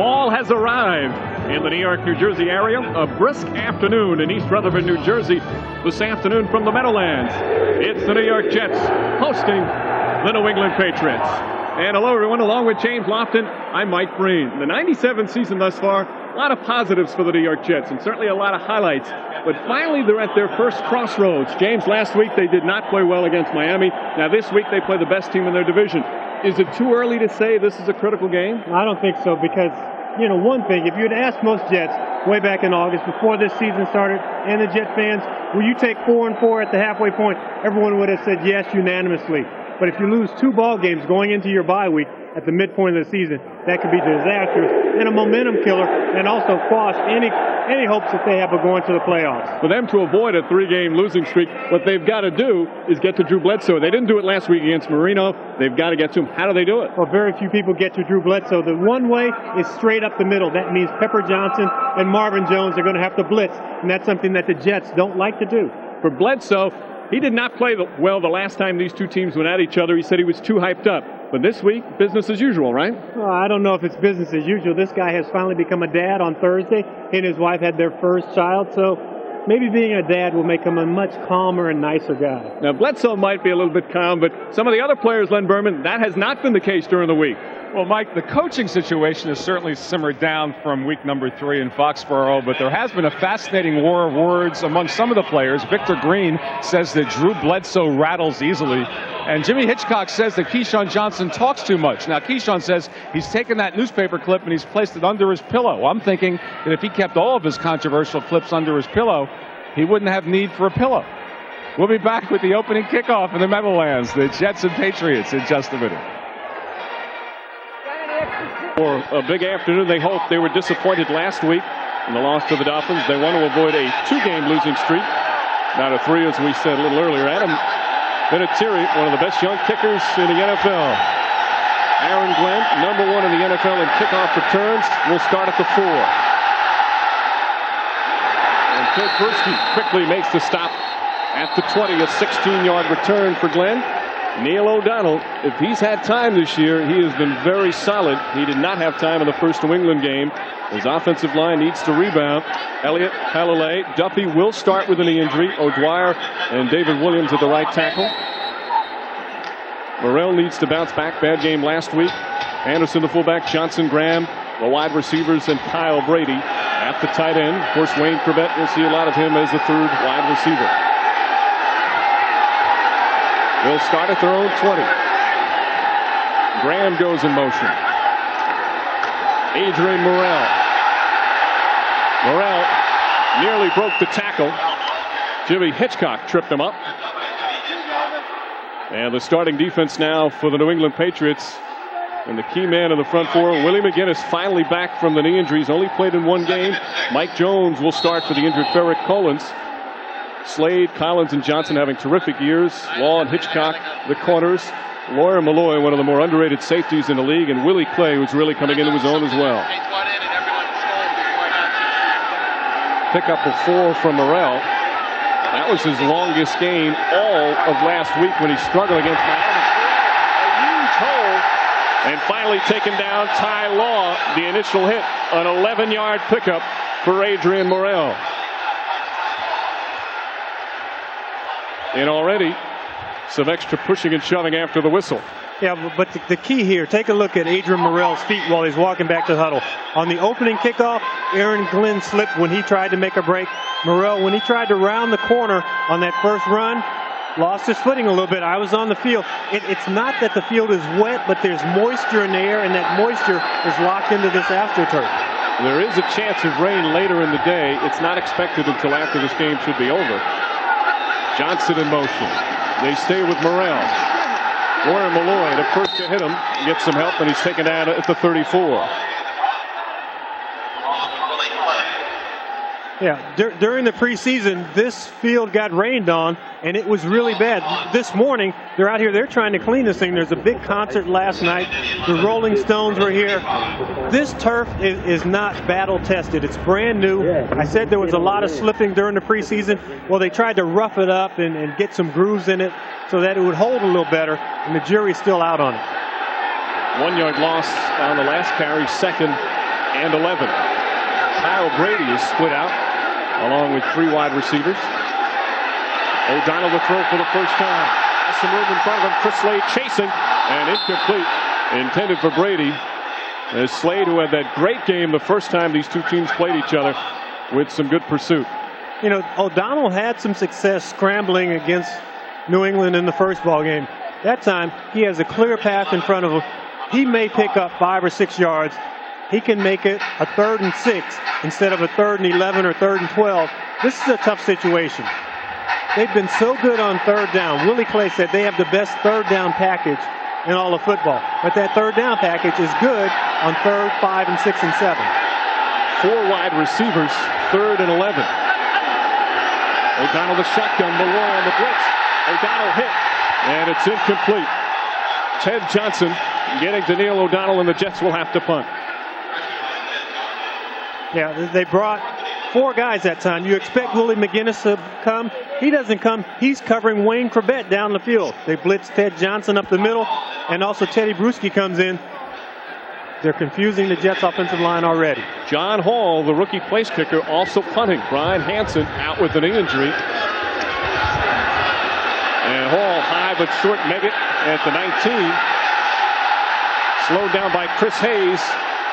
Fall has arrived in the New York, New Jersey area. A brisk afternoon in East Rutherford, New Jersey this afternoon from the Meadowlands. It's the New York Jets hosting the New England Patriots. And hello everyone, along with James Lofton, I'm Mike Breen. The 97 season thus far, a lot of positives for the New York Jets and certainly a lot of highlights. But finally they're at their first crossroads. James, last week they did not play well against Miami. Now this week they play the best team in their division. Is it too early to say this is a critical game? I don't think so because, one thing, if you had asked most Jets way back in August before this season started and the Jet fans, will you take 4-4 at the halfway point? Everyone would have said yes unanimously. But if you lose 2 ball games going into your bye week at the midpoint of the season, that could be disastrous and a momentum killer and also quash any hopes that they have of going to the playoffs. For them to avoid a 3-game losing streak, what they've got to do is get to Drew Bledsoe. They didn't do it last week against Marino. They've got to get to him. How do they do it? Well, very few people get to Drew Bledsoe. The one way is straight up the middle. That means Pepper Johnson and Marvin Jones are going to have to blitz, and that's something that the Jets don't like to do. For Bledsoe, he did not play well the last time these two teams went at each other. He said he was too hyped up. But this week, business as usual, right? Well, I don't know if it's business as usual. This guy has finally become a dad on Thursday. He and his wife had their first child, so maybe being a dad will make him a much calmer and nicer guy. Now, Bledsoe might be a little bit calm, but some of the other players, Len Berman, that has not been the case during the week. Well, Mike, the coaching situation has certainly simmered down from week number 3 in Foxborough, but there has been a fascinating war of words among some of the players. Victor Green says that Drew Bledsoe rattles easily, and Jimmy Hitchcock says that Keyshawn Johnson talks too much. Now, Keyshawn says he's taken that newspaper clip and he's placed it under his pillow. I'm thinking that if he kept all of his controversial clips under his pillow, he wouldn't have need for a pillow. We'll be back with the opening kickoff in the Meadowlands, the Jets and Patriots, in just a minute. For a big afternoon, they hoped. They were disappointed last week in the loss to the Dolphins. They want to avoid a 2-game losing streak. Not a 3, as we said a little earlier. Adam Vinatieri, one of the best young kickers in the NFL. Aaron Glenn, number 1 in the NFL in kickoff returns, will start at the 4. And Pilkowski quickly makes the stop at the 20, a 16-yard return for Glenn. Neil O'Donnell, if he's had time this year, he has been very solid. He did not have time in the first New England game. His offensive line needs to rebound. Elliott, Halalay, Duffy will start with a knee injury. O'Dwyer and David Williams at the right tackle. Morrell needs to bounce back. Bad game last week. Anderson, the fullback. Johnson, Graham, the wide receivers, and Kyle Brady at the tight end. Of course, Wayne Corbett, we'll see a lot of him as the 3rd wide receiver. They'll start at their own 20. Graham goes in motion. Adrian Morrell. Morrell nearly broke the tackle. Jimmy Hitchcock tripped him up. And the starting defense now for the New England Patriots. And the key man in the front 4, Willie McGinnis, finally back from the knee injuries. Only played in 1 game. Mike Jones will start for the injured Ferrick Collins. Slade, Collins, and Johnson having terrific years. Law and Hitchcock, the corners. Lawyer Malloy, one of the more underrated safeties in the league. And Willie Clay, who's really coming into his own as well. Pick up a 4 from Morrell. That was his longest game all of last week when he struggled against Miami. A huge hole. And finally taken down Ty Law. The initial hit, an 11-yard pickup for Adrian Morrell. And already some extra pushing and shoving after the whistle. Yeah, but the key here, take a look at Adrian Morrell's feet while he's walking back to the huddle. On the opening kickoff, Aaron Glenn slipped when he tried to make a break. Morrell, when he tried to round the corner on that first run, lost his footing a little bit. I was on the field. It's not that the field is wet, but there's moisture in the air, and that moisture is locked into this AstroTurf. There is a chance of rain later in the day. It's not expected until after this game should be over. Johnson in motion. They stay with Morrell. Warren Malloy, the first to hit him, gets some help, and he's taken out at the 34. Yeah, during the preseason, this field got rained on, and it was really bad. This morning, they're out here, they're trying to clean this thing. There's a big concert last night. The Rolling Stones were here. This turf is not battle tested. It's brand new. I said there was a lot of slipping during the preseason. Well, they tried to rough it up and get some grooves in it so that it would hold a little better, and the jury's still out on it. 1 yard loss on the last carry, second and 11. Kyle Brady is split out along with 3 wide receivers. O'Donnell to throw for the first time. Has some room in front of him. Chris Slade chasing and incomplete. Intended for Brady. As Slade, who had that great game the first time these two teams played each other, with some good pursuit. You know, O'Donnell had some success scrambling against New England in the first ball game. That time, he has a clear path in front of him. He may pick up 5 or 6 yards. He can make it a 3rd and 6 instead of a 3rd and 11 or 3rd and 12. This is a tough situation. They've been so good on 3rd down. Willie Clay said they have the best 3rd down package in all of football. But that 3rd down package is good on 3rd, 5, and 6 and 7. 4 wide receivers, 3rd and 11. O'Donnell the shotgun, Malloy on the blitz. O'Donnell hit, and it's incomplete. Ted Johnson getting to Neil O'Donnell, and the Jets will have to punt. Yeah, they brought 4 guys that time. You expect Willie McGinnis to come. He doesn't come. He's covering Wayne Corbett down the field. They blitz Ted Johnson up the middle, and also Teddy Bruschi comes in. They're confusing the Jets offensive line already. John Hall, the rookie place kicker, also punting. Brian Hansen out with a knee injury. And Hall high but short, make it at the 19. Slowed down by Chris Hayes,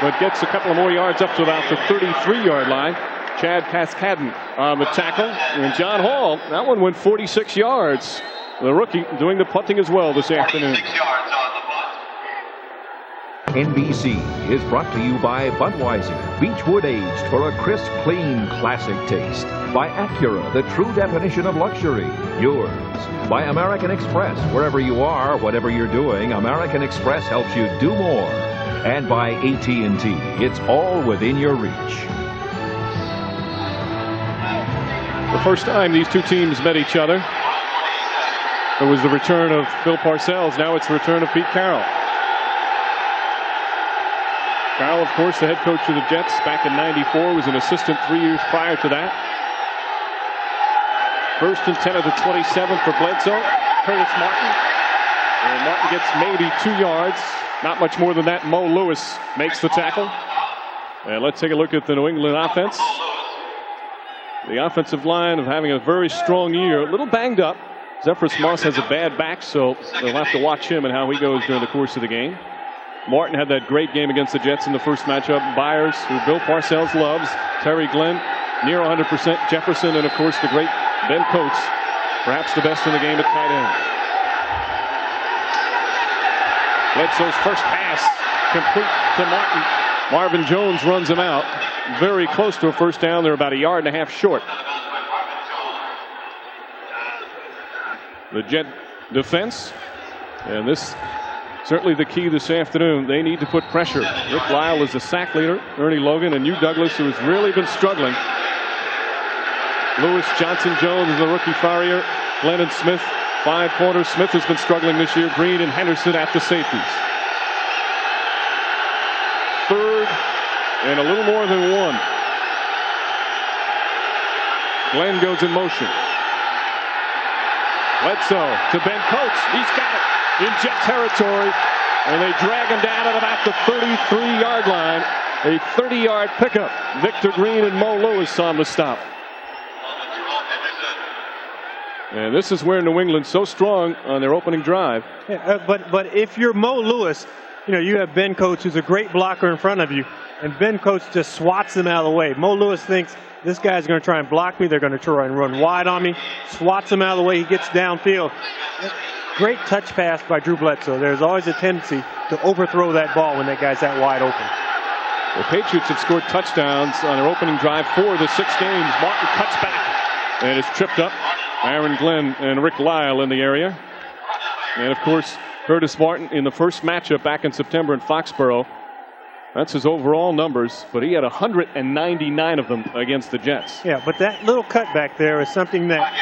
but gets a couple of more yards up to about the 33-yard line. Chad Cascadden on the tackle. And John Hall, that one went 46 yards. The rookie doing the punting as well this afternoon. NBC is brought to you by Budweiser, Beechwood aged for a crisp, clean, classic taste. By Acura, the true definition of luxury, yours. By American Express, wherever you are, whatever you're doing, American Express helps you do more. And by AT&T, it's all within your reach. The first time these two teams met each other, it was the return of Bill Parcells. Now it's the return of Pete Carroll. Carroll, of course, the head coach of the Jets back in '94, was an assistant 3 years prior to that. 1st and 10 of the 27 for Bledsoe. Curtis Martin. And Martin gets maybe 2 yards. Not much more than that. Mo Lewis makes the tackle. And let's take a look at the New England offense. The offensive line of having a very strong year. A little banged up. Zephyrus Moss has a bad back, so they'll have to watch him and how he goes during the course of the game. Martin had that great game against the Jets in the first matchup. Byers, who Bill Parcells loves. Terry Glenn, near 100%. Jefferson, and of course the great Ben Coates, perhaps the best in the game at tight end. Bledsoe's first pass complete to Martin. Marvin Jones runs him out. Very close to a first down. They're about 1.5 yards short. The Jet defense, and this certainly the key this afternoon. They need to put pressure. Rick Lyle is the sack leader. Ernie Logan and Hugh Douglas, who has really been struggling. Lewis, Johnson, Jones, the rookie Farrier, Glennon Smith, 5 corners. Smith has been struggling this year. Green and Henderson at the safeties. 3rd and a little more than 1. Glenn goes in motion. Bledsoe to Ben Coates. He's got it in Jet territory, and they drag him down at about the 33-yard line. A 30-yard pickup. Victor Green and Mo Lewis on the stop. And this is where New England's so strong on their opening drive. Yeah, but if you're Mo Lewis, you know, you have Ben Coates, who's a great blocker in front of you, and Ben Coates just swats him out of the way. Mo Lewis thinks this guy's going to try and block me. They're going to try and run wide on me. Swats him out of the way. He gets downfield. Great touch pass by Drew Bledsoe. There's always a tendency to overthrow that ball when that guy's that wide open. The Patriots have scored touchdowns on their opening drive 4 of the 6 games. Martin cuts back and is tripped up. Aaron Glenn and Rick Lyle in the area. And, of course, Curtis Martin in the first matchup back in September in Foxborough. That's his overall numbers, but he had 199 of them against the Jets. Yeah, but that little cutback there is something that,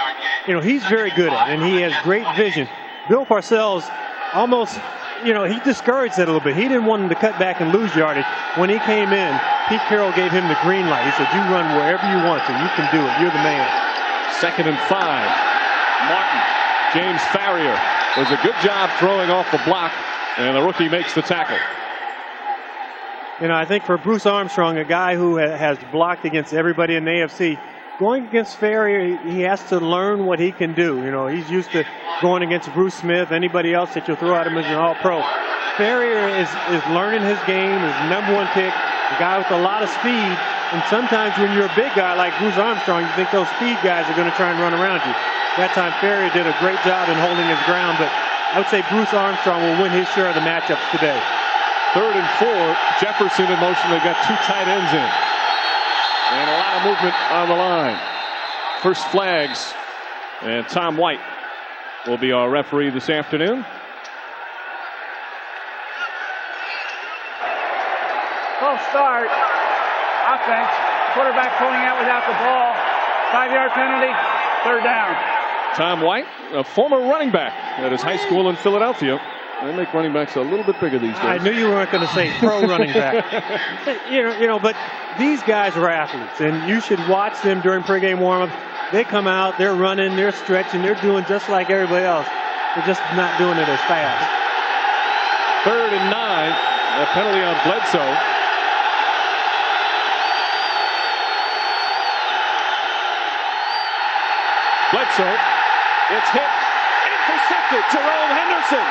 you know, he's very good at, and he has great vision. Bill Parcells almost, you know, he discouraged that a little bit. He didn't want him to cut back and lose yardage. When he came in, Pete Carroll gave him the green light. He said, you run wherever you want to. You can do it. You're the man. 2nd and 5. Martin. James Farrier does a good job throwing off the block, and the rookie makes the tackle. I think for Bruce Armstrong, a guy who has blocked against everybody in the AFC, going against Ferrier, he has to learn what he can do. He's used to going against Bruce Smith, anybody else that you'll throw at him as an all-pro. Ferrier is learning his game, his #1 pick, a guy with a lot of speed. And sometimes when you're a big guy like Bruce Armstrong, you think those speed guys are going to try and run around you. That time, Ferrier did a great job in holding his ground, but I would say Bruce Armstrong will win his share of the matchups today. 3rd and 4. Jefferson in motion. They got 2 tight ends in. And a lot of movement on the line. First flags. And Tom White will be our referee this afternoon. False start. Offense. Quarterback pulling out without the ball. 5-yard penalty. 3rd down. Tom White, a former running back at his high school in Philadelphia. They make running backs a little bit bigger these days. I knew you weren't going to say pro running back. But these guys are athletes, and you should watch them during pregame warm-up. They come out, they're running, they're stretching, they're doing just like everybody else. They're just not doing it as fast. 3rd and 9. A penalty on Bledsoe. Bledsoe, it's hit, intercepted, Jerome Henderson.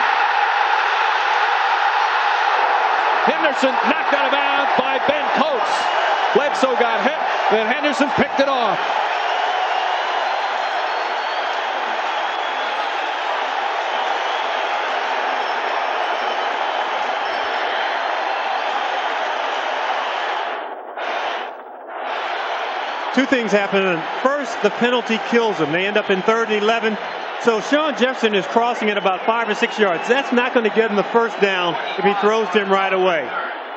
Henderson knocked out of bounds by Ben Coates. Bledsoe got hit, then Henderson picked it off. Two things happen. First, the penalty kills them. They end up in 3rd and 11. So Sean Jefferson is crossing at about 5 or 6 yards. That's not going to get him the first down if he throws to him right away.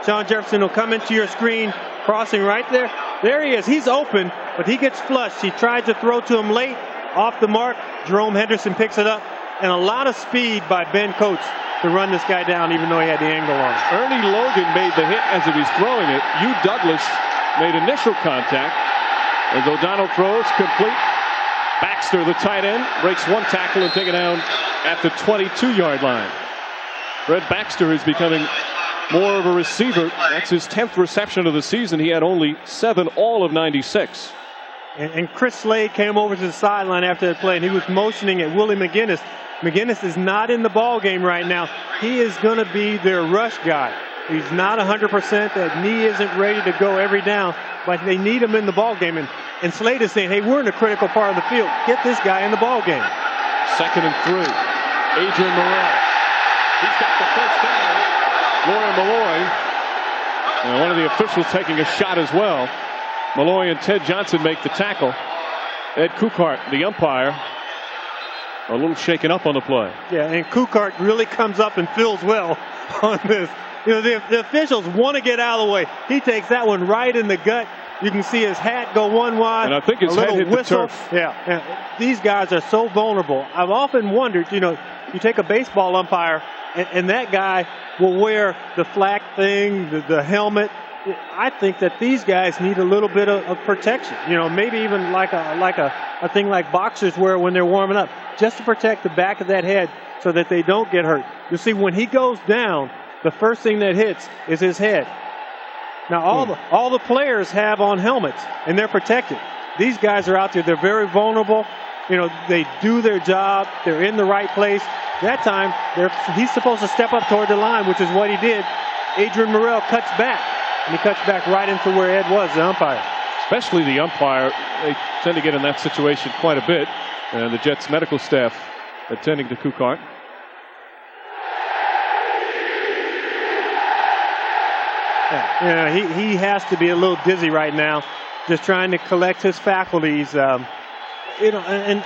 Sean Jefferson will come into your screen, crossing right there. There he is. He's open, but he gets flushed. He tried to throw to him late, off the mark. Jerome Henderson picks it up, and a lot of speed by Ben Coates to run this guy down, even though he had the angle on it. Ernie Logan made the hit as he was throwing it. Hugh Douglas made initial contact. As O'Donnell throws, complete. Baxter, the tight end, breaks 1 tackle and taken down at the 22-yard line. Fred Baxter is becoming more of a receiver. That's his 10th reception of the season. He had only 7 all of 96. And Chris Slade came over to the sideline after that play, and he was motioning at Willie McGinnis. McGinnis is not in the ball game right now. He is going to be their rush guy. He's not 100%. That knee isn't ready to go every down, but they need him in the ball game. And Slade is saying, hey, we're in a critical part of the field. Get this guy in the ball game. 2nd and 3. Adrian Morrell. He's got the first down. Lauren Malloy. And one of the officials taking a shot as well. Malloy and Ted Johnson make the tackle. Ed Kuchart, the umpire, a little shaken up on the play. Yeah, and Kuchart really comes up and feels well on this. The officials want to get out of the way. He takes that one right in the gut. You can see his hat go one wide. And I think his head hit whistle. the turf. Yeah. These guys are so vulnerable. I've often wondered, you take a baseball umpire, and that guy will wear the flak thing, the helmet. I think that these guys need a little bit of protection. Maybe even like a thing like boxers wear when they're warming up, just to protect the back of that head so that they don't get hurt. You see, when he goes down, the first thing that hits is his head. Now, all the players have on helmets, and they're protected. These guys are out there. They're very vulnerable. They do their job. They're in the right place. That time, he's supposed to step up toward the line, which is what he did. Adrian Morrell cuts back, and he cuts back right into where Ed was, the umpire. Especially the umpire. They tend to get in that situation quite a bit. And the Jets medical staff attending to Kuchart. Yeah, he has to be a little dizzy right now, just trying to collect his faculties. And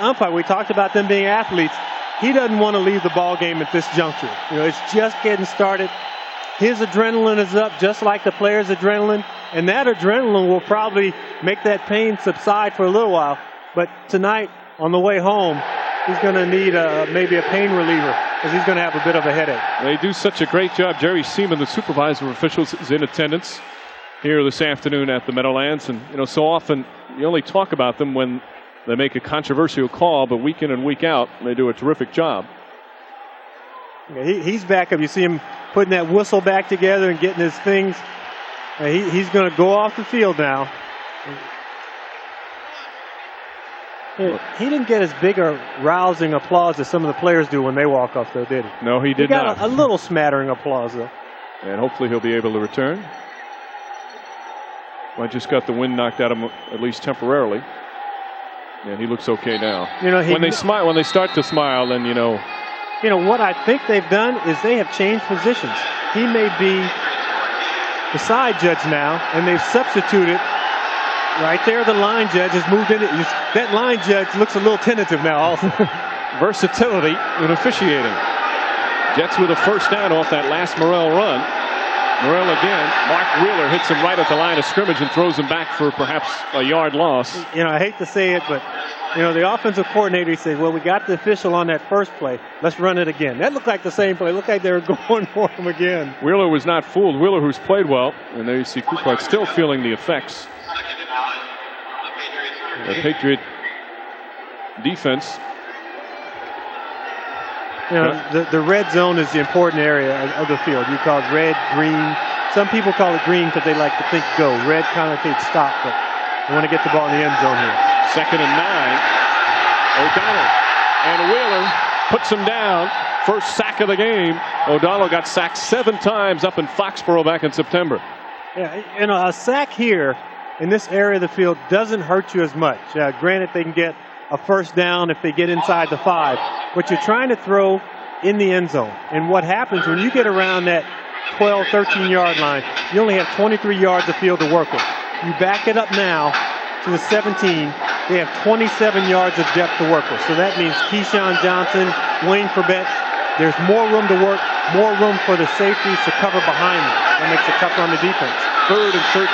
umpire, we talked about them being athletes. He doesn't want to leave the ball game at this juncture. It's just getting started. His adrenaline is up, just like the players' adrenaline, and that adrenaline will probably make that pain subside for a little while. But tonight, on the way home, he's going to need maybe a pain reliever, because he's going to have a bit of a headache. They do such a great job. Jerry Seaman, the supervisor of officials, is in attendance here this afternoon at the Meadowlands. And, so often you only talk about them when they make a controversial call, but week in and week out, they do a terrific job. Yeah, he's back up. You see him putting that whistle back together and getting his things He's going to go off the field now. He didn't get as big a rousing applause as some of the players do when they walk off, though, did he? No, he did not. He got a little smattering applause, though. And hopefully he'll be able to return. I just got the wind knocked out of him, at least temporarily. And he looks okay now. When they smile, when they start to smile, then you know. What I think they've done is they have changed positions. He may be the side judge now, and they've substituted right there. The line judge has moved in. That line judge looks a little tentative now also. Versatility in officiating. Jets with a first down off that last Morrell run. Morrell again. Mark Wheeler hits him right at the line of scrimmage and throws him back for perhaps a yard loss. I hate to say it, but the offensive coordinator, he said, well, we got the official on that first play. Let's run it again. That looked like the same play. It looked like they were going for him again. Wheeler was not fooled. Wheeler, who's played well. And there you see Coupart still feeling the effects. The Patriot defense. The red zone is the important area of the field. You call it red, green. Some people call it green because they like to think go. Red connotates stop, but they want to get the ball in the end zone here. 2nd and 9. O'Donnell and Wheeler puts him down. First sack of the game. O'Donnell got sacked 7 times up in Foxborough back in September. Yeah, a sack here in this area of the field doesn't hurt you as much. Granted, they can get a first down if they get inside the 5, but you're trying to throw in the end zone. And what happens when you get around that 12, 13-yard line, you only have 23 yards of field to work with. You back it up now to the 17, they have 27 yards of depth to work with. So that means Keyshawn Johnson, Wayne Corbett, there's more room to work, more room for the safeties to cover behind them. That makes it tougher on the defense. 3rd and 13.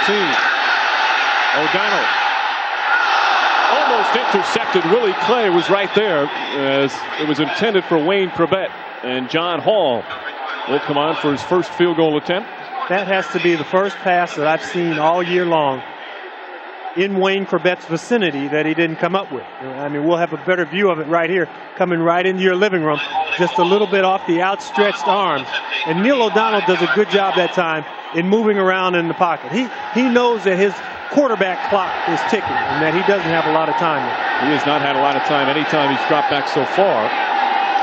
O'Donnell almost intercepted. Willie Clay was right there as it was intended for Wayne Corbett. And John Hall will come on for his first field goal attempt. That has to be the first pass that I've seen all year long in Wayne Corbett's vicinity that he didn't come up with. I mean, we'll have a better view of it right here, coming right into your living room, just a little bit off the outstretched arms. And Neil O'Donnell does a good job that time in moving around in the pocket. He knows that his quarterback clock is ticking and that he doesn't have a lot of time left. He has not had a lot of time anytime he's dropped back so far,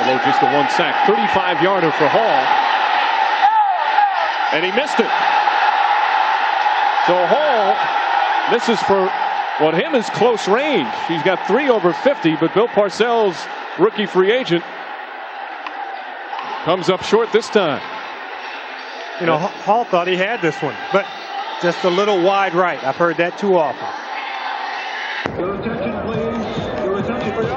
although just the 1 sack. 35-yarder for Hall. And he missed it. So Hall misses for what him is close range. He's got 3 over 50, but Bill Parcells, rookie free agent, comes up short this time. Hall thought he had this one, but just a little wide right. I've heard that too often. Your attention, please. Your attention, please.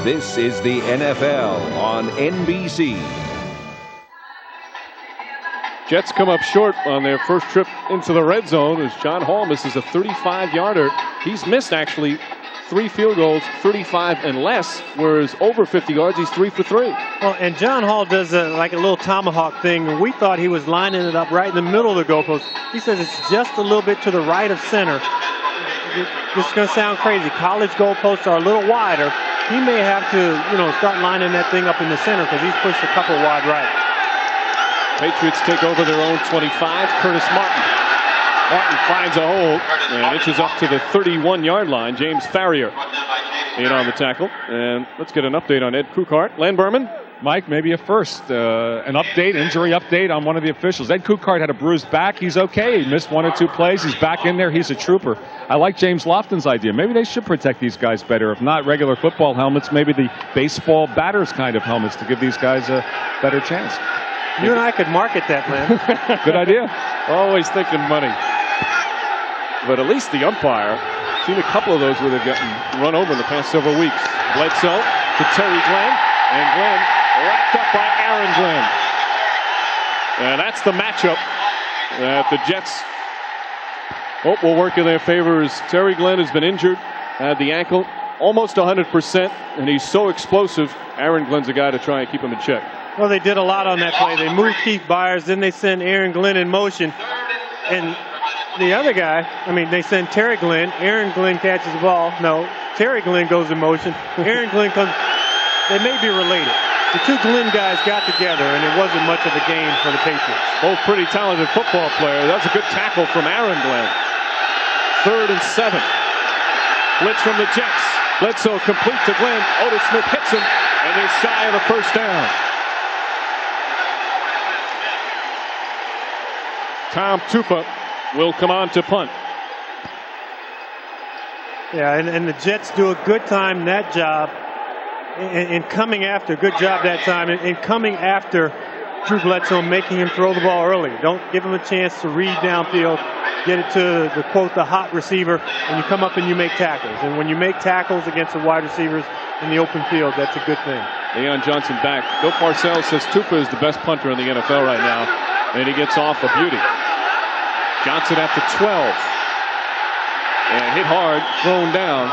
This is the NFL on NBC. Jets come up short on their first trip into the red zone as John Hall misses a 35-yarder. He's missed actually 3 field goals, 35 and less, whereas over 50 yards, he's 3 for 3. Well, and John Hall does like a little tomahawk thing, and we thought he was lining it up right in the middle of the goalpost. He says it's just a little bit to the right of center. This is going to sound crazy. College goalposts are a little wider. He may have to, start lining that thing up in the center because he's pushed a couple wide right. Patriots take over their own 25. Curtis Martin. Martin finds a hole and inches up to the 31-yard line. James Farrier in on the tackle. And let's get an update on Ed Kuchart. Len Berman. Mike, maybe a first. An injury update on one of the officials. Ed Kuchart had a bruised back. He's okay. He missed 1 or 2 plays. He's back in there. He's a trooper. I like James Lofton's idea. Maybe they should protect these guys better. If not regular football helmets, maybe the baseball batters kind of helmets to give these guys a better chance. You and I could market that, man. Good idea. Always thinking money. But at least the umpire, seen a couple of those where they've gotten run over in the past several weeks. Bledsoe to Terry Glenn, and Glenn wrapped up by Aaron Glenn. And that's the matchup that the Jets hope will work in their favor as Terry Glenn has been injured, had the ankle almost 100%, and he's so explosive. Aaron Glenn's a guy to try and keep him in check. Well, they did a lot on that play. They moved Keith Byers, then they send Aaron Glenn in motion. And the other guy, they send Terry Glenn. Aaron Glenn catches the ball. No, Terry Glenn goes in motion. Aaron Glenn comes. they may be related. The two Glenn guys got together, and it wasn't much of a game for the Patriots. Both pretty talented football players. That was a good tackle from Aaron Glenn. 3rd and 7. Blitz from the Jets. Bledsoe complete to Glenn. Otis Smith hits him, and they're shy of a first down. Tom Tupa will come on to punt. Yeah, and the Jets do a good time in that job in coming after. Good job that time in coming after Drew Bledsoe, making him throw the ball early. Don't give him a chance to read downfield, get it to the quote, the hot receiver, and you come up and you make tackles. And when you make tackles against the wide receivers in the open field, that's a good thing. Leon Johnson back. Bill Parcells says Tupa is the best punter in the NFL right now, and he gets off a beauty. Johnson after 12. And hit hard, thrown down.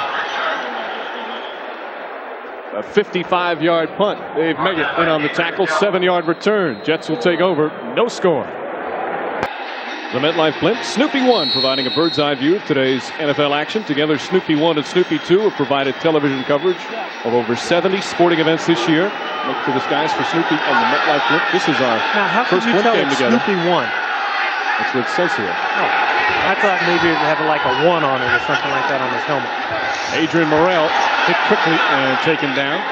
A 55-yard punt. Dave Meggett in on the tackle. 7-yard return. Jets will take over. No score. The MetLife Blimp. Snoopy 1 providing a bird's eye view of today's NFL action. Together, Snoopy 1 and Snoopy 2 have provided television coverage of over 70 sporting events this year. Look to the skies for Snoopy and the MetLife Blimp. This is our first Blimp game together. Snoopy 1? That's what it says here. Oh, I thought maybe it would have like a 1 on it or something like that on his helmet. Adrian Morrell hit quickly and taken down.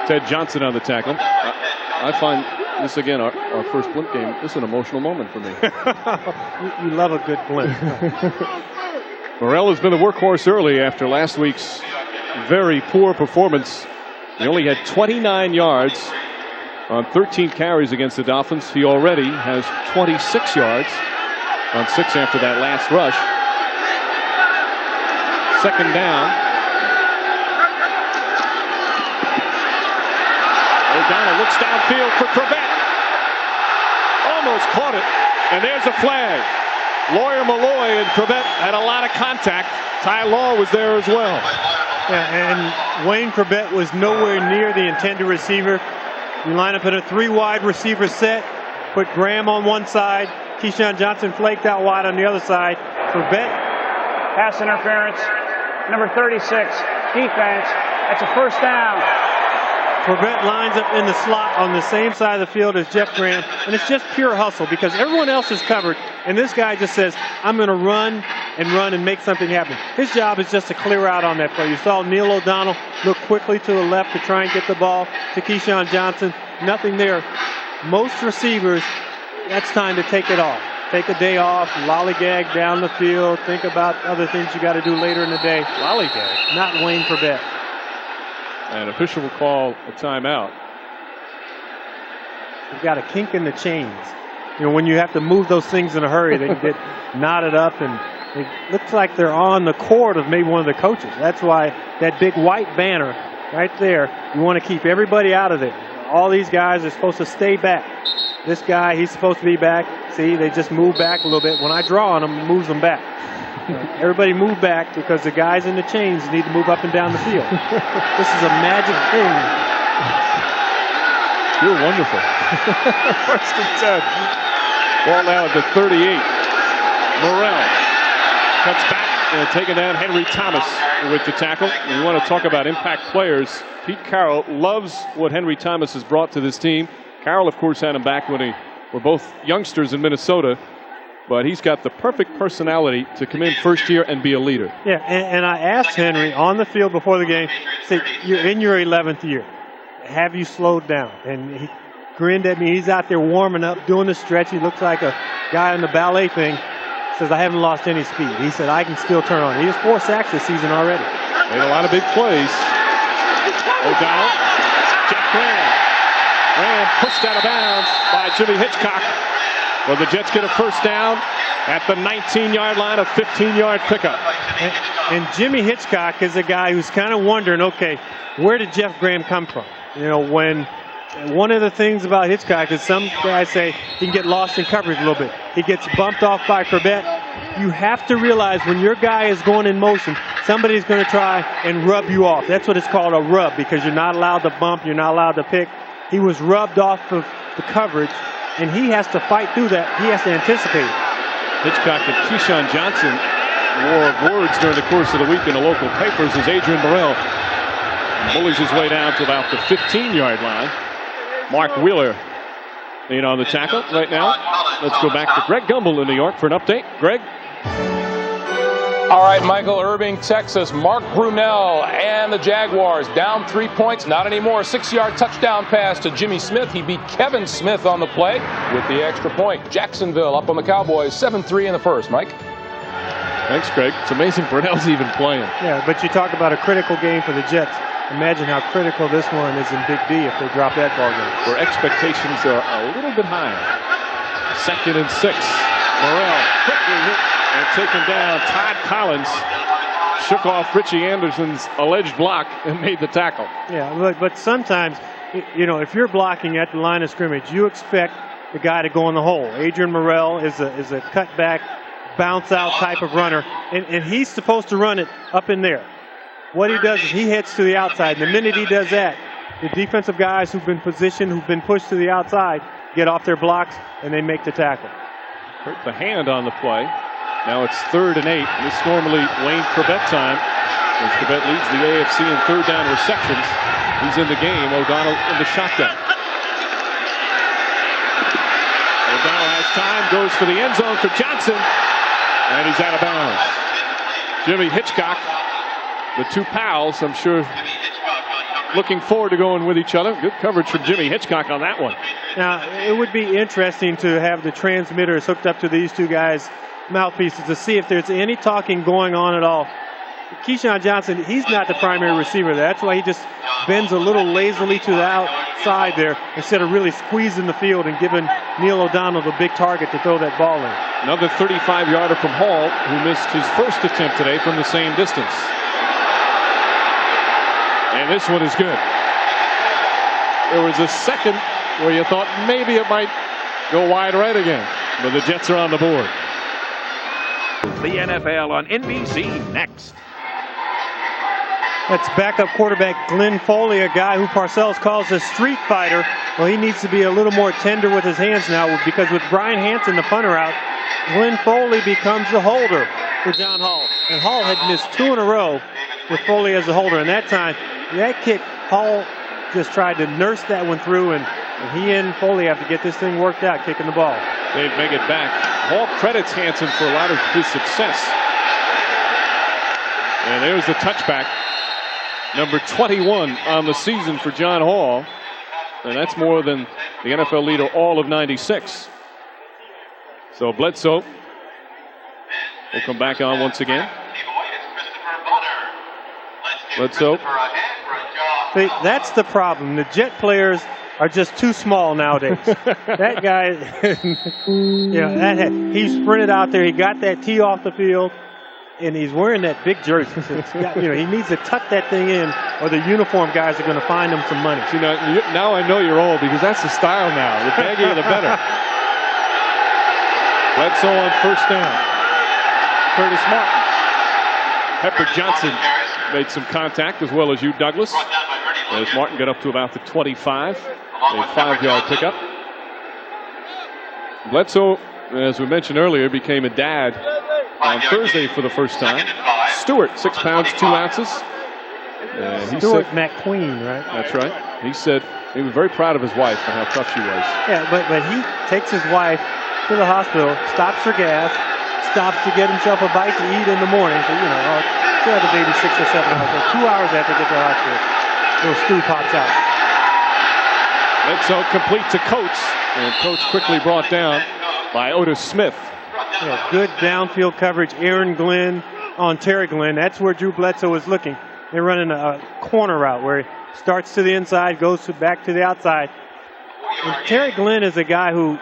Ted Johnson on the tackle. I find this, again, our first Blimp game. This is an emotional moment for me. You love a good Blimp. Morrell has been the workhorse early after last week's very poor performance. He only had 29 yards on 13 carries against the Dolphins. He already has 26 yards on 6 after that last rush. 2nd down. O'Donnell looks downfield for Corbett. Almost caught it, and there's a flag. Lawyer Malloy and Corbett had a lot of contact. Ty Law was there as well. Yeah, and Wayne Corbett was nowhere near the intended receiver. You line up in a 3-wide receiver set, put Graham on one side, Keyshawn Johnson flaked out wide on the other side. Corbett. Pass interference. Number 36, defense. That's a first down. Corbett lines up in the slot on the same side of the field as Jeff Graham, and it's just pure hustle because everyone else is covered, and this guy just says, I'm going to run and make something happen. His job is just to clear out on that play. You saw Neil O'Donnell look quickly to the left to try and get the ball to Keyshawn Johnson. Nothing there. Most receivers, that's time to take it off. Take a day off, lollygag down the field, think about other things you got to do later in the day. Lollygag, not Wayne Corbett. An official will call a timeout. You've got a kink in the chains. You know, when you have to move those things in a hurry, they get knotted up, and it looks like they're on the court of maybe one of the coaches. That's why that big white banner right there, you want to keep everybody out of there. All these guys are supposed to stay back. This guy, he's supposed to be back. See, they just move back a little bit. When I draw on them, it moves them back. Everybody move back because the guys in the chains need to move up and down the field. This is a magic thing. You're wonderful. 1st and 10. Ball now at the 38. Morrell cuts back and taking down Henry Thomas with the tackle. And we want to talk about impact players. Pete Carroll loves what Henry Thomas has brought to this team. Carroll, of course, had him back when were both youngsters in Minnesota. But he's got the perfect personality to come in first year and be a leader. Yeah, and I asked Henry on the field before the game, said, you're in your 11th year. Have you slowed down? And he grinned at me. He's out there warming up, doing the stretch. He looks like a guy in the ballet thing. Says, I haven't lost any speed. He said, I can still turn on. He has 4 sacks this season already. Made a lot of big plays. O'Donnell. Jeff Graham. Graham pushed out of bounds by Jimmy Hitchcock. Well, the Jets get a first down at the 19-yard line, a 15-yard pickup. And Jimmy Hitchcock is a guy who's kind of wondering, okay, where did Jeff Graham come from? You know, when one of the things about Hitchcock is some guys say he can get lost in coverage a little bit. He gets bumped off by Corbett. You have to realize when your guy is going in motion, somebody's going to try and rub you off. That's what it's called, a rub, because you're not allowed to bump, you're not allowed to pick. He was rubbed off of the coverage, and he has to fight through that. He has to anticipate it. Hitchcock and Keyshawn Johnson war of words during the course of the week in the local papers as Adrian Morrell Bullies his way down to about the 15-yard line. Mark Wheeler in on the tackle right now. Let's go back to Greg Gumbel in New York for an update. Greg? All right, Michael, Irving, Texas. Mark Brunell and the Jaguars down 3 points. Not anymore. 6-yard touchdown pass to Jimmy Smith. He beat Kevin Smith on the play with the extra point. Jacksonville up on the Cowboys, 7-3 in the first. Mike? Thanks, Greg. It's amazing Brunell's even playing. Yeah, but you talk about a critical game for the Jets. Imagine how critical this one is in Big D if they drop that ball game. Where expectations are a little bit higher. 2nd and 6. Morrell quickly hit and taken down. Todd Collins shook off Richie Anderson's alleged block and made the tackle. Yeah, but sometimes, you know, if you're blocking at the line of scrimmage, you expect the guy to go in the hole. Adrian Morrell is a cutback, bounce out type of runner, and he's supposed to run it up in there. What he does is he heads to the outside. And the minute he does that, the defensive guys who've been positioned, who've been pushed to the outside, get off their blocks and they make the tackle. Hurt the hand on the play. Now it's 3rd and 8. This is normally Wayne Corbett time. As Corbett leads the AFC in 3rd down receptions. He's in the game. O'Donnell in the shotgun. O'Donnell has time, goes for the end zone for Johnson, and he's out of bounds. Jimmy Hitchcock, the two pals, I'm sure, looking forward to going with each other. Good coverage from Jimmy Hitchcock on that one. Now, it would be interesting to have the transmitters hooked up to these two guys' mouthpieces to see if there's any talking going on at all. Keyshawn Johnson, he's not the primary receiver there. That's why he just bends a little lazily to the outside there instead of really squeezing the field and giving Neil O'Donnell the big target to throw that ball in. Another 35-yarder from Hall, who missed his first attempt today from the same distance. And this one is good. There was a second where you thought maybe it might go wide right again, but the Jets are on the board. The NFL on NBC next. That's backup quarterback Glenn Foley, a guy who Parcells calls a street fighter. Well, he needs to be a little more tender with his hands now, because with Brian Hansen, the punter, out, Glenn Foley becomes the holder for John Hall. And Hall had missed 2 in a row with Foley as the holder. And that time, that kick, Hall just tried to nurse that one through, and he and Foley have to get this thing worked out, kicking the ball. They'd make it back. Hall credits Hansen for a lot of his success. And there's the touchback. Number 21 on the season for John Hall. And that's more than the NFL leader all of 96. So Bledsoe will come back on once again. Bledsoe. See, that's the problem. The Jet players are just too small nowadays. That guy, he sprinted out there. He got that tee off the field, and he's wearing that big jersey. So he needs to tuck that thing in, or the uniform guys are going to find him some money. See, now I know you're old, because that's the style now. The baggier, the better. Bledsoe on 1st down. Curtis Martin. Pepper Johnson made some contact, as well as Hugh Douglas, as Martin got up to about the 25. A 5-yard pickup. Bledsoe, as we mentioned earlier, became a dad on Thursday for the first time. Stewart, 6 pounds, 2 ounces. Stewart McQueen, right? That's right. He said he was very proud of his wife and how tough she was. Yeah, but he takes his wife to the hospital, stops for gas, stops to get himself a bite to eat in the morning. So, she'll have the baby 6 or 7 hours. So 2 hours after they get to the hospital, little stew pops out. Bledsoe complete to Coates, and Coates quickly brought down by Otis Smith. Yeah, good downfield coverage. Aaron Glenn on Terry Glenn. That's where Drew Bledsoe was looking. They're running a corner route where he starts to the inside, goes back to the outside. And Terry Glenn is a guy who,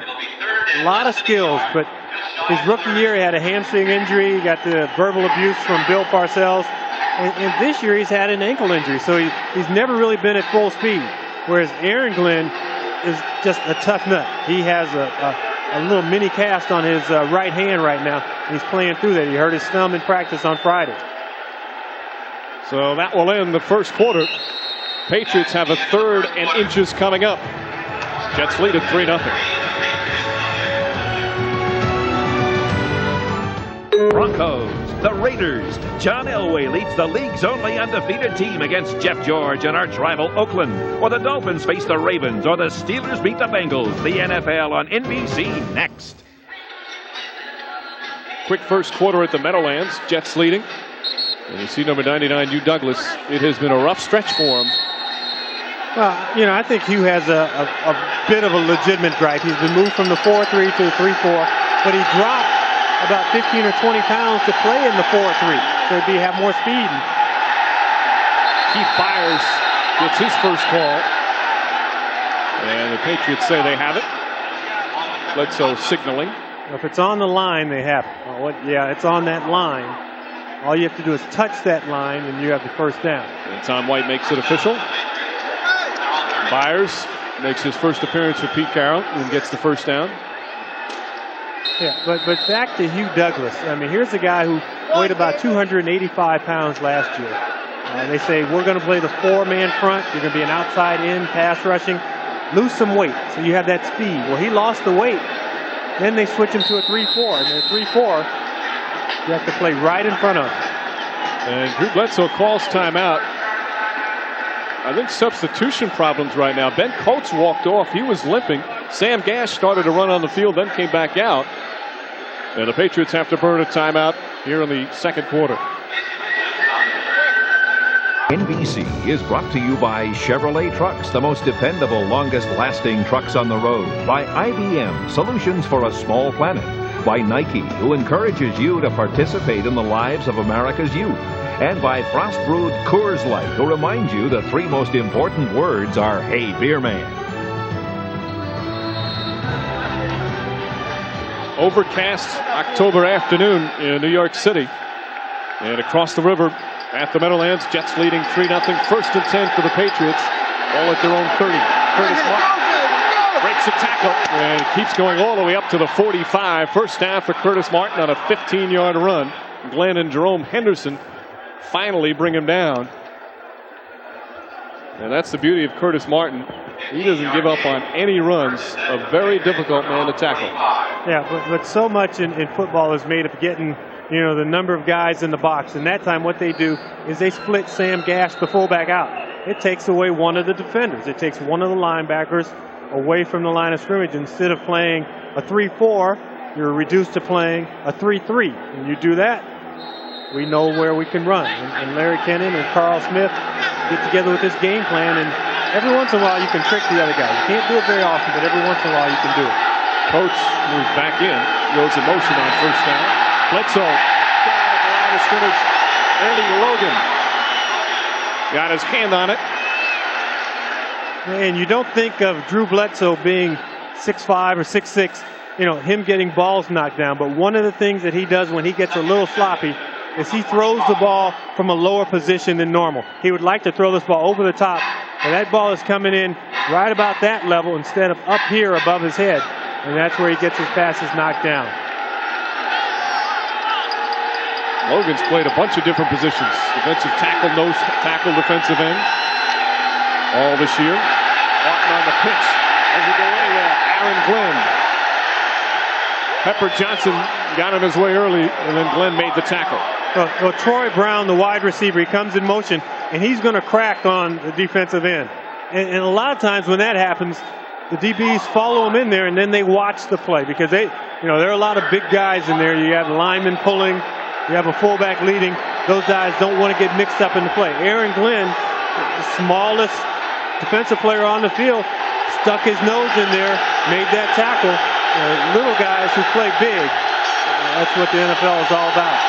a lot of skills, but his rookie year he had a hamstring injury. He got the verbal abuse from Bill Parcells. And this year he's had an ankle injury, so he's never really been at full speed. Whereas Aaron Glenn is just a tough nut. He has a little mini cast on his right hand right now. He's playing through that. He hurt his thumb in practice on Friday. So that will end the first quarter. Patriots have a 3rd and inches coming up. Jets lead at 3-0. Broncos the Raiders. John Elway leads the league's only undefeated team against Jeff George and arch rival Oakland. Or the Dolphins face the Ravens, or the Steelers beat the Bengals. The NFL on NBC next. Quick first quarter at the Meadowlands. Jets leading. And you see number 99, Hugh Douglas. It has been a rough stretch for him. I think Hugh has a bit of a legitimate gripe. He's been moved from the 4-3 to the 3-4, but he dropped about 15 or 20 pounds to play in the 4-3, so he'd have more speed. Keith Byers gets his first call. And the Patriots say they have it. Bledsoe signaling. If it's on the line, they have it. Yeah, it's on that line. All you have to do is touch that line, and you have the first down. And Tom White makes it official. Byers makes his first appearance for Pete Carroll and gets the first down. Yeah, but back to Hugh Douglas. I mean, here's a guy who weighed about 285 pounds last year. They say, we're going to play the 4-man front. You're going to be an outside-in pass rushing. Lose some weight, so you have that speed. Well, he lost the weight. Then they switch him to a 3-4. And the 3-4, you have to play right in front of him. And Drew Bledsoe calls timeout. I think substitution problems right now. Ben Coates walked off. He was limping. Sam Gash started to run on the field, then came back out. And the Patriots have to burn a timeout here in the second quarter. NBC is brought to you by Chevrolet Trucks, the most dependable, longest-lasting trucks on the road. By IBM, solutions for a small planet. By Nike, who encourages you to participate in the lives of America's youth. And by Frost Brewed Coors Light, who reminds you the 3 most important words are, "Hey, beer man." Overcast October afternoon in New York City. And across the river at the Meadowlands, Jets leading 3-0. First and 10 for the Patriots. All at their own 30. Curtis Martin breaks a tackle and keeps going all the way up to the 45. First down for Curtis Martin on a 15-yard run. Glenn and Jerome Henderson finally bring him down. And that's the beauty of Curtis Martin. He doesn't give up on any runs. A very difficult man to tackle. Yeah, but so much in football is made of getting, the number of guys in the box. And that time what they do is they split Sam Gash, the fullback, out. It takes away one of the defenders. It takes one of the linebackers away from the line of scrimmage. Instead of playing a 3-4, you're reduced to playing a 3-3. And you do that, we know where we can run. And Larry Kennan and Carl Smith get together with this game plan, and every once in a while you can trick the other guy. You can't do it very often, but every once in a while you can do it. Coates moves back in, goes in motion on first down. Bledsoe got out of the line of scrimmage. Eddie Logan got his hand on it. And you don't think of Drew Bledsoe being 6'5" or 6'6", him getting balls knocked down. But one of the things that he does when he gets a little sloppy is he throws the ball from a lower position than normal. He would like to throw this ball over the top, and that ball is coming in right about that level instead of up here above his head. And that's where he gets his passes knocked down. Logan's played a bunch of different positions. Defensive tackle, nose tackle, defensive end. All this year. Martin on the pitch. Doesn't go anywhere. Aaron Glenn. Pepper Johnson got in his way early, and then Glenn made the tackle. Well, Troy Brown, the wide receiver, he comes in motion, and he's going to crack on the defensive end. And a lot of times when that happens, the DBs follow him in there, and then they watch the play because there are a lot of big guys in there. You have the lineman pulling, you have a fullback leading. Those guys don't want to get mixed up in the play. Aaron Glenn, the smallest defensive player on the field, stuck his nose in there, made that tackle. Little guys who play big, that's what the NFL is all about.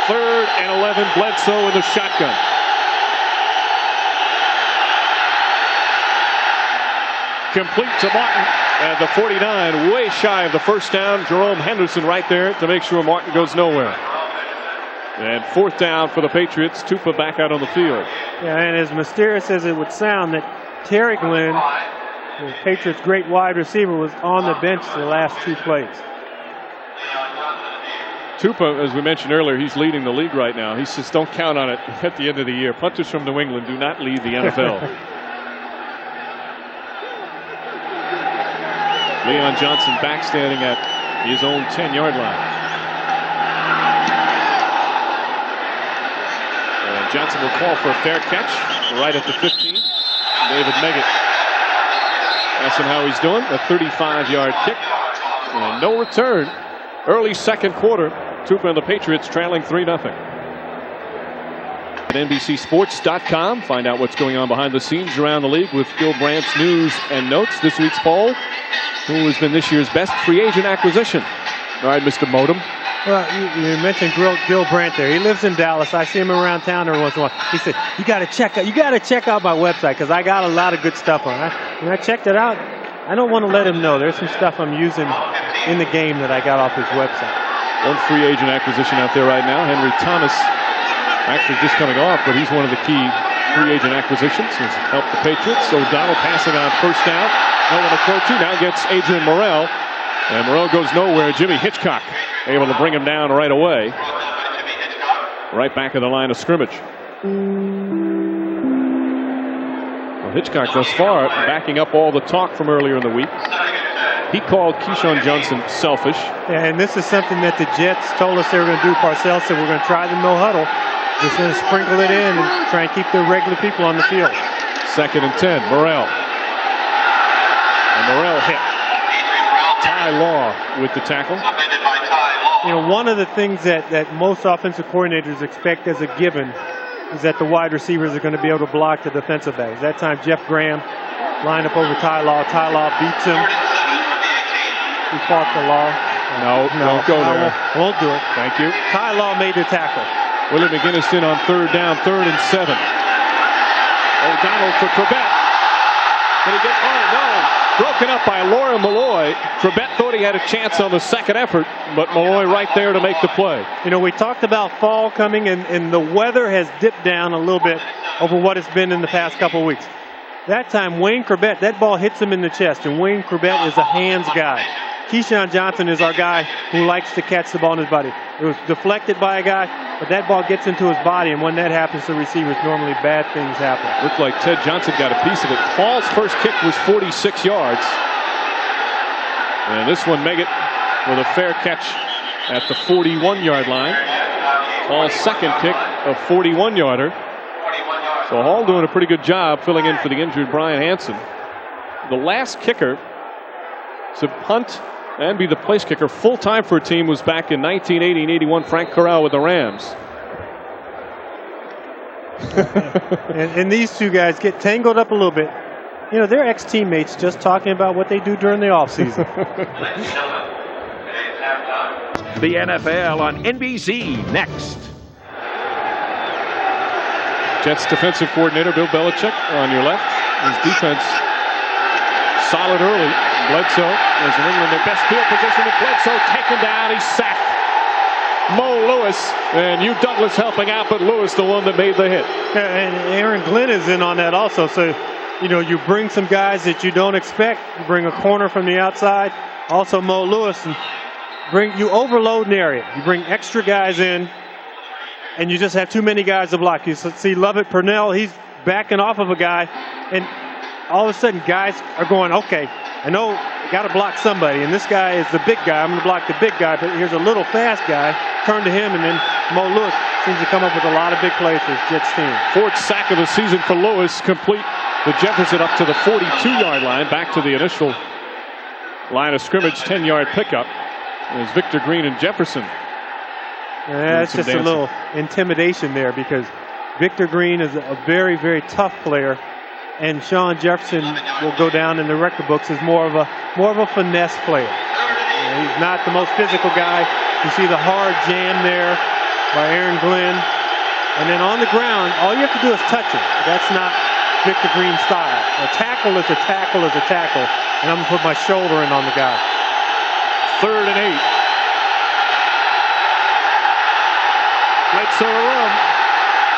3rd and 11, Bledsoe in the shotgun. Complete to Martin at the 49, way shy of the first down. Jerome Henderson right there to make sure Martin goes nowhere. And 4th down for the Patriots. Tupa back out on the field. Yeah, and as mysterious as it would sound, that Terry Glenn, the Patriots' great wide receiver, was on the bench the last 2 plays. Tupa, as we mentioned earlier, he's leading the league right now. He says don't count on it at the end of the year. Punters from New England do not lead the NFL. Leon Johnson back standing at his own 10-yard line. Johnson will call for a fair catch right at the 15. David Meggett. That's how he's doing. A 35-yard kick. And no return. Early second quarter. Tupa and the Patriots trailing 3-0. At NBCSports.com. Find out what's going on behind the scenes around the league with Gil Brandt's news and notes. This week's poll. Who has been this year's best free agent acquisition? All right, Mr. Modem. Well, you mentioned Gil Brandt there. He lives in Dallas. I see him around town every once in a while. He said, "You got to check out my website because I got a lot of good stuff on it." When I checked it out, I don't want to let him know. There's some stuff I'm using in the game that I got off his website. One free agent acquisition out there right now. Henry Thomas, actually just coming off, but he's one of the key free agent acquisitions. Has helped the Patriots. O'Donnell passing on first down. No one to throw to. Now gets Adrian Morrell. And Morrell goes nowhere. Jimmy Hitchcock able to bring him down right away. Right back of the line of scrimmage. Well, Hitchcock thus far backing up all the talk from earlier in the week. He called Keyshawn Johnson selfish. And this is something that the Jets told us they were going to do. Parcells said we're going to try the no huddle. Just going to sprinkle it in and try and keep the regular people on the field. 2nd and 10. Morrell. And Morrell hit. Ty Law with the tackle. You know, one of the things that most offensive coordinators expect as a given is that the wide receivers are going to be able to block the defensive backs. That time, Jeff Graham lined up over Ty Law. Ty Law beats him. He fought the Law. No, don't go there. I won't do it. Thank you. Ty Law made the tackle. Willie McGinnis in on 3rd down, 3rd and 7. O'Donnell for Trebet. Did he get? Oh, no. Broken up by Laura Malloy. Trebet thought he had a chance on the second effort, but Malloy right there to make the play. You know, we talked about fall coming, and the weather has dipped down a little bit over what it's been in the past couple of weeks. That time, Wayne Corbett, that ball hits him in the chest, and Wayne Corbett is a hands guy. Keyshawn Johnson is our guy who likes to catch the ball in his body. It was deflected by a guy, but that ball gets into his body, and when that happens to receivers, normally bad things happen. Looked like Ted Johnson got a piece of it. Paul's first kick was 46 yards. And this one, Meggett with a fair catch at the 41-yard line. Paul's second kick, a 41-yarder. So Hall doing a pretty good job filling in for the injured Brian Hansen. The last kicker to punt and be the place kicker full-time for a team was back in 1980 and 81, Frank Corral with the Rams. and these two guys get tangled up a little bit. You know, they're ex-teammates just talking about what they do during the offseason. The NFL on NBC next. Jets defensive coordinator Bill Belichick on your left. His defense solid early. Bledsoe is in England their best field position. And Bledsoe taken down. He's sacked. Mo Lewis and Hugh Douglas helping out, but Lewis the one that made the hit. And Aaron Glenn is in on that also. So, you know, you bring some guys that you don't expect. You bring a corner from the outside. Also Mo Lewis. And you overload an area. You bring extra guys in, and you just have too many guys to block. You see Lovett Purnell, he's backing off of a guy, and all of a sudden guys are going, okay, I know I got to block somebody, and this guy is the big guy. I'm going to block the big guy, but here's a little fast guy. Turn to him, and then Mo Lewis seems to come up with a lot of big plays for his Jets team. 4th sack of the season for Lewis, complete with Jefferson up to the 42-yard line, back to the initial line of scrimmage, 10-yard pickup. There's Victor Green and Jefferson. That's just a little intimidation there because Victor Green is a very, very tough player, and Sean Jefferson will go down in the record books as more of a finesse player. He's not the most physical guy. You see the hard jam there by Aaron Glenn, and then on the ground, all you have to do is touch him. That's not Victor Green's style. A tackle is a tackle is a tackle, and I'm gonna put my shoulder in on the guy. 3rd and 8. Bledsoe to run.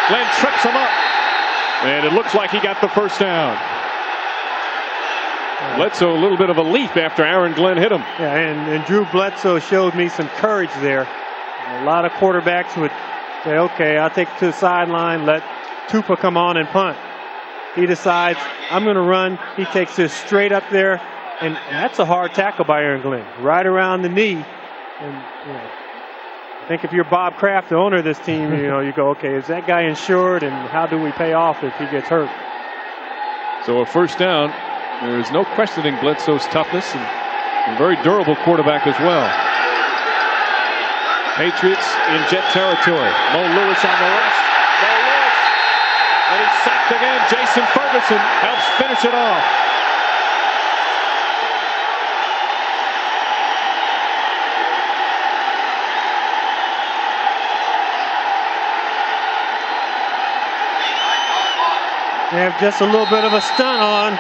Glenn trips him up. And it looks like he got the first down. Bledsoe a little bit of a leap after Aaron Glenn hit him. Yeah, and Drew Bledsoe showed me some courage there. A lot of quarterbacks would say, okay, I'll take it to the sideline, let Tupa come on and punt. He decides, I'm going to run. He takes this straight up there. And that's a hard tackle by Aaron Glenn, right around the knee. And you know, I think if you're Bob Kraft, the owner of this team, you go, okay, is that guy insured, and how do we pay off if he gets hurt? So a first down. There is no questioning Bledsoe's toughness and a very durable quarterback as well. Patriots in jet territory. Mo Lewis on the left. Mo Lewis. And he's sacked again. Jason Ferguson helps finish it off. They have just a little bit of a stunt on.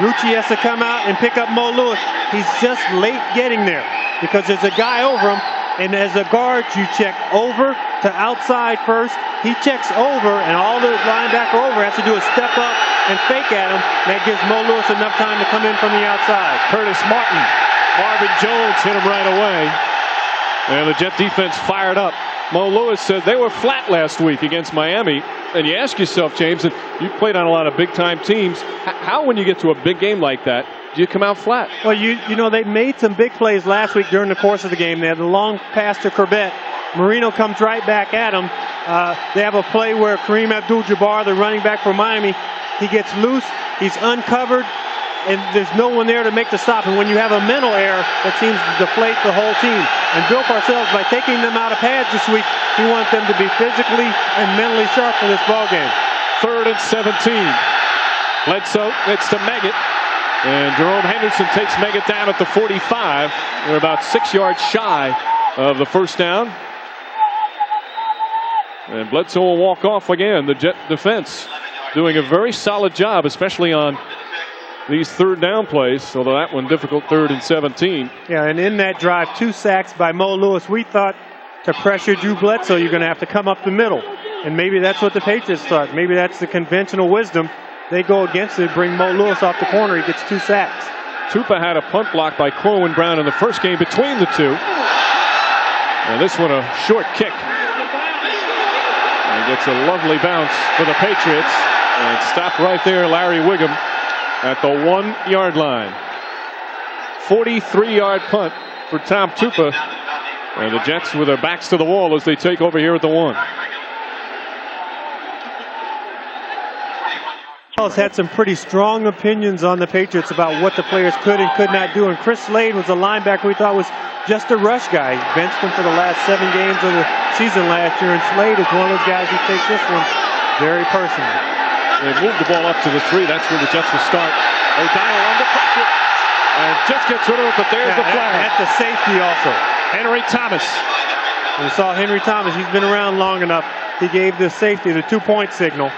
Rucci has to come out and pick up Mo Lewis. He's just late getting there because there's a guy over him, and as a guard, you check over to outside first. He checks over, and all the linebacker over has to do is step up and fake at him. That gives Mo Lewis enough time to come in from the outside. Curtis Martin. Marvin Jones hit him right away. And the Jet defense fired up. Mo Lewis said they were flat last week against Miami. And you ask yourself, James, and you've played on a lot of big-time teams, how when you get to a big game like that, do you come out flat? Well, they made some big plays last week during the course of the game. They had a long pass to Corbett. Marino comes right back at him. They have a play where Kareem Abdul-Jabbar, the running back for Miami, he gets loose, he's uncovered, and there's no one there to make the stop. And when you have a mental error, that seems to deflate the whole team. And Bill Parcells, by taking them out of pads this week, he wants them to be physically and mentally sharp for this ball game. 3rd and 17. Bledsoe gets to Meggett. And Jerome Henderson takes Meggett down at the 45. They're about 6 yards shy of the first down. And Bledsoe will walk off again. The Jet defense doing a very solid job, especially on these 3rd down plays, although that one difficult, 3rd and 17. Yeah, and in that drive, 2 sacks by Mo Lewis. We thought to pressure Drew Bledsoe, you're going to have to come up the middle. And maybe that's what the Patriots thought. Maybe that's the conventional wisdom. They go against it, bring Mo Lewis off the corner. He gets 2 sacks. Tupa had a punt block by Corwin Brown in the first game between the two. And this one a short kick. And gets a lovely bounce for the Patriots. And stopped right there, Larry Wiggum, at the 1 yard line. 43-yard punt for Tom Tupa. And the Jets with their backs to the wall as they take over here at the 1. Had some pretty strong opinions on the Patriots about what the players could and could not do. And Chris Slade was a linebacker we thought was just a rush guy. He benched him for the last 7 games of the season last year. And Slade is one of those guys who takes this one very personally. They moved the ball up to the 3. That's where the Jets will start. O'Donnell under pressure. And just gets rid of it, but there's the flag. At the safety also. Henry Thomas. We saw Henry Thomas. He's been around long enough. He gave the safety the 2-point signal.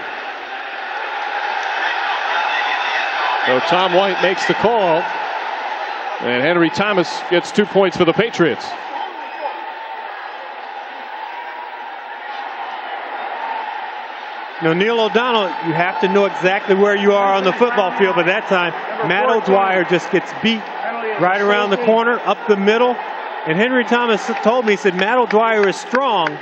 So Tom White makes the call. And Henry Thomas gets 2 points for the Patriots. Now, Neil O'Donnell, you have to know exactly where you are on the football field. But that time, Matt O'Dwyer just gets beat right around the corner, up the middle. And Henry Thomas told me, he said, Matt O'Dwyer is strong,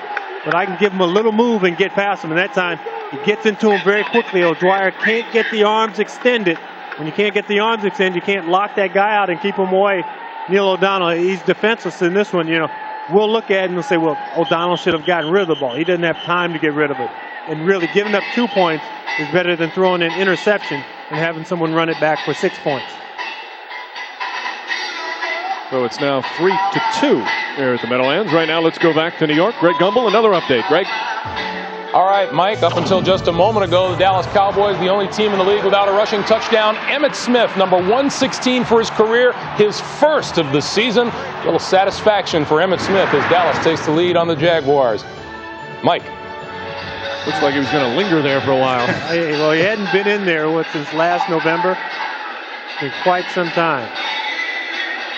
but I can give him a little move and get past him. And that time, he gets into him very quickly. O'Dwyer can't get the arms extended. When you can't get the arms extended, you can't lock that guy out and keep him away. Neil O'Donnell, he's defenseless in this one. We'll look at it and we'll say, well, O'Donnell should have gotten rid of the ball. He doesn't have time to get rid of it. And really, giving up 2 points is better than throwing an interception and having someone run it back for 6 points. So it's now 3-2 here at the Meadowlands. Right now, let's go back to New York. Greg Gumbel, another update. Greg? All right, Mike, up until just a moment ago, the Dallas Cowboys, the only team in the league without a rushing touchdown. Emmitt Smith, number 116 for his career, his first of the season. A little satisfaction for Emmitt Smith as Dallas takes the lead on the Jaguars. Mike. Looks like he was going to linger there for a while. Well, he hadn't been in there since last November in quite some time.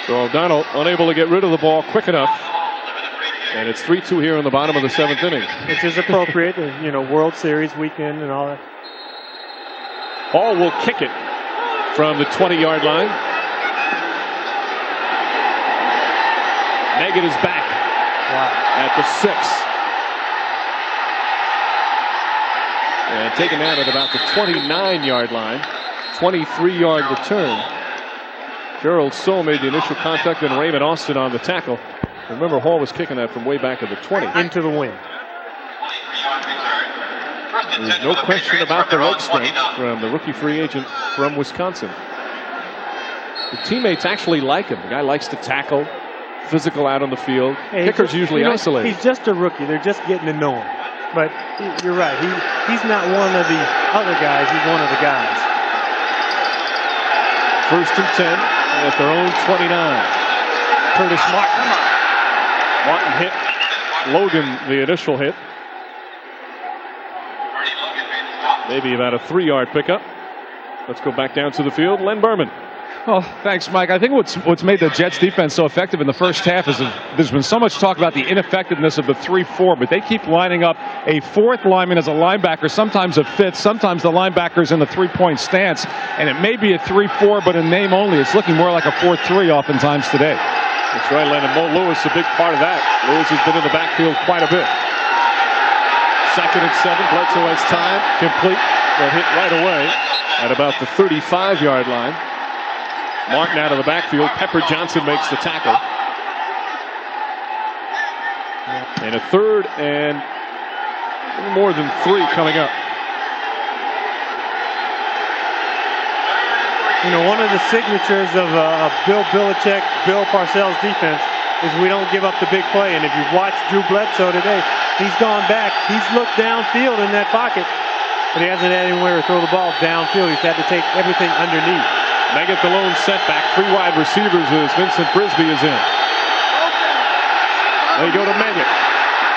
So O'Donnell unable to get rid of the ball quick enough. And it's 3-2 here in the bottom of the 7th inning. Which is appropriate, World Series weekend and all that. Hall will kick it from the 20-yard line. Meggett is back at the 6. And taken out at about the 29-yard line. 23-yard return. Gerald Soule made the initial contact and Raymond Austin on the tackle. Remember, Hall was kicking that from way back at the 20. Into the wind. There's no question about the leg strength from the rookie free agent from Wisconsin. The teammates actually like him. The guy likes to tackle, physical out on the field. Hey, Kicker's usually isolated. He's just a rookie. They're just getting to know him. But you're right. He's not one of the other guys. He's one of the guys. 1st and 10 at their own 29. Curtis Martin. Martin hit Logan the initial hit. Maybe about a 3-yard pickup. Let's go back down to the field. Len Berman. Oh, thanks, Mike. I think what's made the Jets defense so effective in the first half is there's been so much talk about the ineffectiveness of the 3-4, but they keep lining up a 4th lineman as a linebacker, sometimes a 5th, sometimes the linebacker's in the 3-point stance, and it may be a 3-4, but in name only. It's looking more like a 4-3 oftentimes today. That's right, Len. And Mo Lewis, a big part of that. Lewis has been in the backfield quite a bit. 2nd and 7. Bledsoe has time. Complete. They'll hit right away at about the 35-yard line. Martin out of the backfield. Pepper Johnson makes the tackle. And a 3rd and a little more than 3 coming up. You know, one of the signatures of Bill Belichick, Bill Parcells' defense is we don't give up the big play. And if you've watched Drew Bledsoe today, he's gone back. He's looked downfield in that pocket, but he hasn't had anywhere to throw the ball downfield. He's had to take everything underneath. Meggett the lone setback. 3 wide receivers as Vincent Brisby is in. They go to Meggett.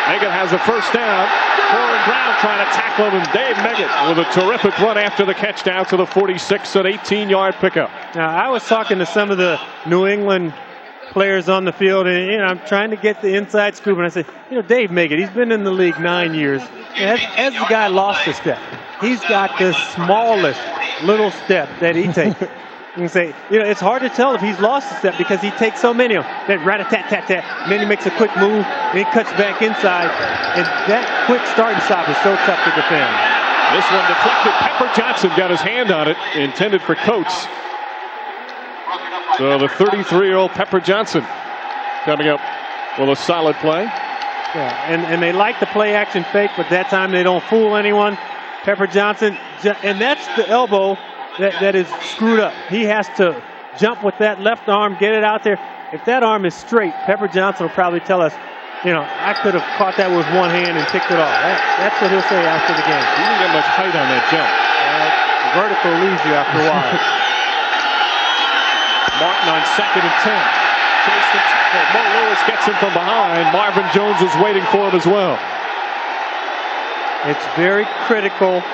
Meggett has a 1st down. Corey Brown trying to tackle him, and Dave Meggett with a terrific run after the catch down to the 46, an 18-yard pickup. Now, I was talking to some of the New England players on the field, and I'm trying to get the inside scoop, and I said, Dave Meggett, he's been in the league 9 years. Has the guy lost a step? He's got the smallest little step that he takes. You can say, it's hard to tell if he's lost a step because he takes so many of them. That rat-a-tat-tat-tat, and then he makes a quick move, and he cuts back inside, and that quick start and stop is so tough to defend. This one deflected. Pepper Johnson got his hand on it, intended for Coates. So the 33-year-old Pepper Johnson coming up with a solid play. Yeah, and they like the play-action fake, but that time they don't fool anyone. Pepper Johnson, and that's the elbow that is screwed up. He has to jump with that left arm, get it out there. If that arm is straight, Pepper Johnson will probably tell us, I could have caught that with one hand and picked it off. That's what he'll say after the game. He didn't get much height on that jump. The vertical leaves you after a while. Martin on 2nd and 10. Mo Lewis gets him from behind. Marvin Jones is waiting for him as well. It's very critical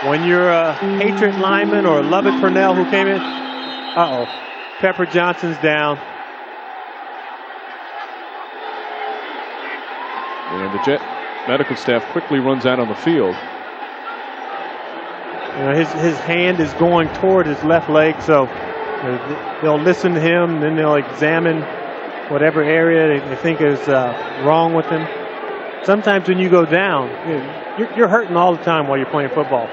when you're a Patriot lineman or a Lubbock Purnell who came in. Pepper Johnson's down. And the Jet medical staff quickly runs out on the field. His hand is going toward his left leg, so they'll listen to him, then they'll examine whatever area they think is wrong with him. Sometimes when you go down, you're hurting all the time while you're playing football.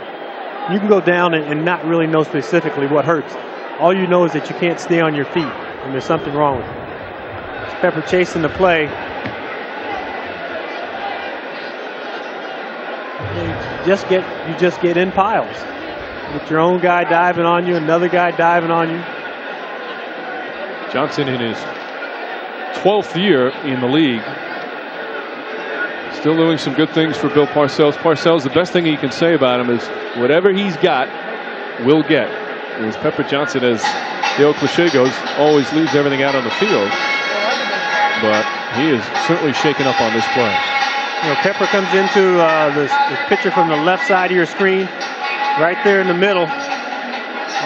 You can go down and not really know specifically what hurts. All you know is that you can't stay on your feet, and there's something wrong with it. It's Pepper chasing the play. You just get in piles. With your own guy diving on you, another guy diving on you. Johnson in his 12th year in the league. Still doing some good things for Bill Parcells. Parcells, the best thing he can say about him is whatever he's got, will get. As Pepper Johnson, as the old cliche goes, always leaves everything out on the field. But he is certainly shaken up on this play. Pepper comes into this picture from the left side of your screen, right there in the middle,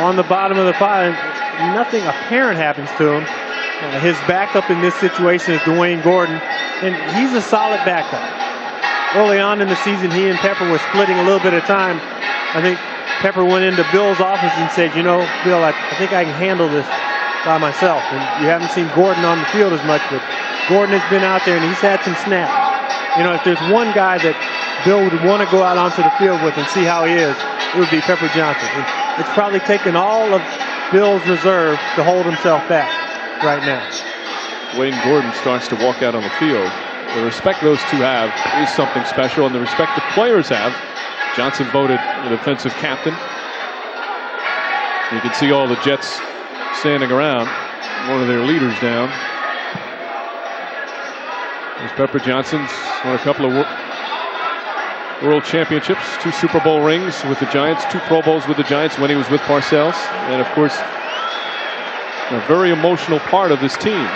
on the bottom of the pile. And nothing apparent happens to him. His backup in this situation is Dwayne Gordon, and he's a solid backup. Early on in the season, he and Pepper were splitting a little bit of time. I think Pepper went into Bill's office and said, Bill, I think I can handle this by myself. And you haven't seen Gordon on the field as much, but Gordon has been out there and he's had some snaps. If there's one guy that Bill would want to go out onto the field with and see how he is, it would be Pepper Johnson. It's probably taken all of Bill's reserve to hold himself back right now. Wayne Gordon starts to walk out on the field. The respect those two have is something special, and the respect the players have. Johnson voted the defensive captain. You can see all the Jets standing around. One of their leaders down. There's Pepper Johnson's won a couple of World Championships, 2 Super Bowl rings with the Giants, 2 Pro Bowls with the Giants when he was with Parcells, and of course, a very emotional part of this team.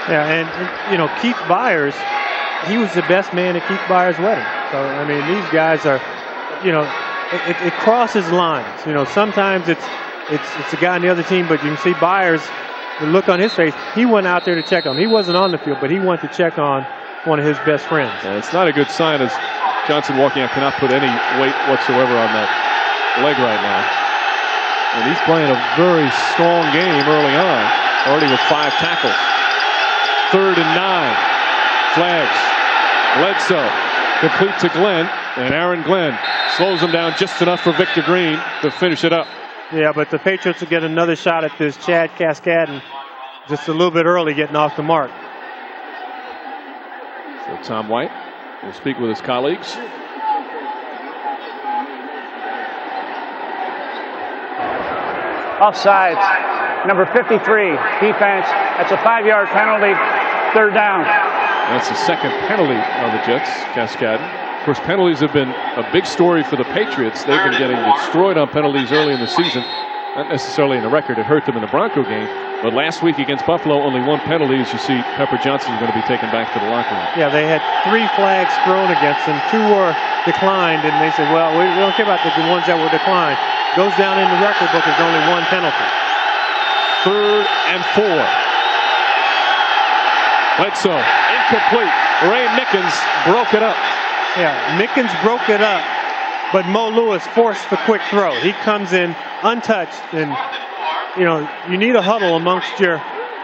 Yeah, and you know, Keith Byers, he was the best man at Keith Byers' wedding. So I mean, these guys are, you know, it crosses lines. You know, sometimes it's a guy on the other team, but you can see Byers, the look on his face. He went out there to check on him. He wasn't on the field, but he went to check on one of his best friends. And it's not a good sign as Johnson walking out cannot put any weight whatsoever on that leg right now. And he's playing a very strong game early on, already with 5 tackles. 3rd and 9. Flags. Bledsoe complete to Glenn, and Aaron Glenn slows him down just enough for Victor Green to finish it up. Yeah, but the Patriots will get another shot at this. Chad Cascadden just a little bit early getting off the mark. So Tom White will speak with his colleagues. Offsides. Number 53, defense. That's a 5-yard penalty. 3rd down. That's the 2nd penalty on the Jets, Cascadden. Of course, penalties have been a big story for the Patriots. They've been getting destroyed on penalties early in the season. Not necessarily in the record. It hurt them in the Bronco game. But last week against Buffalo, only 1 penalty. As you see, Pepper Johnson is going to be taken back to the locker room. Yeah, they had 3 flags thrown against them. 2 were declined, and they said, well, we don't care about the ones that were declined. Goes down in the record book as only 1 penalty. 3rd and 4. Bledsoe, incomplete. Ray Mickens broke it up. Yeah, Mickens broke it up, but Mo Lewis forced the quick throw. He comes in untouched, and you know, you need a huddle amongst your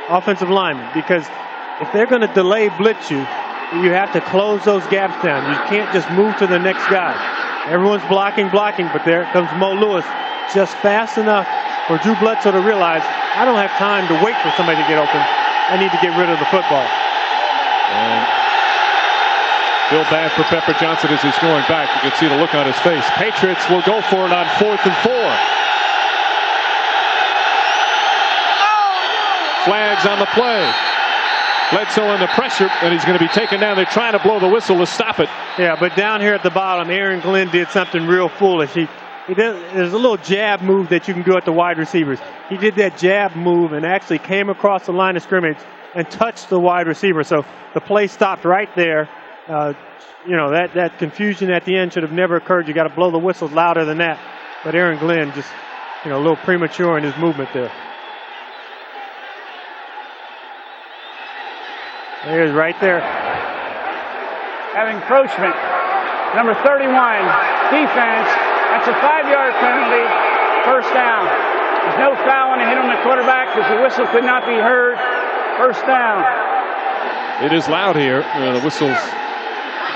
offensive linemen, because if they're going to delay blitz you, you have to close those gaps down. You can't just move to the next guy. Everyone's blocking, but there comes Mo Lewis, just fast enough for Drew Bledsoe to realize, I don't have time to wait for somebody to get open. I need to get rid of the football. And feel bad for Pepper Johnson as he's going back. You can see the look on his face. Patriots will go for it on 4th and 4. Flags on the play. Bledsoe under pressure, and he's going to be taken down. They're trying to blow the whistle to stop it. Yeah, but down here at the bottom, Aaron Glenn did something real foolish. There's a little jab move that you can do at the wide receivers. He did that jab move and actually came across the line of scrimmage and touched the wide receiver. So the play stopped right there. You know, that confusion at the end should have never occurred. You got to blow the whistle louder than that. But Aaron Glenn just, you know, a little premature in his movement there. There he is right there. Have encroachment. Number 31, defense. That's a 5-yard penalty. 1st down. There's no foul and a hit on the quarterback because the whistle could not be heard. 1st down. It is loud here. The whistle's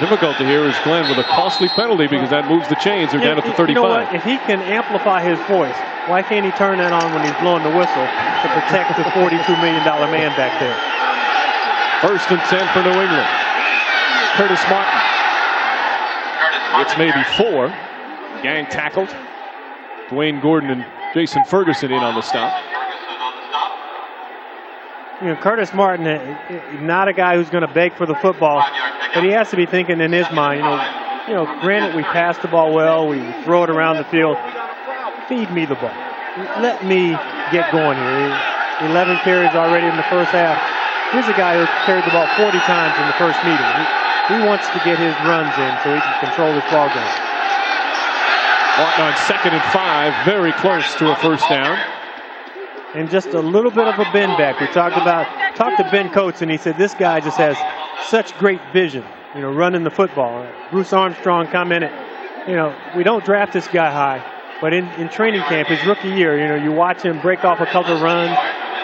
difficult to hear as Glenn with a costly penalty because that moves the chains. They're down at the 35. You know what? If he can amplify his voice, why can't he turn that on when he's blowing the whistle to protect the $42 million man back there? 1st and 10 for New England. Curtis Martin. It's maybe 4. Gang tackled. Dwayne Gordon and Jason Ferguson in on the stop. You know, Curtis Martin, not a guy who's going to beg for the football, but he has to be thinking in his mind, you know, granted we pass the ball well, we throw it around the field. Feed me the ball. Let me get going here. 11 carries already in the 1st half. Here's a guy who carried the ball 40 times in the 1st meeting. He wants to get his runs in so he can control this ball game. Martin on 2nd and 5, very close to a 1st down. And just a little bit of a bend back. We talked to Ben Coates, and he said this guy just has such great vision, you know, running the football. Bruce Armstrong commented, you know, we don't draft this guy high, but in training camp, his rookie year, you know, you watch him break off a couple of runs.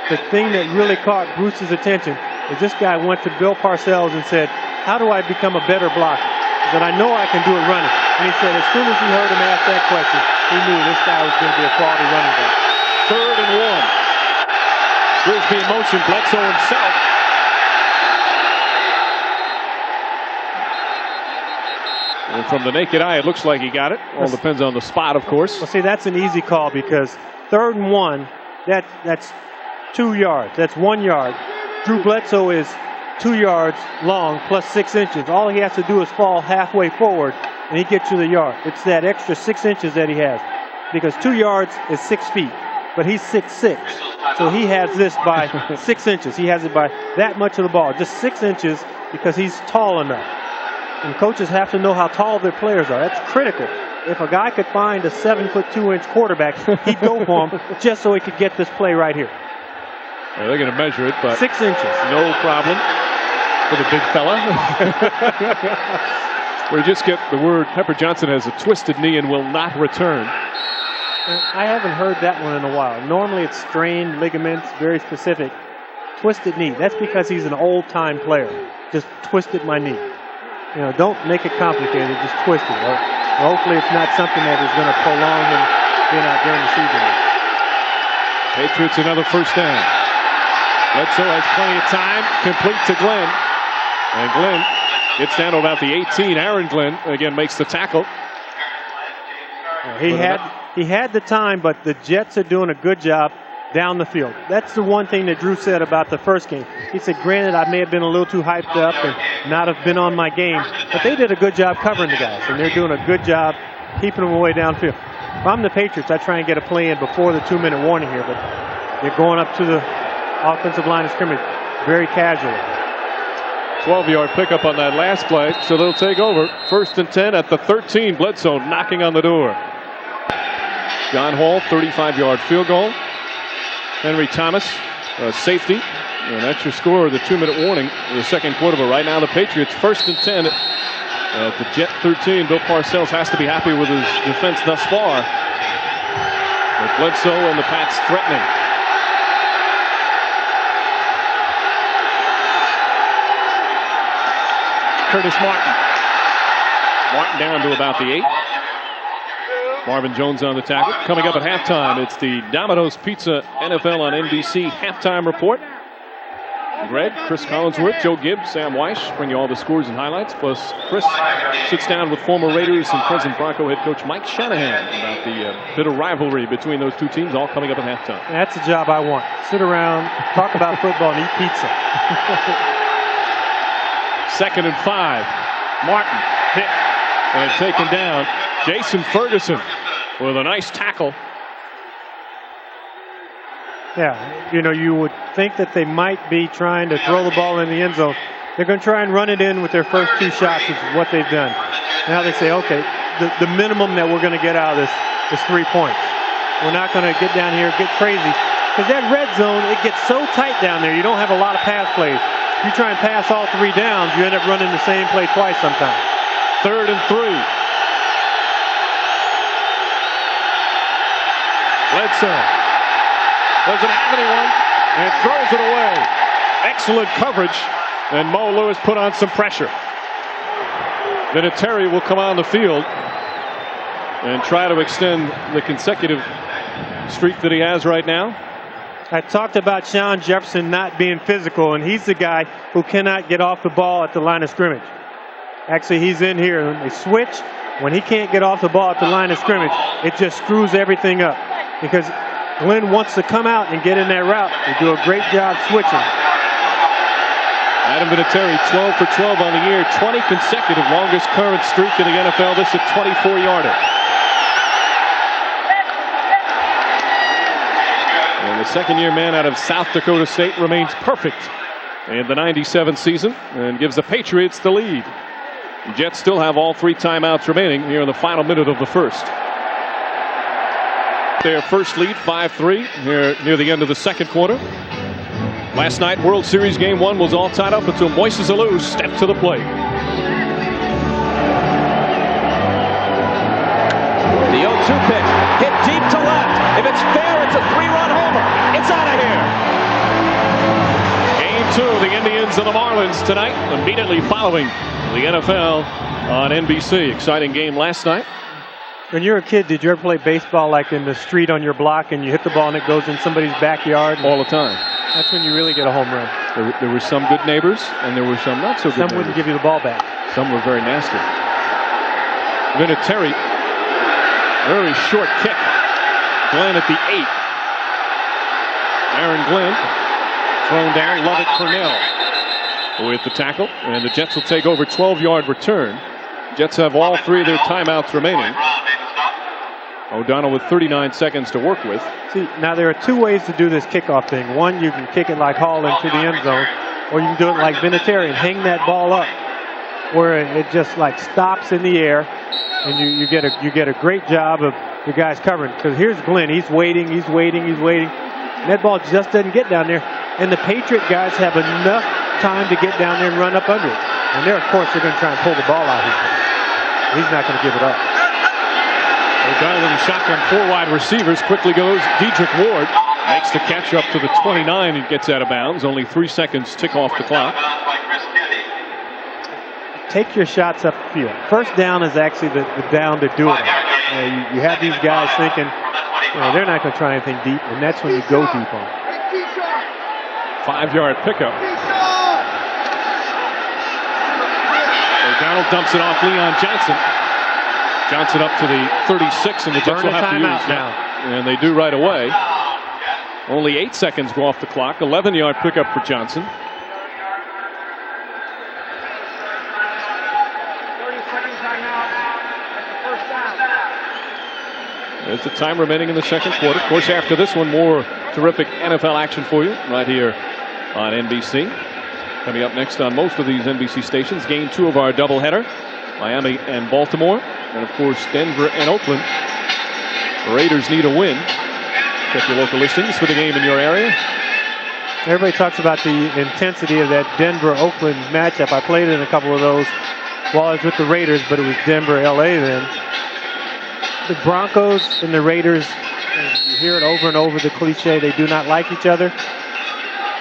The thing that really caught Bruce's attention is this guy went to Bill Parcells and said, how do I become a better blocker? He said, I know I can do it running. And he said as soon as he heard him ask that question, he knew this guy was going to be a quality running back. 3rd and 1. Frisbee in motion, Bledsoe himself. And from the naked eye, it looks like he got it. All depends on the spot, of course. Well, see, that's an easy call because 3rd and 1, that's 2 yards. That's 1 yard. Drew Bledsoe is 2 yards long plus 6 inches. All he has to do is fall halfway forward, and he gets you the yard. It's that extra 6 inches that he has because 2 yards is 6 feet, but he's 6'6". So he has this by 6 inches. He has it by that much of the ball, just 6 inches because he's tall enough. And coaches have to know how tall their players are. That's critical. If a guy could find a 7'2" quarterback, he'd go for him just so he could get this play right here. Yeah, they're going to measure it, but 6 inches. no problem for the big fella. We just get the word Pepper Johnson has a twisted knee and will not return. I haven't heard that one in a while. Normally it's strained ligaments, very specific. Twisted knee. That's because he's an old-time player. Just twisted my knee. You know, don't make it complicated. Just twist it. Well, hopefully it's not something that is going to prolong him being out during the season. Patriots another first down. Bledsoe has plenty of time. Complete to Glenn. And Glenn gets down to about the 18. Aaron Glenn again makes the tackle. He had the time, but the Jets are doing a good job down the field. That's the one thing that Drew said about the first game. He said, granted, I may have been a little too hyped up and not have been on my game, but they did a good job covering the guys, and they're doing a good job keeping them away downfield. If I'm the Patriots, I try and get a play in before the 2-minute warning here, but they're going up to the offensive line of scrimmage very casually. 12-yard pickup on that last play, so they'll take over. 1st and 10 at the 13. Bledsoe knocking on the door. John Hall, 35-yard field goal. Henry Thomas, safety. And that's your score of the 2-minute warning in the second quarter. But right now the Patriots 1st and 10 at the Jet 13. Bill Parcells has to be happy with his defense thus far. But Bledsoe and the Pats threatening. Curtis Martin. Martin down to about the 8. Marvin Jones on the tackle. Coming up at halftime, it's the Domino's Pizza NFL on NBC halftime report. Greg, Chris Collinsworth, Joe Gibbs, Sam Weish bring you all the scores and highlights. Plus, Chris sits down with former Raiders and present Bronco head coach Mike Shanahan about the bit of rivalry between those two teams, all coming up at halftime. That's the job I want. Sit around, talk about football, and eat pizza. 2nd and 5. Martin hit and taken down. Jason Ferguson with a nice tackle. Yeah, you know, you would think that they might be trying to throw the ball in the end zone. They're going to try and run it in with their first 2 shots, which is what they've done. Now they say, okay, the minimum that we're going to get out of this is 3 points. We're not going to get down here, get crazy. Because that red zone, it gets so tight down there, you don't have a lot of pass plays. If you try and pass all 3 downs, you end up running the same play twice sometimes. 3rd and 3. Bledsoe doesn't have anyone and throws it away. Excellent coverage, and Mo Lewis put on some pressure. Vinatieri will come on the field and try to extend the consecutive streak that he has right now. I talked about Sean Jefferson not being physical, and he's the guy who cannot get off the ball at the line of scrimmage. Actually, he's in here, and they switch. When he can't get off the ball at the line of scrimmage, it just screws everything up. Because Glenn wants to come out and get in that route. They do a great job switching. Adam Vinatieri, 12 for 12 on the year, 20 consecutive, longest current streak in the NFL. This is a 24-yarder. And the second-year man out of South Dakota State remains perfect in the 97 season and gives the Patriots the lead. The Jets still have all 3 timeouts remaining here in the final minute of the first. Their first lead, 5-3, here near the end of the second quarter. Last night, World Series Game 1 was all tied up until Moises Alou stepped to the plate. The 0-2 pitch, hit deep to left. If it's fair, it's a 3-run homer. It's out of here. Game 2, the Indians and the Marlins tonight, immediately following the NFL on NBC. Exciting game last night. When you were a kid, did you ever play baseball like in the street on your block and you hit the ball and it goes in somebody's backyard? All the time. That's when you really get a home run. There were some good neighbors, and there were some not so good Some neighbors. wouldn't give you the ball back. Some were very nasty. Vinatieri, very short kick. Glenn at the 8. Aaron Glenn thrown down. Lovett Purnell with the tackle, and the Jets will take over 12-yard return. Jets have all 3 of their timeouts remaining. O'Donnell with 39 seconds to work with. See, now there are 2 ways to do this kickoff thing. One, you can kick it like Hall into the end zone, or you can do it like Vinatieri and hang that ball up where it just like stops in the air, and you get a great job of your guys covering. Because here's Glenn, he's waiting. And that ball just doesn't get down there, and the Patriot guys have enough time to get down there and run up under it. And they're, of course, they're going to try and pull the ball out here. He's not going to give it up. O'Donnell in the shotgun, 4 wide receivers. Quickly goes Dedrick Ward. Makes the catch up to the 29 and gets out of bounds. Only 3 seconds tick off the clock. Take your shots up the field. First down is actually the down to do it. You have these guys thinking, they're not going to try anything deep, and that's when you go deep on. 5-yard pickup. O'Donnell dumps it off Leon Johnson. Johnson up to the 36, and the Jets will have to use now. And they do right away. Only 8 seconds go off the clock. 11-yard pickup for Johnson. 30-second timeout. That's the first down. There's the time remaining in the second quarter. Of course, after this one, more terrific NFL action for you right here on NBC. Coming up next on most of these NBC stations, game 2 of our doubleheader. Miami and Baltimore. And, of course, Denver and Oakland. The Raiders need a win. Check your local listings for the game in your area. Everybody talks about the intensity of that Denver-Oakland matchup. I played in a couple of those while I was with the Raiders, but it was Denver-LA then. The Broncos and the Raiders, you hear it over and over, the cliche, they do not like each other.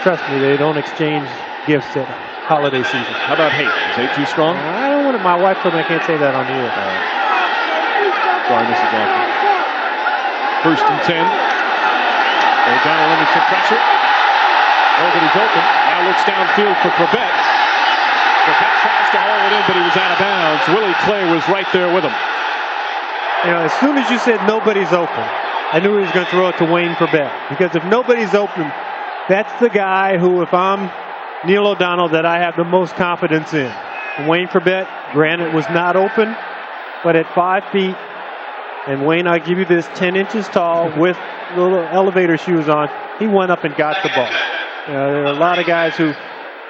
Trust me, they don't exchange gifts at holiday season. How about hate? Is hate too strong? I don't want it. My wife told me I can't say that on the air. Sorry, Mrs. Johnson. 1st and 10. O'Donnell under some pressure. Nobody's open. Now looks downfield for Corbett. Corbett tries to haul it in, but he was out of bounds. Willie Clay was right there with him. As soon as you said nobody's open, I knew he was going to throw it to Wayne Corbett. Because if nobody's open, that's the guy who, if I'm Neil O'Donnell, that I have the most confidence in. And Wayne Corbett, granted, was not open, but at 5 feet, and Wayne, I'll give you this, 10 inches tall with little elevator shoes on, he went up and got the ball. There are a lot of guys who,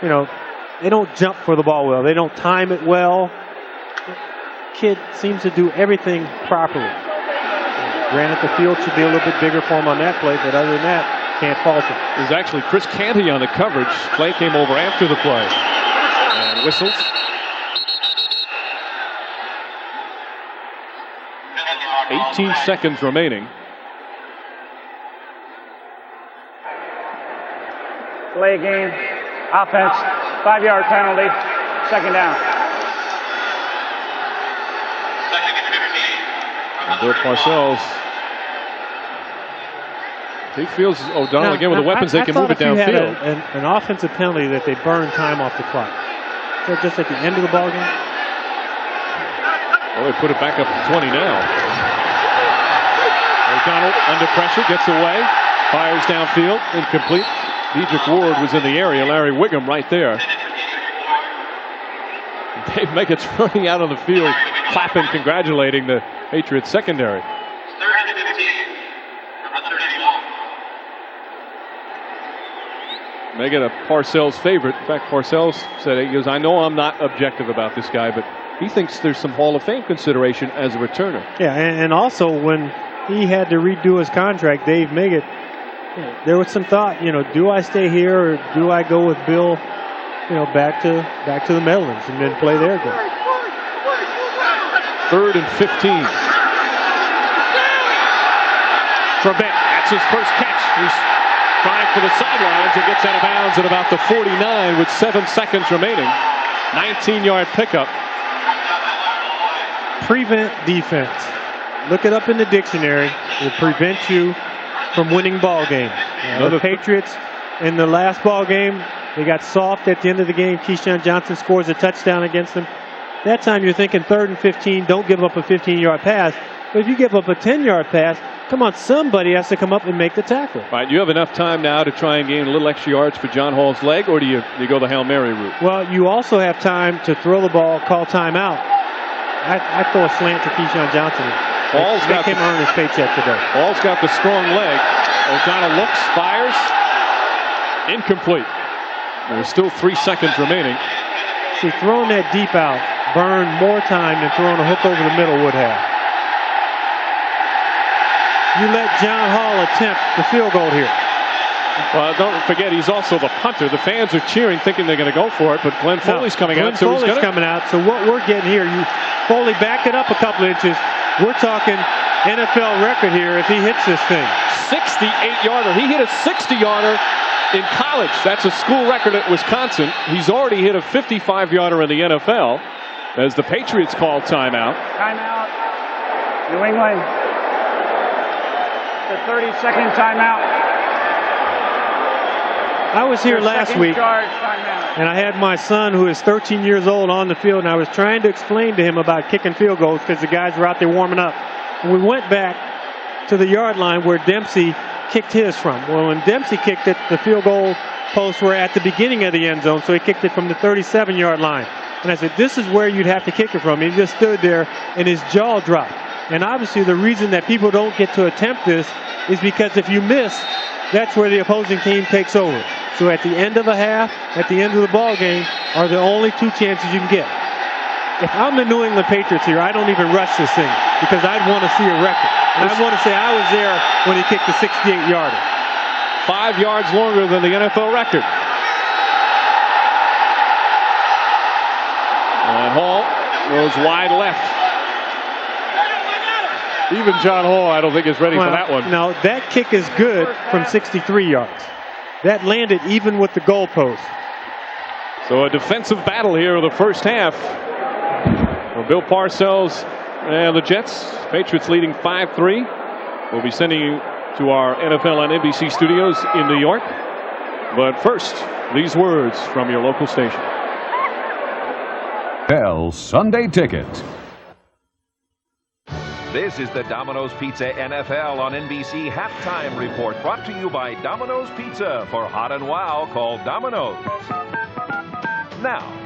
they don't jump for the ball well. They don't time it well. Kid seems to do everything properly. Granted, the field should be a little bit bigger for him on that play, but other than that, can't fault him. It was actually Chris Canty on the coverage. Clay came over after the play. And whistles. "18 seconds remaining." Play game. Offense. 5-yard penalty. 2nd down. And Bill Parcells, he feels O'Donnell again with the weapons. They can move it downfield. An offensive penalty that they burn time off the clock. So just at the end of the ball game? Well, they put it back up to 20 now. O'Donnell under pressure, gets away, fires downfield, incomplete. Dedrick Ward was in the area. Larry Wiggum right there. Dave Meggett's running out on the field, clapping, congratulating the Patriots secondary. Meggett, a Parcells favorite. In fact, Parcells said, he goes, I know I'm not objective about this guy, but he thinks there's some Hall of Fame consideration as a returner. Yeah, and also when he had to redo his contract, Dave Meggett, there was some thought, do I stay here or do I go with Bill, back to the Meadowlands and then play their game? 3rd and 15. Trebek, that's his first catch. He's trying for the sidelines and gets out of bounds at about the 49 with 7 seconds remaining. 19-yard pickup. Prevent defense. Look it up in the dictionary. It will prevent you from winning ball games. The Patriots In the last ball game, they got soft at the end of the game. Keyshawn Johnson scores a touchdown against them. That time you're thinking 3rd and 15, don't give up a 15-yard pass. But if you give up a 10-yard pass, come on, somebody has to come up and make the tackle. All right, you have enough time now to try and gain a little extra yards for John Hall's leg, or do you go the Hail Mary route? Well, you also have time to throw the ball, call timeout. I throw a slant to Keyshawn Johnson. Hall's Make him earn his paycheck today. Hall's got the strong leg. O'Donnell looks, fires. Incomplete. There's still 3 seconds remaining. See, throwing that deep out burned more time than throwing a hook over the middle would have. You let John Hall attempt the field goal here. Well, don't forget, he's also the punter. The fans are cheering, thinking they're going to go for it, but Glenn Foley's coming out. So Foley's coming out. So what we're getting here, Foley back it up a couple inches. We're talking NFL record here if he hits this thing. 68-yarder. He hit a 60-yarder in college. That's a school record at Wisconsin. He's already hit a 55-yarder in the NFL as the Patriots call timeout. Timeout. New England. The 30-second timeout. I was here last week, and I had my son, who is 13 years old, on the field, and I was trying to explain to him about kicking field goals because the guys were out there warming up. And we went back to the yard line where Dempsey kicked his from. Well, when Dempsey kicked it, the field goal posts were at the beginning of the end zone, so he kicked it from the 37-yard line. And I said, this is where you'd have to kick it from. He just stood there, and his jaw dropped. And obviously the reason that people don't get to attempt this is because if you miss, that's where the opposing team takes over. So at the end of a half, at the end of the ball game, are the only 2 chances you can get. If I'm the New England Patriots here, I don't even rush this thing because I'd want to see a record. And I want to say I was there when he kicked the 68-yarder. 5 yards longer than the NFL record. And Hall goes wide left. Even John Hall, I don't think, is ready for that one. No, that kick is good from 63 yards. That landed even with the goalpost. So a defensive battle here in the first half. For Bill Parcells and the Jets. Patriots leading 5-3. We'll be sending you to our NFL on NBC studios in New York. But first, these words from your local station. Bell Sunday Ticket. This is the Domino's Pizza NFL on NBC Halftime Report, brought to you by Domino's Pizza. For hot and wow, call Domino's. Now,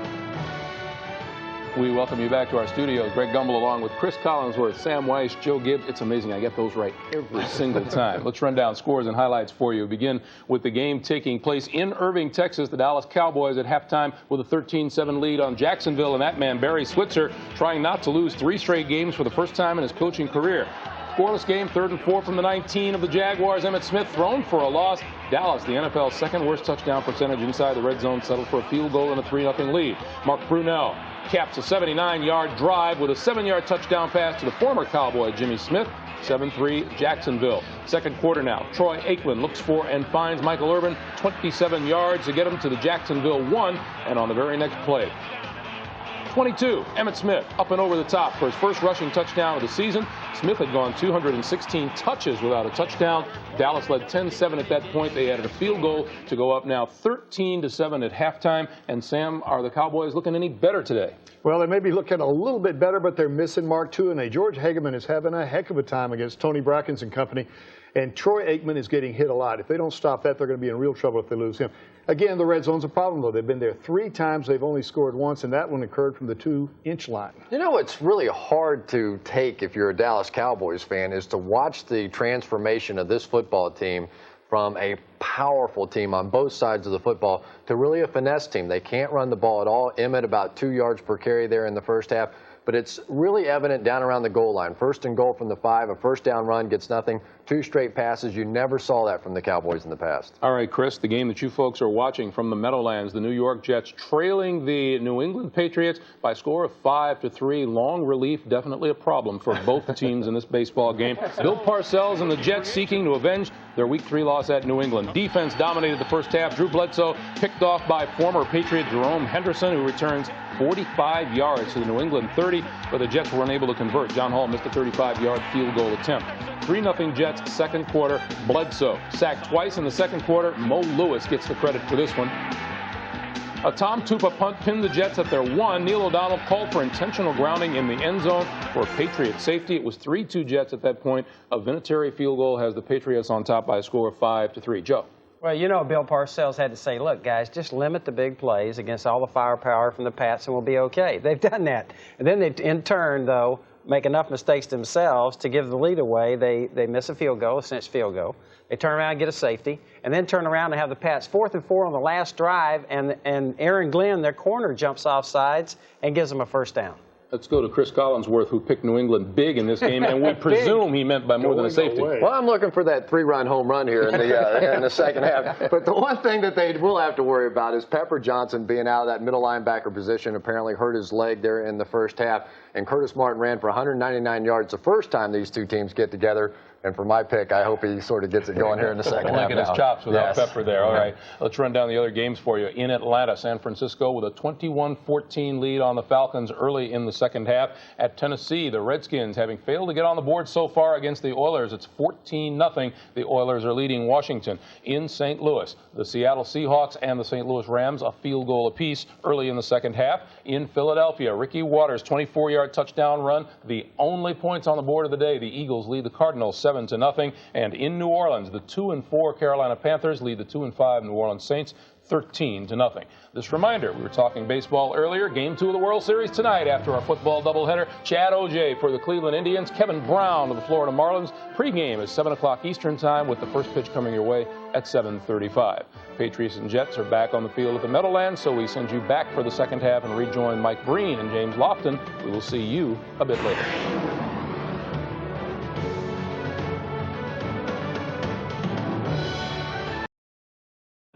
we welcome you back to our studios. Greg Gumbel along with Chris Collinsworth, Sam Weiss, Joe Gibbs. It's amazing. I get those right every single time. Let's run down scores and highlights for you. Begin with the game taking place in Irving, Texas. The Dallas Cowboys at halftime with a 13-7 lead on Jacksonville. And that man, Barry Switzer, trying not to lose 3 straight games for the first time in his coaching career. Scoreless game, 3rd and 4 from the 19 of the Jaguars. Emmitt Smith thrown for a loss. Dallas, the NFL's second worst touchdown percentage inside the red zone, settled for a field goal and a 3-0 lead. Mark Brunell caps a 79-yard drive with a 7-yard touchdown pass to the former Cowboy Jimmy Smith. 7-3 Jacksonville. Second quarter now. Troy Aikman looks for and finds Michael Irvin 27 yards to get him to the Jacksonville 1, and on the very next play, 22, Emmitt Smith up and over the top for his first rushing touchdown of the season. Smith had gone 216 touches without a touchdown. Dallas led 10-7 at that point. They added a field goal to go up now 13-7 at halftime. And Sam, are the Cowboys looking any better today? Well, they may be looking a little bit better, but they're missing Mark Tuinei. George Hageman is having a heck of a time against Tony Brackens and company. And Troy Aikman is getting hit a lot. If they don't stop that, they're going to be in real trouble if they lose him. Again, the red zone's a problem, though. They've been there 3 times. They've only scored once, and that one occurred from the 2-inch line. You know, it's really hard to take if you're a Dallas Cowboys fan is to watch the transformation of this football team from a powerful team on both sides of the football to really a finesse team. They can't run the ball at all. Emmitt about 2 yards per carry there in the first half. But it's really evident down around the goal line. 1st and goal from the 5, a first down run, gets nothing. 2 straight passes. You never saw that from the Cowboys in the past. All right, Chris, the game that you folks are watching from the Meadowlands, the New York Jets trailing the New England Patriots by a score of 5-3. Long relief, definitely a problem for both teams in this baseball game. Bill Parcells and the Jets seeking to avenge their Week 3 loss at New England. Defense dominated the first half. Drew Bledsoe picked off by former Patriot Jerome Henderson, who returns 45 yards to the New England 30, but the Jets were unable to convert. John Hall missed a 35-yard field goal attempt. 3-0 Jets, second quarter. Bledsoe sacked twice in the second quarter. Mo Lewis gets the credit for this one. A Tom Tupa punt pinned the Jets at their 1. Neil O'Donnell called for intentional grounding in the end zone for Patriot safety. It was 3-2 Jets at that point. A Vinatieri field goal has the Patriots on top by a score of 5-3. Joe. Well, you know, Bill Parcells had to say, look, guys, just limit the big plays against all the firepower from the Pats and we'll be okay. They've done that. And then they, in turn, though, make enough mistakes themselves to give the lead away. They miss a field goal, a cinched field goal. They turn around and get a safety, and then turn around and have the Pats 4th and 4 on the last drive, and Aaron Glenn, their corner, jumps off sides and gives them a first down. Let's go to Chris Collinsworth, who picked New England big in this game, and we presume he meant by more than a safety. Well, I'm looking for that 3-run home run here in the second half. But the one thing that they will have to worry about is Pepper Johnson being out of that middle linebacker position. Apparently hurt his leg there in the first half. And Curtis Martin ran for 199 yards the first time these two teams get together. And for my pick, I hope he sort of gets it going here in the second half. Licking his chops without Pepper there. All right, let's run down the other games for you. In Atlanta, San Francisco with a 21-14 lead on the Falcons early in the second half. At Tennessee, the Redskins, having failed to get on the board so far against the Oilers, it's 14-0. The Oilers are leading Washington. In St. Louis, the Seattle Seahawks and the St. Louis Rams, a field goal apiece early in the second half. In Philadelphia, Ricky Waters, 24-yard touchdown run. The only points on the board of the day. The Eagles lead the Cardinals 7-0. And in New Orleans, the 2-4 Carolina Panthers lead the 2-5 New Orleans Saints 13-0. This reminder, we were talking baseball earlier. Game 2 of the World Series tonight after our football doubleheader. Chad Ojay for the Cleveland Indians, Kevin Brown of the Florida Marlins. Pregame is 7 o'clock Eastern time with the first pitch coming your way at 7:35. Patriots and Jets are back on the field at the Meadowlands, so we send you back for the second half and rejoin Mike Breen and James Lofton. We will see you a bit later.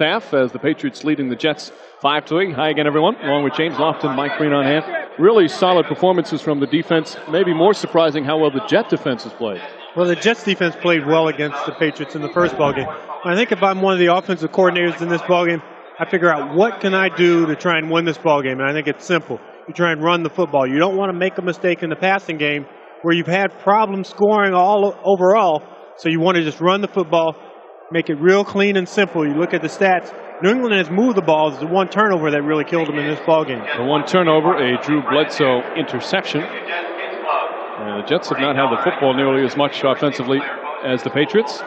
Half as the Patriots leading the Jets 5-3. Hi again, everyone. Along with James Lofton, Mike Breen on hand. Really solid performances from the defense. Maybe more surprising how well the Jet defense has played. Well, the Jets defense played well against the Patriots in the first ballgame. I think if I'm one of the offensive coordinators in this ballgame, I figure out what can I do to try and win this ballgame. And I think it's simple. You try and run the football. You don't want to make a mistake in the passing game where you've had problems scoring all overall. So you want to just run the football. Make it real clean and simple. You look at the stats. New England has moved the ball. It's the one turnover that really killed them in this ballgame. The one turnover, a Drew Bledsoe interception. The Jets have not had the football nearly as much offensively as the Patriots.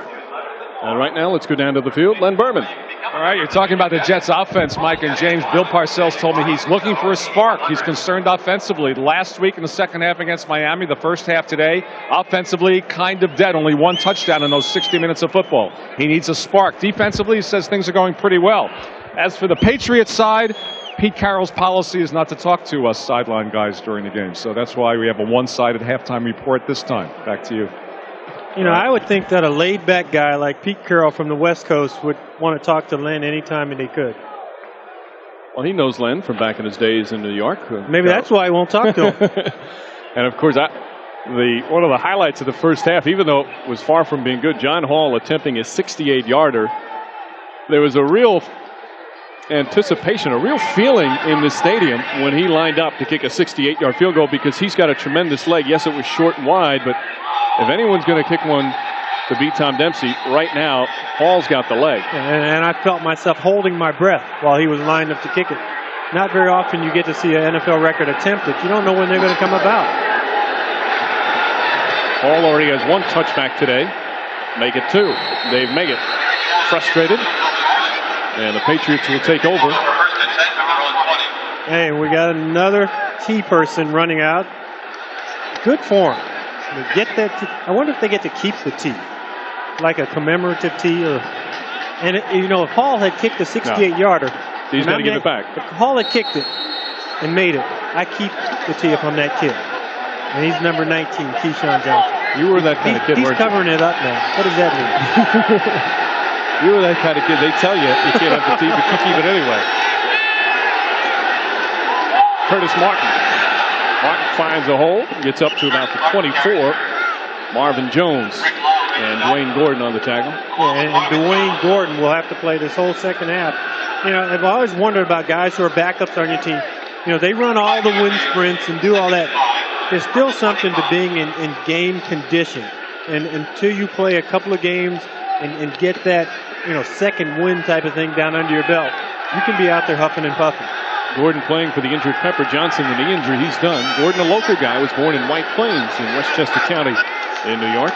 And right now, let's go down to the field. Len Berman. All right, you're talking about the Jets offense, Mike and James. Bill Parcells told me he's looking for a spark. He's concerned offensively. Last week in the second half against Miami, the first half today, offensively kind of dead. Only one touchdown in those 60 minutes of football. He needs a spark. Defensively, he says things are going pretty well. As for the Patriots side, Pete Carroll's policy is not to talk to us sideline guys during the game. So that's why we have a one-sided halftime report this time. Back to you. You know, I would think that a laid-back guy like Pete Carroll from the West Coast would want to talk to Len anytime that he could. Well, he knows Len from back in his days in New York. Maybe that's why he won't talk to him. And, of course, one of the highlights of the first half, even though it was far from being good, John Hall attempting a 68-yarder. There was a real anticipation, a real feeling in the stadium when he lined up to kick a 68-yard field goal because he's got a tremendous leg. Yes, it was short and wide, but if anyone's going to kick one to beat Tom Dempsey, right now, Hall's got the leg. And I felt myself holding my breath while he was lined up to kick it. Not very often you get to see an NFL record attempted. You don't know when they're going to come about. Hall already has one touchback today. Make it two. Dave Meggett frustrated. And the Patriots will take over. Hey, we got another T person running out. Good for him. Get that. I wonder if they get to keep the T, like a commemorative T, and if Hall had kicked a 68-yarder, he's going to give it back. If Hall had kicked it and made it, I keep the T if I'm that kid. And he's number 19, Keyshawn Johnson. You were that kind of kid, he's weren't you? covering it up now. What does that mean? You were that kind of kid. They tell you can't have the T, but you keep it anyway. Curtis Martin. Martin finds a hole, gets up to about the 24. Marvin Jones And Dwayne Gordon on the tackle. Yeah, and Dwayne Gordon will have to play this whole second half. You know, I've always wondered about guys who are backups on your team. You know, they run all the wind sprints and do all that. There's still something to being in game condition. And until you play a couple of games and get that, you know, second wind type of thing down under your belt, you can be out there huffing and puffing. Gordon playing for the injured Pepper Johnson. The knee injury, he's done. Gordon, a local guy, was born in White Plains in Westchester County in New York.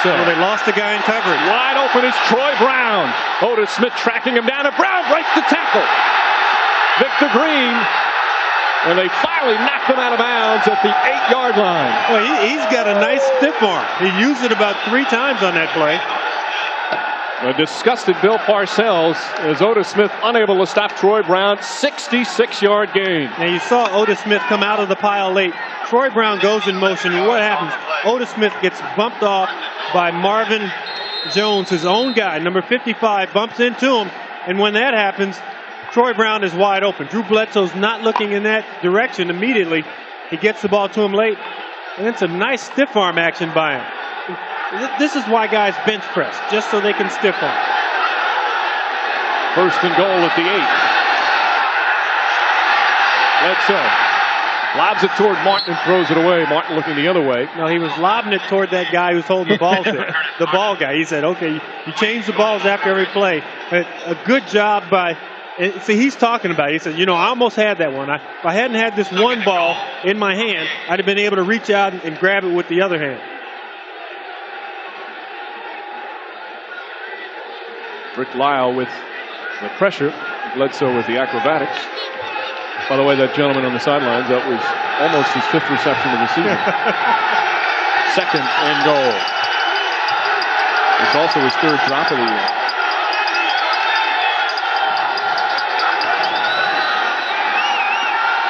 Well, they lost a guy in coverage. Wide open is Troy Brown. Otis Smith tracking him down, and Brown breaks the tackle. Victor Green, and they finally knocked him out of bounds at the 8-yard line. Well, he's got a nice stiff arm. He used it about 3 times on that play. A disgusted Bill Parcells as Otis Smith unable to stop Troy Brown. 66-yard gain. Now you saw Otis Smith come out of the pile late. Troy Brown goes in motion, and what happens? Otis Smith gets bumped off by Marvin Jones, his own guy, number 55, bumps into him, and when that happens, Troy Brown is wide open. Drew Bledsoe's not looking in that direction immediately. He gets the ball to him late, and it's a nice stiff arm action by him. This is why guys bench press, just so they can stiff arm. First and goal at the 8. Bledsoe lobs it toward Martin and throws it away. Martin looking the other way. No, he was lobbing it toward that guy who's holding the balls there. The ball guy. He said, okay, you change the balls after every play. A good job by, see, he's talking about it. He said, you know, I almost had that one. If I hadn't had this one ball in my hand, I'd have been able to reach out and grab it with the other hand. Rick Lyle with the pressure. Bledsoe with the acrobatics. By the way, that gentleman on the sidelines, that was almost his 5th reception of the season. Second and goal. It's also his 3rd drop of the year.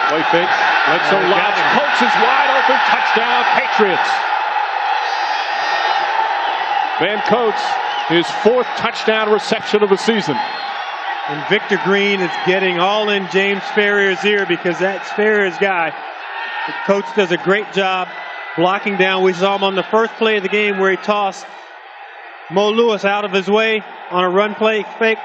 Play fake. Bledsoe lobs. Coates is wide open. Touchdown, Patriots. Van Coates, his 4th touchdown reception of the season. And Victor Green is getting all in James Ferrier's ear because that's Ferrier's guy. The coach does a great job blocking down. We saw him on the first play of the game where he tossed Mo Lewis out of his way on a run play fake.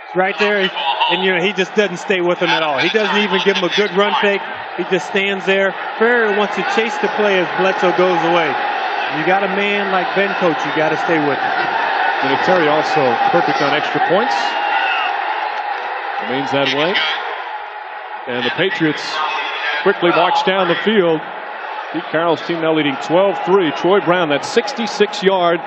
It's right there, and you know he just doesn't stay with him at all. He doesn't even give him a good run fake. He just stands there. Ferrier wants to chase the play as Bledsoe goes away. You got a man like Ben Coates, you got to stay with him. Vinatieri also perfect on extra points. Remains that way. And the Patriots quickly march down the field. Pete Carroll's team now leading 12-3. Troy Brown, that 66-yard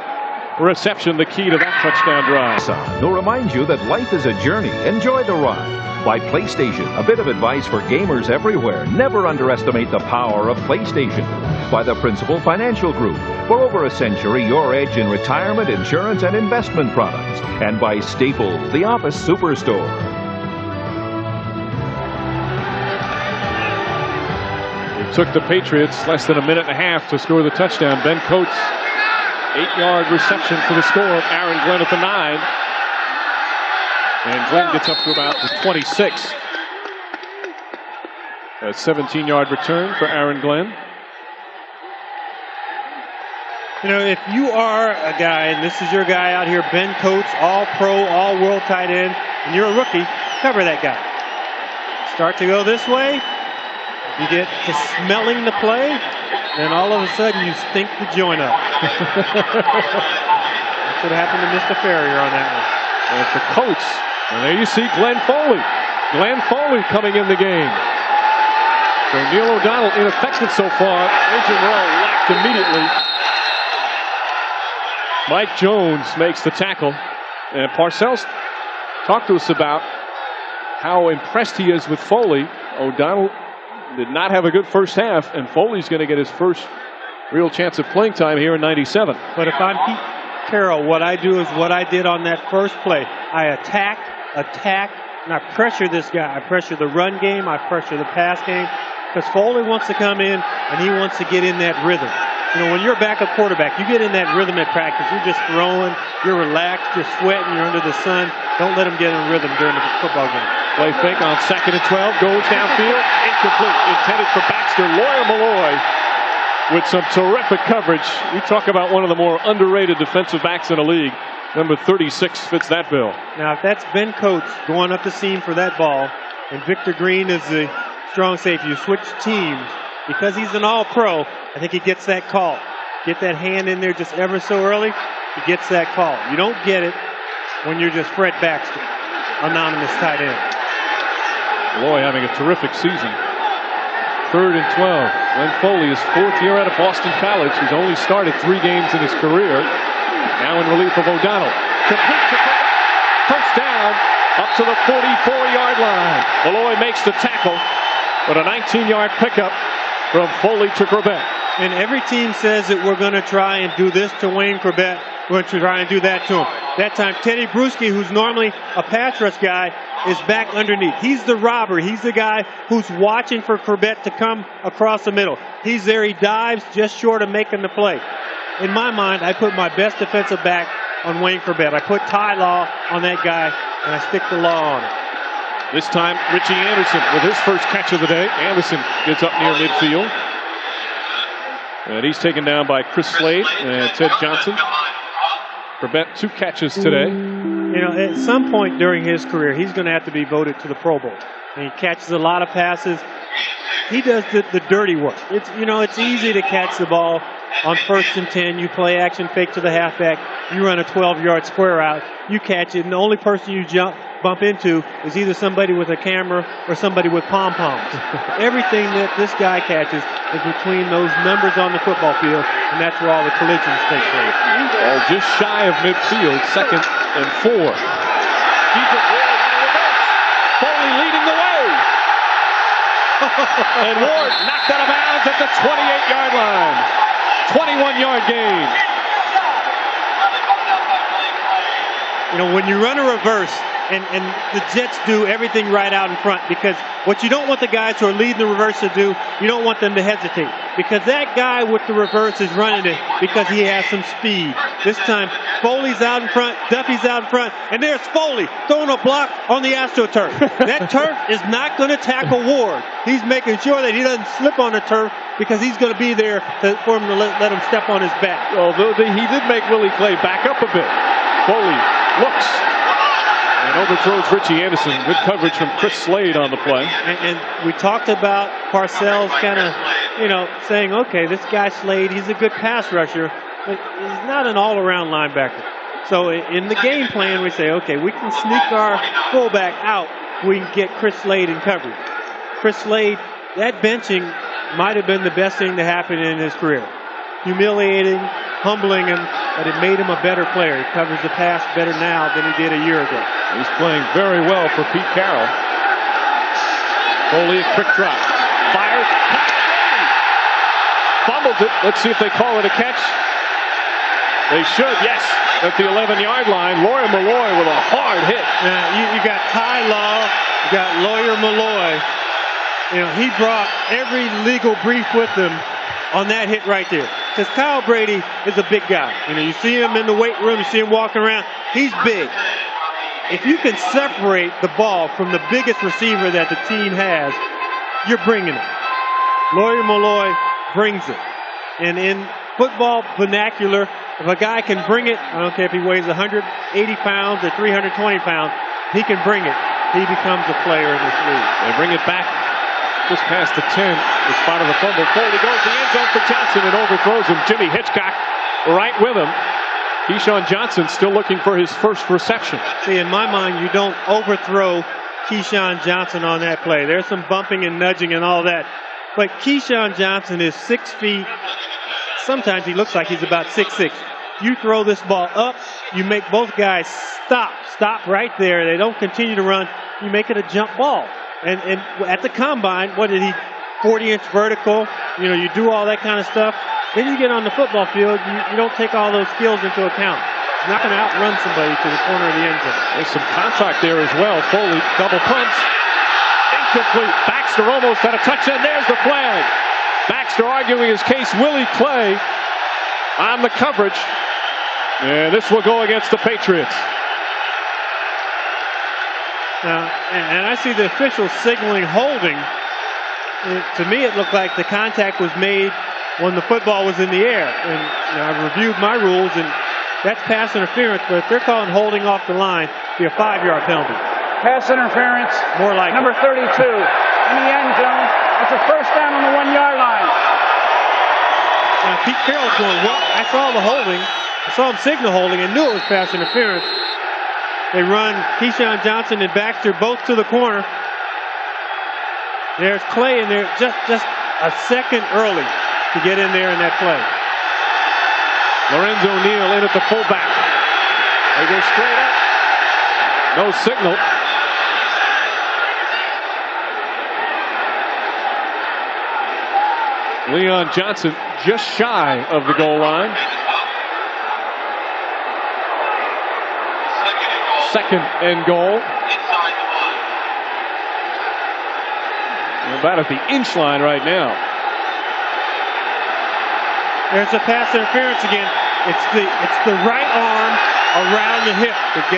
reception, the key to that touchdown drive. We'll remind you that life is a journey. Enjoy the ride. By PlayStation, a bit of advice for gamers everywhere. Never underestimate the power of PlayStation. By the Principal Financial Group. For over a century, your edge in retirement, insurance, and investment products. And by Staples, the office superstore. It took the Patriots less than a minute and a half to score the touchdown. Ben Coates, 8-yard reception for the score. Aaron Glenn at the 9. And Glenn gets up to about the 26. A 17-yard return for Aaron Glenn. You know, if you are a guy, and this is your guy out here, Ben Coates, all-pro, all-world tight end, and you're a rookie, cover that guy. Start to go this way. You get to smelling the play, then all of a sudden you stink the joint up. That's what happened to Mr. Ferrier on that one. And for Coates, and there you see Glenn Foley. Glenn Foley coming in the game. So Neil O'Donnell ineffective so far. Agent Rowe lacked immediately. Mike Jones makes the tackle. And Parcells talked to us about how impressed he is with Foley. O'Donnell did not have a good first half, and Foley's going to get his first real chance of playing time here in 97. But if I'm Pete Carroll, what I do is what I did on that first play. I attack, and I pressure this guy. I pressure the run game. I pressure the pass game. Because Foley wants to come in, and he wants to get in that rhythm. You know, when you're a backup quarterback, you get in that rhythm at practice. You're just throwing, you're relaxed, you're sweating, you're under the sun. Don't let him get in rhythm during the football game. Play fake on 2nd and 12, goes downfield, incomplete, intended for Baxter. Lawyer Malloy with some terrific coverage. You talk about one of the more underrated defensive backs in the league. Number 36 fits that bill. Now, if that's Ben Coates going up the seam for that ball, and Victor Green is the strong safety, you switch teams. Because he's an all-pro, I think he gets that call. Get that hand in there just ever so early, he gets that call. You don't get it when you're just Fred Baxter, anonymous tight end. Malloy having a terrific season. 3rd and 12. Glenn Foley is 4th year out of Boston College. He's only started 3 games in his career. Now in relief of O'Donnell. First down, up to the 44-yard line. Malloy makes the tackle, but a 19-yard pickup from Foley to Corbett. And every team says that we're going to try and do this to Wayne Corbett. We're going to try and do that to him. That time, Teddy Bruschi, who's normally a pass rush guy, is back underneath. He's the robber. He's the guy who's watching for Corbett to come across the middle. He's there. He dives just short of making the play. In my mind, I put my best defensive back on Wayne Corbett. I put Ty Law on that guy, and I stick the law on it. This time, Richie Anderson with his first catch of the day. Anderson gets up near midfield. And he's taken down by Chris Slade and Ted Johnson. Corbett 2 catches today. You know, at some point during his career, he's going to have to be voted to the Pro Bowl. And he catches a lot of passes. He does the dirty work. It's easy to catch the ball on 1st and 10. You play action fake to the halfback. You run a 12-yard square out. You catch it, and the only person you bump into is either somebody with a camera or somebody with pom-poms. Everything that this guy catches is between those numbers on the football field, and that's where all the collisions take place. Ball just shy of midfield, 2nd and 4. Foley leading the way. And Ward knocked out of bounds at the 28-yard line. 21-yard gain. You know, when you run a reverse, and the Jets do everything right out in front, because what you don't want the guys who are leading the reverse to do, you don't want them to hesitate. Because that guy with the reverse is running it because he has some speed. This time, Foley's out in front, Duffy's out in front, and there's Foley throwing a block on the AstroTurf. That turf is not going to tackle Ward. He's making sure that he doesn't slip on the turf because he's going to be there for him to let him step on his back. Although he did make Willie Clay back up a bit. Foley looks and overthrows Richie Anderson. Good coverage from Chris Slade on the play. And we talked about Parcells kind of, saying, okay, this guy Slade, he's a good pass rusher, but he's not an all-around linebacker. So in the game plan, we say, okay, we can sneak our fullback out. We can get Chris Slade in coverage. Chris Slade, that benching might have been the best thing to happen in his career. Humiliating, humbling him, but it made him a better player. He covers the pass better now than he did a year ago. He's playing very well for Pete Carroll. Foley, a quick drop. Fires. Fumbles it. Let's see if they call it a catch. They should, yes. At the 11-yard line, Lawyer Malloy with a hard hit. You got Ty Law, you got Lawyer Malloy. He brought every legal brief with him on that hit right there. Because Kyle Brady is a big guy. You see him in the weight room, you see him walking around. He's big. If you can separate the ball from the biggest receiver that the team has, you're bringing it. Lawyer Malloy brings it. And in football vernacular, if a guy can bring it, I don't care if he weighs 180 pounds or 320 pounds, he can bring it. He becomes a player in this league. They bring it back just past the 10. The spot of the fumble. Foley goes to the end zone for Johnson and overthrows him. Jimmy Hitchcock right with him. Keyshawn Johnson still looking for his first reception. See, in my mind, you don't overthrow Keyshawn Johnson on that play. There's some bumping and nudging and all that. But Keyshawn Johnson is 6 feet. Sometimes he looks like he's about 6'6". You throw this ball up, you make both guys stop right there. They don't continue to run. You make it a jump ball. And at the combine, what did he, 40-inch vertical, you do all that kind of stuff. Then you get on the football field, you don't take all those skills into account. He's not going to outrun somebody to the corner of the end zone. There's some contact there as well. Foley, double punch. Incomplete. Baxter almost had a touch, and there's the flag. Baxter arguing his case. Willie Clay on the coverage. And this will go against the Patriots. And I see the official signaling holding. To me, it looked like the contact was made when the football was in the air. And I've reviewed my rules, and that's pass interference, but if they're calling holding off the line, it'd be a 5-yard penalty. Pass interference. More like number 32 in the end zone. That's a first down on the 1-yard line. Now Pete Carroll's going, what? I saw the holding. I saw him signal holding and knew it was pass interference. They run Keyshawn Johnson and Baxter both to the corner. There's Clay in there just a second early to get in there in that play. Lorenzo Neal in at the fullback. They go straight up. No signal. Leon Johnson just shy of the goal line. Second and goal. About at the inch line right now. There's a pass interference again. It's the right arm around the hip that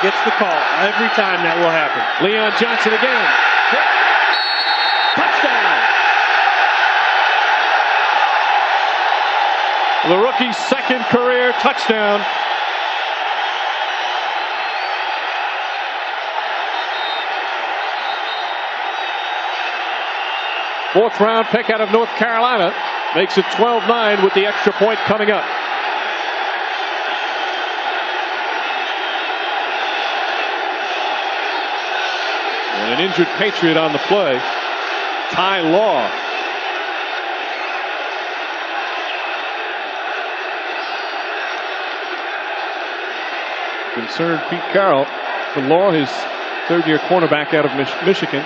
gets the call. Every time that will happen. Leon Johnson again. Touchdown. The rookie's second career touchdown. Fourth round pick out of North Carolina. Makes it 12-9 with the extra point coming up. And an injured Patriot on the play. Ty Law. Concerned Pete Carroll for Law, his third-year cornerback out of Michigan.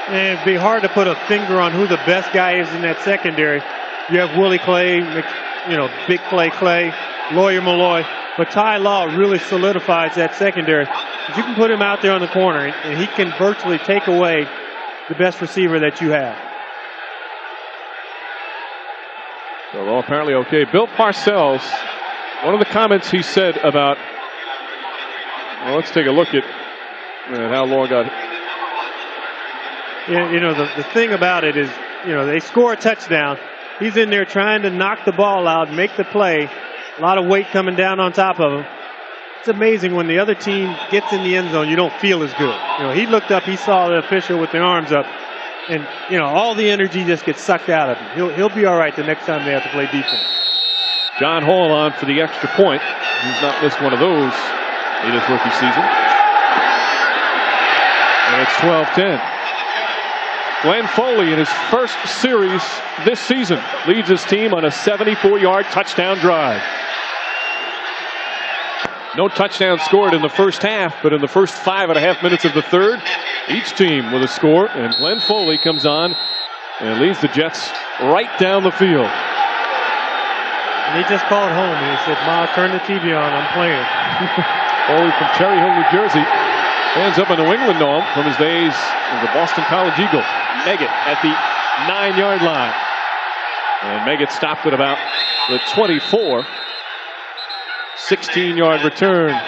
And it'd be hard to put a finger on who the best guy is in that secondary. You have Willie Clay, Big Play Clay, Lawyer Malloy, but Ty Law really solidifies that secondary. But you can put him out there on the corner, and he can virtually take away the best receiver that you have. So Law apparently okay. Bill Parcells, one of the comments he said about, well, let's take a look at how Law got. Yeah, the thing about it is, they score a touchdown. He's in there trying to knock the ball out, make the play. A lot of weight coming down on top of him. It's amazing when the other team gets in the end zone, you don't feel as good. He looked up, he saw the official with their arms up, and all the energy just gets sucked out of him. He'll be all right the next time they have to play defense. John Hall on for the extra point. He's not missed one of those in his rookie season. And it's 12-10. Glenn Foley in his first series this season leads his team on a 74-yard touchdown drive. No touchdown scored in the first half, but in the first 5.5 minutes of the third, each team with a score, and Glenn Foley comes on and leads the Jets right down the field. And he just called home and he said, "Ma, turn the TV on, I'm playing." Foley from Cherry Hill, New Jersey. Fans up in New England know him from his days as the Boston College Eagle. Meggett at the 9-yard line. And Meggett stopped at about the 24. 16-yard return.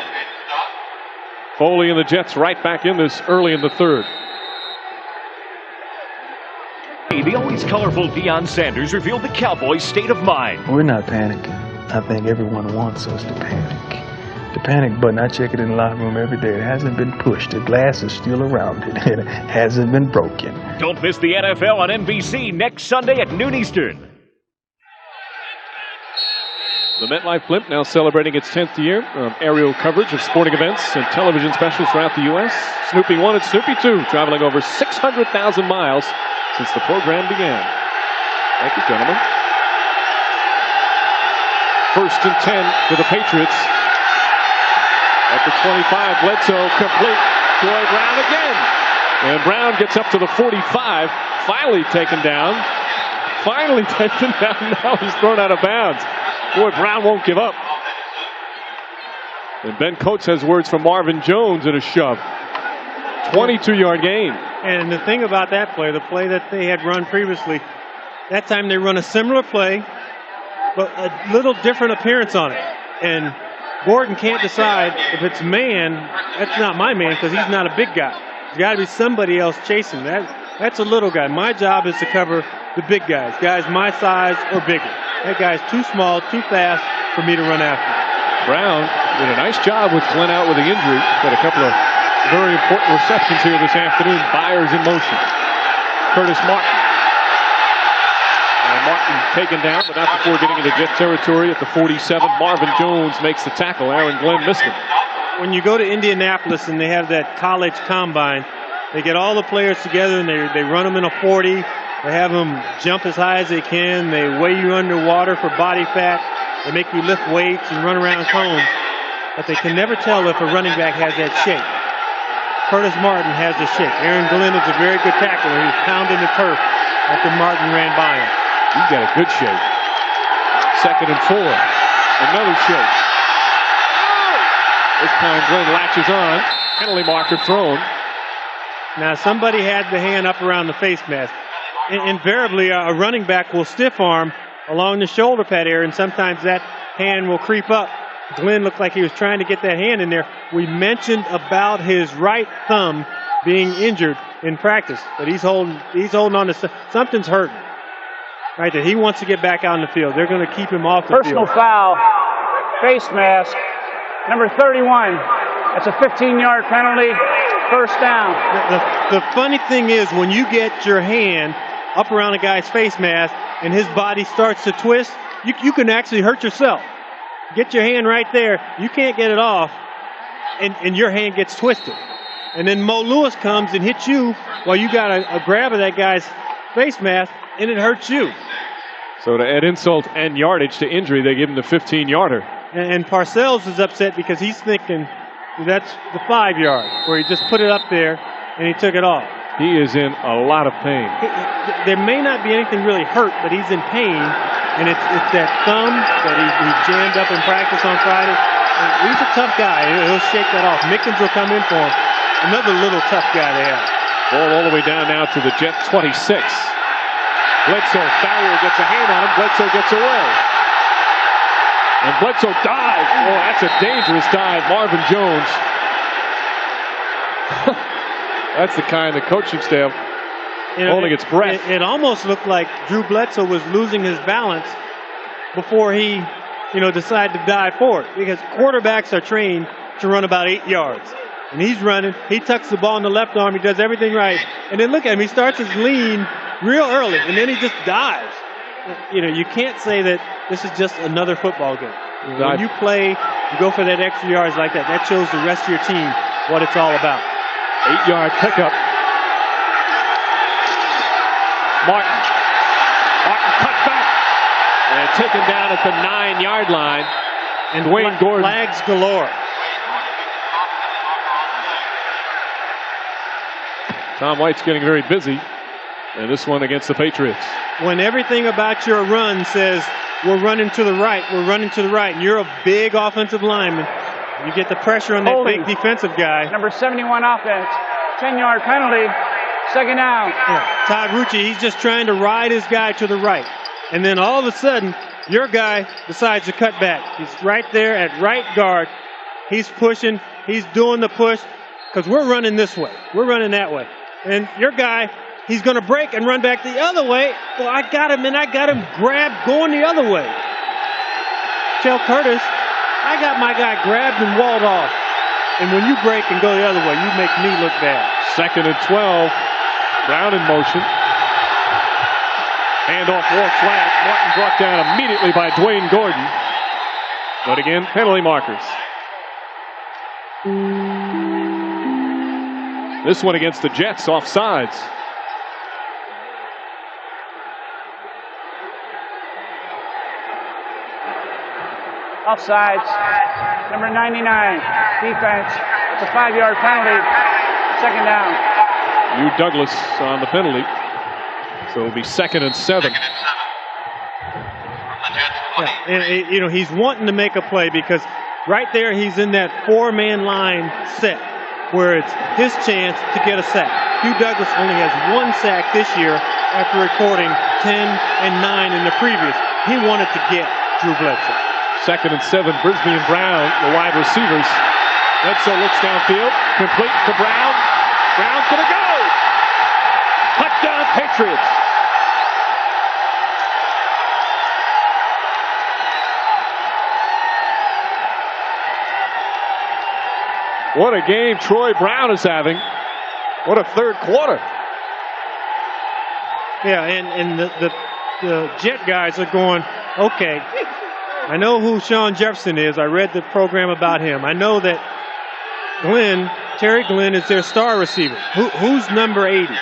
Foley and the Jets right back in this early in the third. The always colorful Deion Sanders revealed the Cowboys' state of mind. We're not panicking. I think everyone wants us to panic. The panic button, I check it in the locker room every day. It hasn't been pushed. The glass is still around it. It hasn't been broken. Don't miss the NFL on NBC next Sunday at noon Eastern. The MetLife Blimp now celebrating its 10th year of aerial coverage of sporting events and television specials throughout the U.S. Snoopy 1 and Snoopy 2, traveling over 600,000 miles since the program began. Thank you, gentlemen. 1st and 10 for the Patriots. At the 25, Bledsoe complete. Troy Brown again. And Brown gets up to the 45. Finally taken down. Now he's thrown out of bounds. Boy, Brown won't give up. And Ben Coates has words from Marvin Jones in a shove. 22-yard gain. And the thing about that play, the play that they had run previously, that time they run a similar play, but a little different appearance on it. And Gordon can't decide if it's man. That's not my man because he's not a big guy. There's got to be somebody else chasing that. That's a little guy. My job is to cover the big guys, guys my size or bigger. That guy's too small, too fast for me to run after. Brown did a nice job with Glenn out with the injury. Got a couple of very important receptions here this afternoon. Byers in motion. Curtis Martin. And Martin taken down, but not before getting into Jet territory at the 47. Marvin Jones makes the tackle. Aaron Glenn missed him. When you go to Indianapolis and they have that college combine, they get all the players together and they run them in a 40. They have them jump as high as they can. They weigh you underwater for body fat. They make you lift weights and run around cones. But they can never tell if a running back has that shape. Curtis Martin has the shape. Aaron Glenn is a very good tackler. He's pounding the turf after Martin ran by him. He's got a good shape. 2nd and 4. Another shape. This time Glenn latches on. Penalty marker thrown. Now somebody had the hand up around the face mask. Invariably, a running back will stiff arm along the shoulder pad area, and sometimes that hand will creep up. Glenn looked like he was trying to get that hand in there. We mentioned about his right thumb being injured in practice, but he's holding on to something's hurting. Right there, he wants to get back out in the field. They're going to keep him off the Personal field. foul, face mask, number 31. That's a 15-yard penalty, first down. The funny thing is when you get your hand up around a guy's face mask and his body starts to twist, you can actually hurt yourself. Get your hand right there. You can't get it off, and your hand gets twisted. And then Mo Lewis comes and hits you while you got a grab of that guy's face mask, and it hurts you. So to add insult and yardage to injury, they give him the 15-yarder. And Parcells is upset because he's thinking that's the 5-yard, where he just put it up there and he took it off. He is in a lot of pain. There may not be anything really hurt, but he's in pain, and it's that thumb that he jammed up in practice on Friday. And he's a tough guy. He'll shake that off. Mickens will come in for him. Another little tough guy they have. Ball all the way down now to the Jet 26. Bledsoe, Farrier gets a hand on him. Bledsoe gets away. And Bledsoe dives. Oh, that's a dangerous dive. Marvin Jones. That's the kind of coaching staff holding its breath. It almost looked like Drew Bledsoe was losing his balance before he, decided to dive forward. Because quarterbacks are trained to run about 8 yards. And he's running. He tucks the ball in the left arm. He does everything right. And then look at him. He starts his lean real early, and then he just dives. You can't say that this is just another football game. When you play, you go for that extra yards like that. That shows the rest of your team what it's all about. 8-yard pickup. Martin cut back and taken down at the 9-yard line. And Dwayne Gordon. Flags galore. Tom White's getting very busy. And this one against the Patriots. When everything about your run says we're running to the right, and you're a big offensive lineman, you get the pressure on that big defensive guy. Number 71 offense, 10-yard penalty, second down. Yeah. Todd Rucci, he's just trying to ride his guy to the right. And then all of a sudden, your guy decides to cut back. He's right there at right guard. He's pushing. He's doing the push because we're running this way. We're running that way. And your guy, he's going to break and run back the other way. Well, I got him grabbed going the other way. Tell Curtis, I got my guy grabbed and walled off. And when you break and go the other way, you make me look bad. 2nd and 12. Brown in motion. Handoff, war flag. Martin brought down immediately by Dwayne Gordon. But again, penalty markers. This one against the Jets, offsides. Offsides, number 99, defense. It's a 5-yard penalty, second down. Hugh Douglas on the penalty. So it'll be 2nd and 7. Yeah, and he's wanting to make a play because right there he's in that 4-man line set where it's his chance to get a sack. Hugh Douglas only has 1 sack this year after recording 10 and 9 in the previous. He wanted to get Drew Bledsoe. 2nd and 7, Brisby and Brown, the wide receivers. Bledsoe looks downfield, complete to Brown. Brown's gonna go! Touchdown Patriots! What a game Troy Brown is having. What a third quarter. Yeah, and the Jet guys are going, okay, I know who Sean Jefferson is. I read the program about him. I know that Terry Glenn is their star receiver. Who's number 80?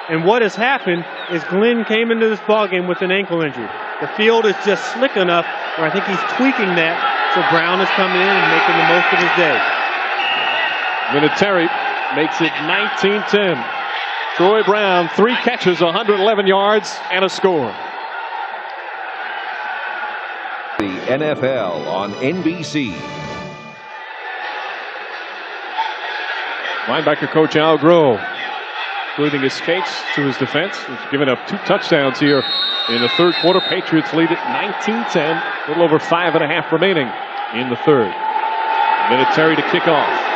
And what has happened is Glenn came into this ballgame with an ankle injury. The field is just slick enough where I think he's tweaking that, so Brown is coming in and making the most of his day. Vinatieri makes it 19-10. Troy Brown, 3 catches, 111 yards, and a score. The NFL on NBC. Linebacker coach Al Grove, including his skates to his defense. He's given up 2 touchdowns here in the third quarter. Patriots lead it 19-10. A little over 5.5 remaining in the third. Vinatieri to kick off.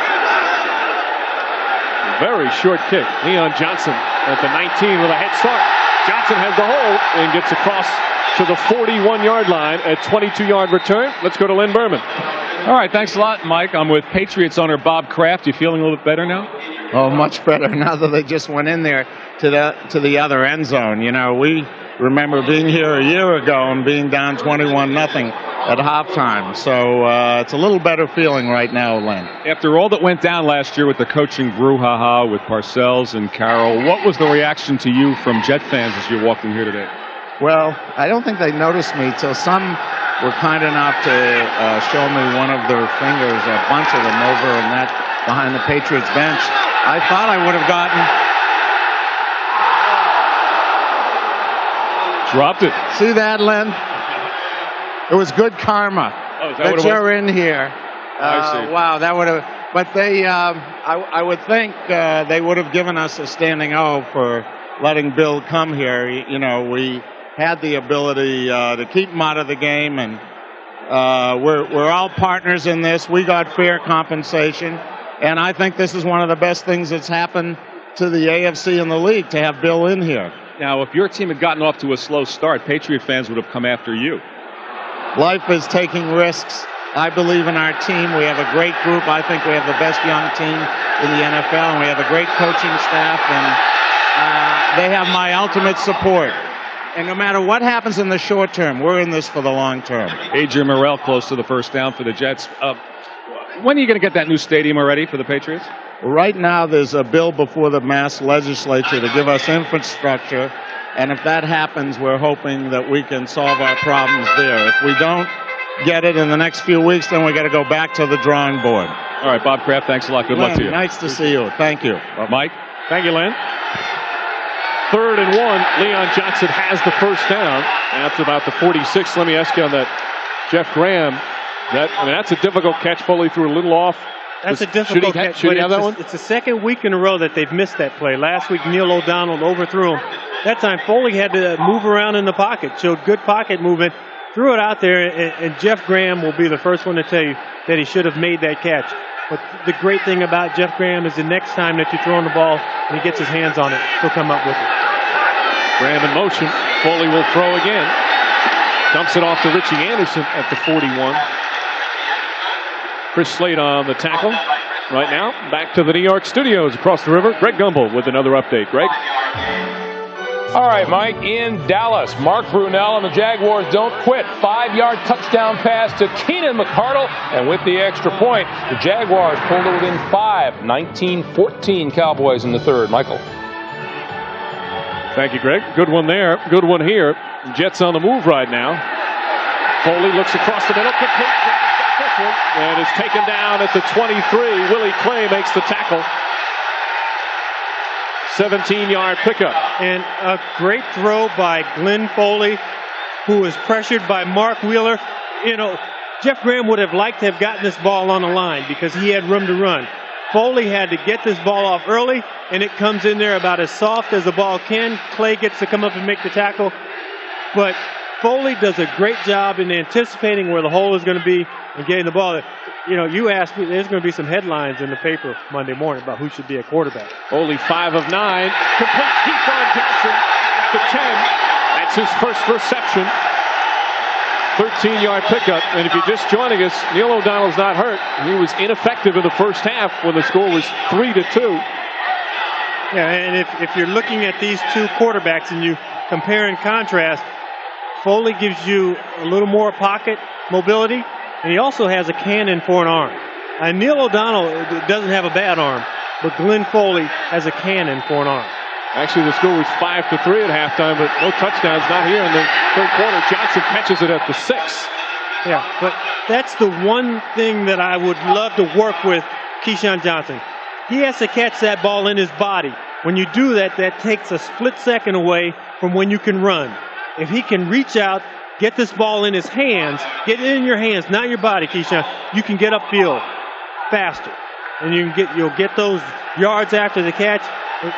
Very short kick. Leon Johnson at the 19 with a head start. Johnson has the hold and gets across to the 41-yard line. A 22-yard return. Let's go to Lynn Berman. All right, thanks a lot, Mike. I'm with Patriots owner Bob Kraft. You feeling a little bit better now? Oh, much better now that they just went in there to the other end zone. You know, we remember being here a year ago and being down 21-0 at halftime. So it's a little better feeling right now, Len. After all that went down last year with the coaching brouhaha with Parcells and Carroll, what was the reaction to you from Jet fans as you walked in here today? Well, I don't think they noticed me till some were kind enough to show me one of their fingers, a bunch of them over in that behind the Patriots bench. I thought I would have gotten. Dropped it. See that, Len? It was good karma that you're in here. I see. Wow, that would have. But they, I would think they would have given us a standing O for letting Bill come here. You know, we had the ability to keep him out of the game, and we're all partners in this. We got fair compensation, and I think this is one of the best things that's happened to the AFC and the league to have Bill in here. Now, if your team had gotten off to a slow start, Patriot fans would have come after you. Life is taking risks. I believe in our team. We have a great group. I think we have the best young team in the NFL, and we have a great coaching staff, and they have my ultimate support. And no matter what happens in the short term, we're in this for the long term. Adrian Morrell close to the first down for the Jets. When are you going to get that new stadium already for the Patriots? Right now, there's a bill before the Mass Legislature to give us infrastructure. And if that happens, we're hoping that we can solve our problems there. If we don't get it in the next few weeks, then we got to go back to the drawing board. All right, Bob Kraft, thanks a lot. Good luck to you. Nice to see you. Thank you. Mike? Thank you, Len. 3rd and 1. Leon Johnson has the first down. That's about the 46. Let me ask you on that, Jeff Graham. That's a difficult catch. Foley threw a little off. That's a difficult catch. Should he have that one? It's the second week in a row that they've missed that play. Last week, Neil O'Donnell overthrew him. That time, Foley had to move around in the pocket. Showed good pocket movement. Threw it out there, and Jeff Graham will be the first one to tell you that he should have made that catch. But the great thing about Jeff Graham is the next time that you're throwing the ball and he gets his hands on it, he'll come up with it. Graham in motion. Foley will throw again. Dumps it off to Richie Anderson at the 41. Chris Slade on the tackle. Right now, back to the New York studios across the river. Greg Gumbel with another update. Greg? All right, Mike, in Dallas, Mark Brunell and the Jaguars don't quit. 5-yard touchdown pass to Keenan McCardle, and with the extra point, the Jaguars pulled it within 5. 19-14 Cowboys in the third. Michael. Thank you, Greg. Good one there. Good one here. Jets on the move right now. Foley looks across the middle. And is taken down at the 23. Willie Clay makes the tackle. 17-yard pickup. And a great throw by Glenn Foley, who was pressured by Mark Wheeler. You know, Jeff Graham would have liked to have gotten this ball on the line because he had room to run. Foley had to get this ball off early, and it comes in there about as soft as the ball can. Clay gets to come up and make the tackle. But Foley does a great job in anticipating where the hole is going to be and getting the ball. You know, you asked me, there's going to be some headlines in the paper Monday morning about who should be a quarterback. Foley 5 of 9. Complete Keith on Johnson at the 10. That's his first reception. 13-yard pickup. And if you're just joining us, Neil O'Donnell's not hurt. He was ineffective in the first half when the score was 3-2. Yeah, and if you're looking at these two quarterbacks and you compare and contrast, Foley gives you a little more pocket mobility, and he also has a cannon for an arm. And Neil O'Donnell doesn't have a bad arm, but Glenn Foley has a cannon for an arm. Actually, the score was 5-3 at halftime, but no touchdowns, not here in the third quarter. Johnson catches it at the 6. Yeah, but that's the one thing that I would love to work with Keyshawn Johnson. He has to catch that ball in his body. When you do that, that takes a split second away from when you can run. If he can reach out, get this ball in his hands, get it in your hands, not your body, Keyshawn, you can get upfield faster. And you'll get those yards after the catch.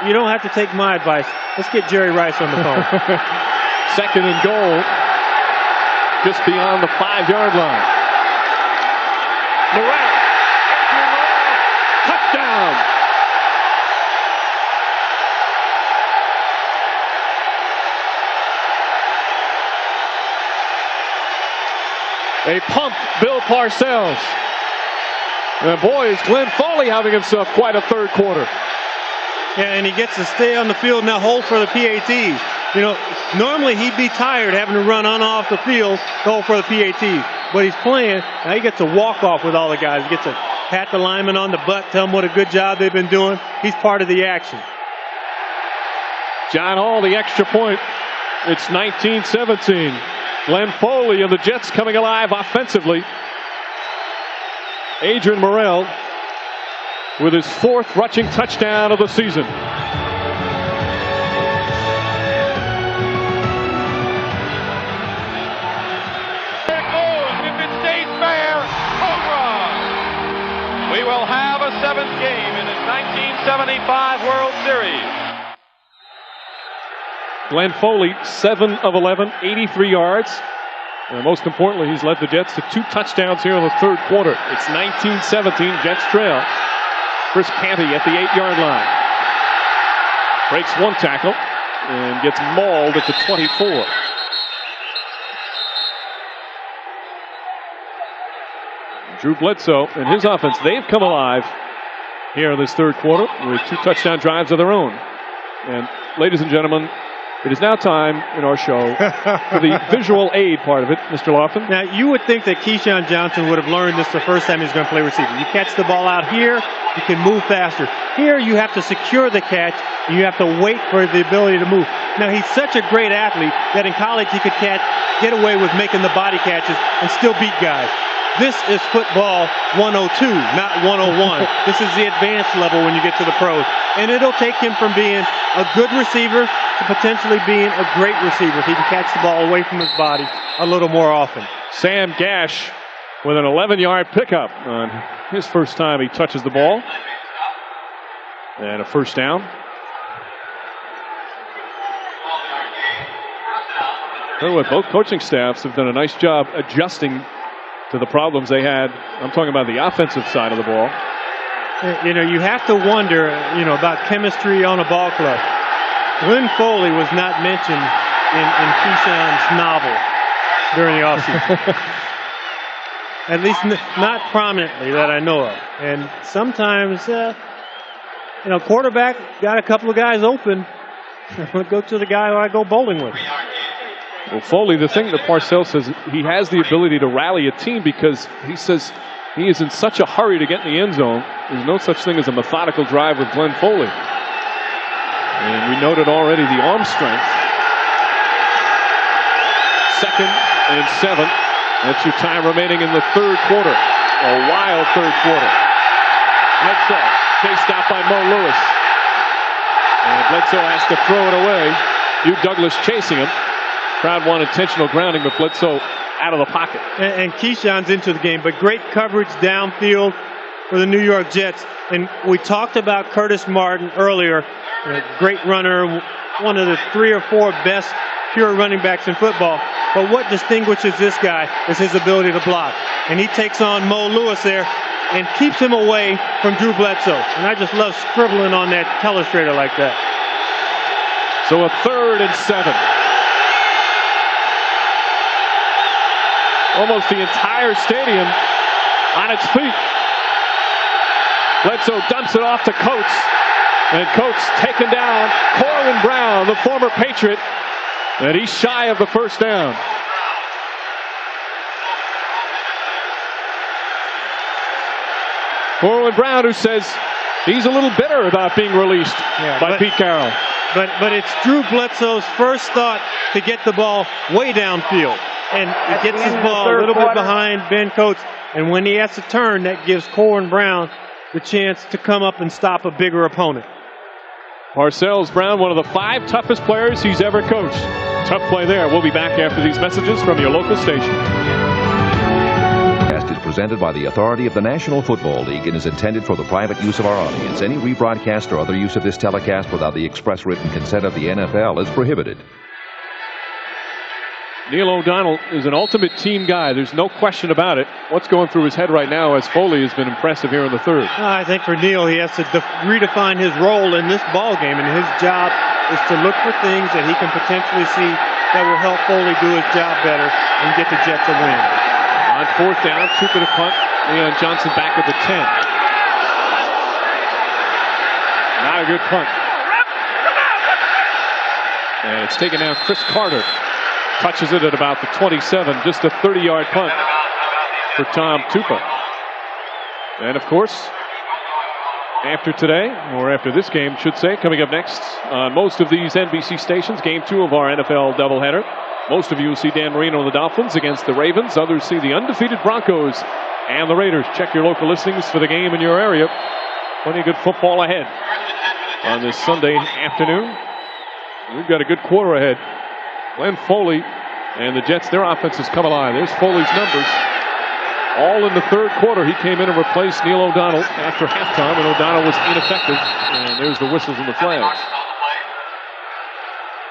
You don't have to take my advice. Let's get Jerry Rice on the phone. Second and goal, just beyond the 5-yard line. Morrell, touchdown. They pumped Bill Parcells. And boy, is Glenn Foley having himself quite a third quarter. Yeah, and he gets to stay on the field now, hold for the PATs. You know, normally he'd be tired having to run on off the field, hold for the PATs. But he's playing, now he gets to walk off with all the guys. He gets to pat the lineman on the butt, tell them what a good job they've been doing. He's part of the action. John Hall, the extra point. It's 19-17. Glenn Foley and the Jets coming alive offensively. Adrian Morrell with his 4th rushing touchdown of the season. If it stays fair, home run. We will have a 7th game in the 1975 World Series. Glenn Foley, 7 of 11, 83 yards. And most importantly, he's led the Jets to 2 touchdowns here in the third quarter. It's 19-17, Jets trail. Chris Canty at the 8-yard line. Breaks one tackle and gets mauled at the 24. Drew Bledsoe and his offense, they've come alive here in this third quarter with 2 touchdown drives of their own. And ladies and gentlemen, it is now time in our show for the visual aid part of it, Mr. Lofton. Now, you would think that Keyshawn Johnson would have learned this the first time he's going to play receiver. You catch the ball out here, you can move faster. Here, you have to secure the catch, and you have to wait for the ability to move. Now, he's such a great athlete that in college he could get away with making the body catches and still beat guys. This is football 102, not 101. This is the advanced level when you get to the pros. And it'll take him from being a good receiver to potentially being a great receiver if he can catch the ball away from his body a little more often. Sam Gash with an 11-yard pickup on his first time he touches the ball. And a first down. Tell you what, both coaching staffs have done a nice job adjusting to the problems they had. I'm talking about the offensive side of the ball. You know, you have to wonder, about chemistry on a ball club. Glenn Foley was not mentioned in Keyshawn's novel during the offseason. At least not prominently that I know of. And sometimes, quarterback got a couple of guys open. I'll go to the guy who I go bowling with. Well, Foley, the thing that Parcells says, he has the ability to rally a team because he says he is in such a hurry to get in the end zone. There's no such thing as a methodical drive with Glenn Foley. And we noted already the arm strength. 2nd and 7. That's your time remaining in the third quarter. A wild third quarter. Bledsoe chased out by Mo Lewis. And Bledsoe has to throw it away. Hugh Douglas chasing him. Crowd want intentional grounding, but Bledsoe out of the pocket. And Keyshawn's into the game, but great coverage downfield for the New York Jets. And we talked about Curtis Martin earlier, a great runner, one of the 3 or 4 best pure running backs in football. But what distinguishes this guy is his ability to block. And he takes on Mo Lewis there and keeps him away from Drew Bledsoe. And I just love scribbling on that telestrator like that. So a 3rd and 7. almost the entire stadium on its feet. Bledsoe dumps it off to Coates. And Coates taken down. Corwin Brown, the former Patriot. And he's shy of the first down. Corwin Brown, who says he's a little bitter about being released by Pete Carroll. But it's Drew Bledsoe's first thought to get the ball way downfield. And it gets his ball a little bit behind Ben Coates. And when he has to turn, that gives Corwin Brown the chance to come up and stop a bigger opponent. Parcells Brown, one of the 5 toughest players he's ever coached. Tough play there. We'll be back after these messages from your local station. Is presented by the authority of the National Football League and is intended for the private use of our audience. Any rebroadcast or other use of this telecast without the express written consent of the NFL is prohibited. Neil O'Donnell is an ultimate team guy. There's no question about it. What's going through his head right now as Foley has been impressive here in the third? I think for Neil, he has to redefine his role in this ball game, and his job is to look for things that he can potentially see that will help Foley do his job better and get the Jets a win. On fourth down, Trooper to punt. Leon Johnson back at the 10. Not a good punt. And it's taken down. Chris Carter touches it at about the 27. Just a 30-yard punt for Tom Tupa. And, of course, after today, or after this game, should say, coming up next on most of these NBC stations, Game 2 of our NFL doubleheader. Most of you will see Dan Marino and the Dolphins against the Ravens. Others see the undefeated Broncos and the Raiders. Check your local listings for the game in your area. Plenty of good football ahead on this Sunday afternoon. We've got a good quarter ahead. Glenn Foley and the Jets, their offense has come alive. There's Foley's numbers. All in the third quarter. He came in and replaced Neil O'Donnell after halftime, and O'Donnell was ineffective. And there's the whistles and the flags.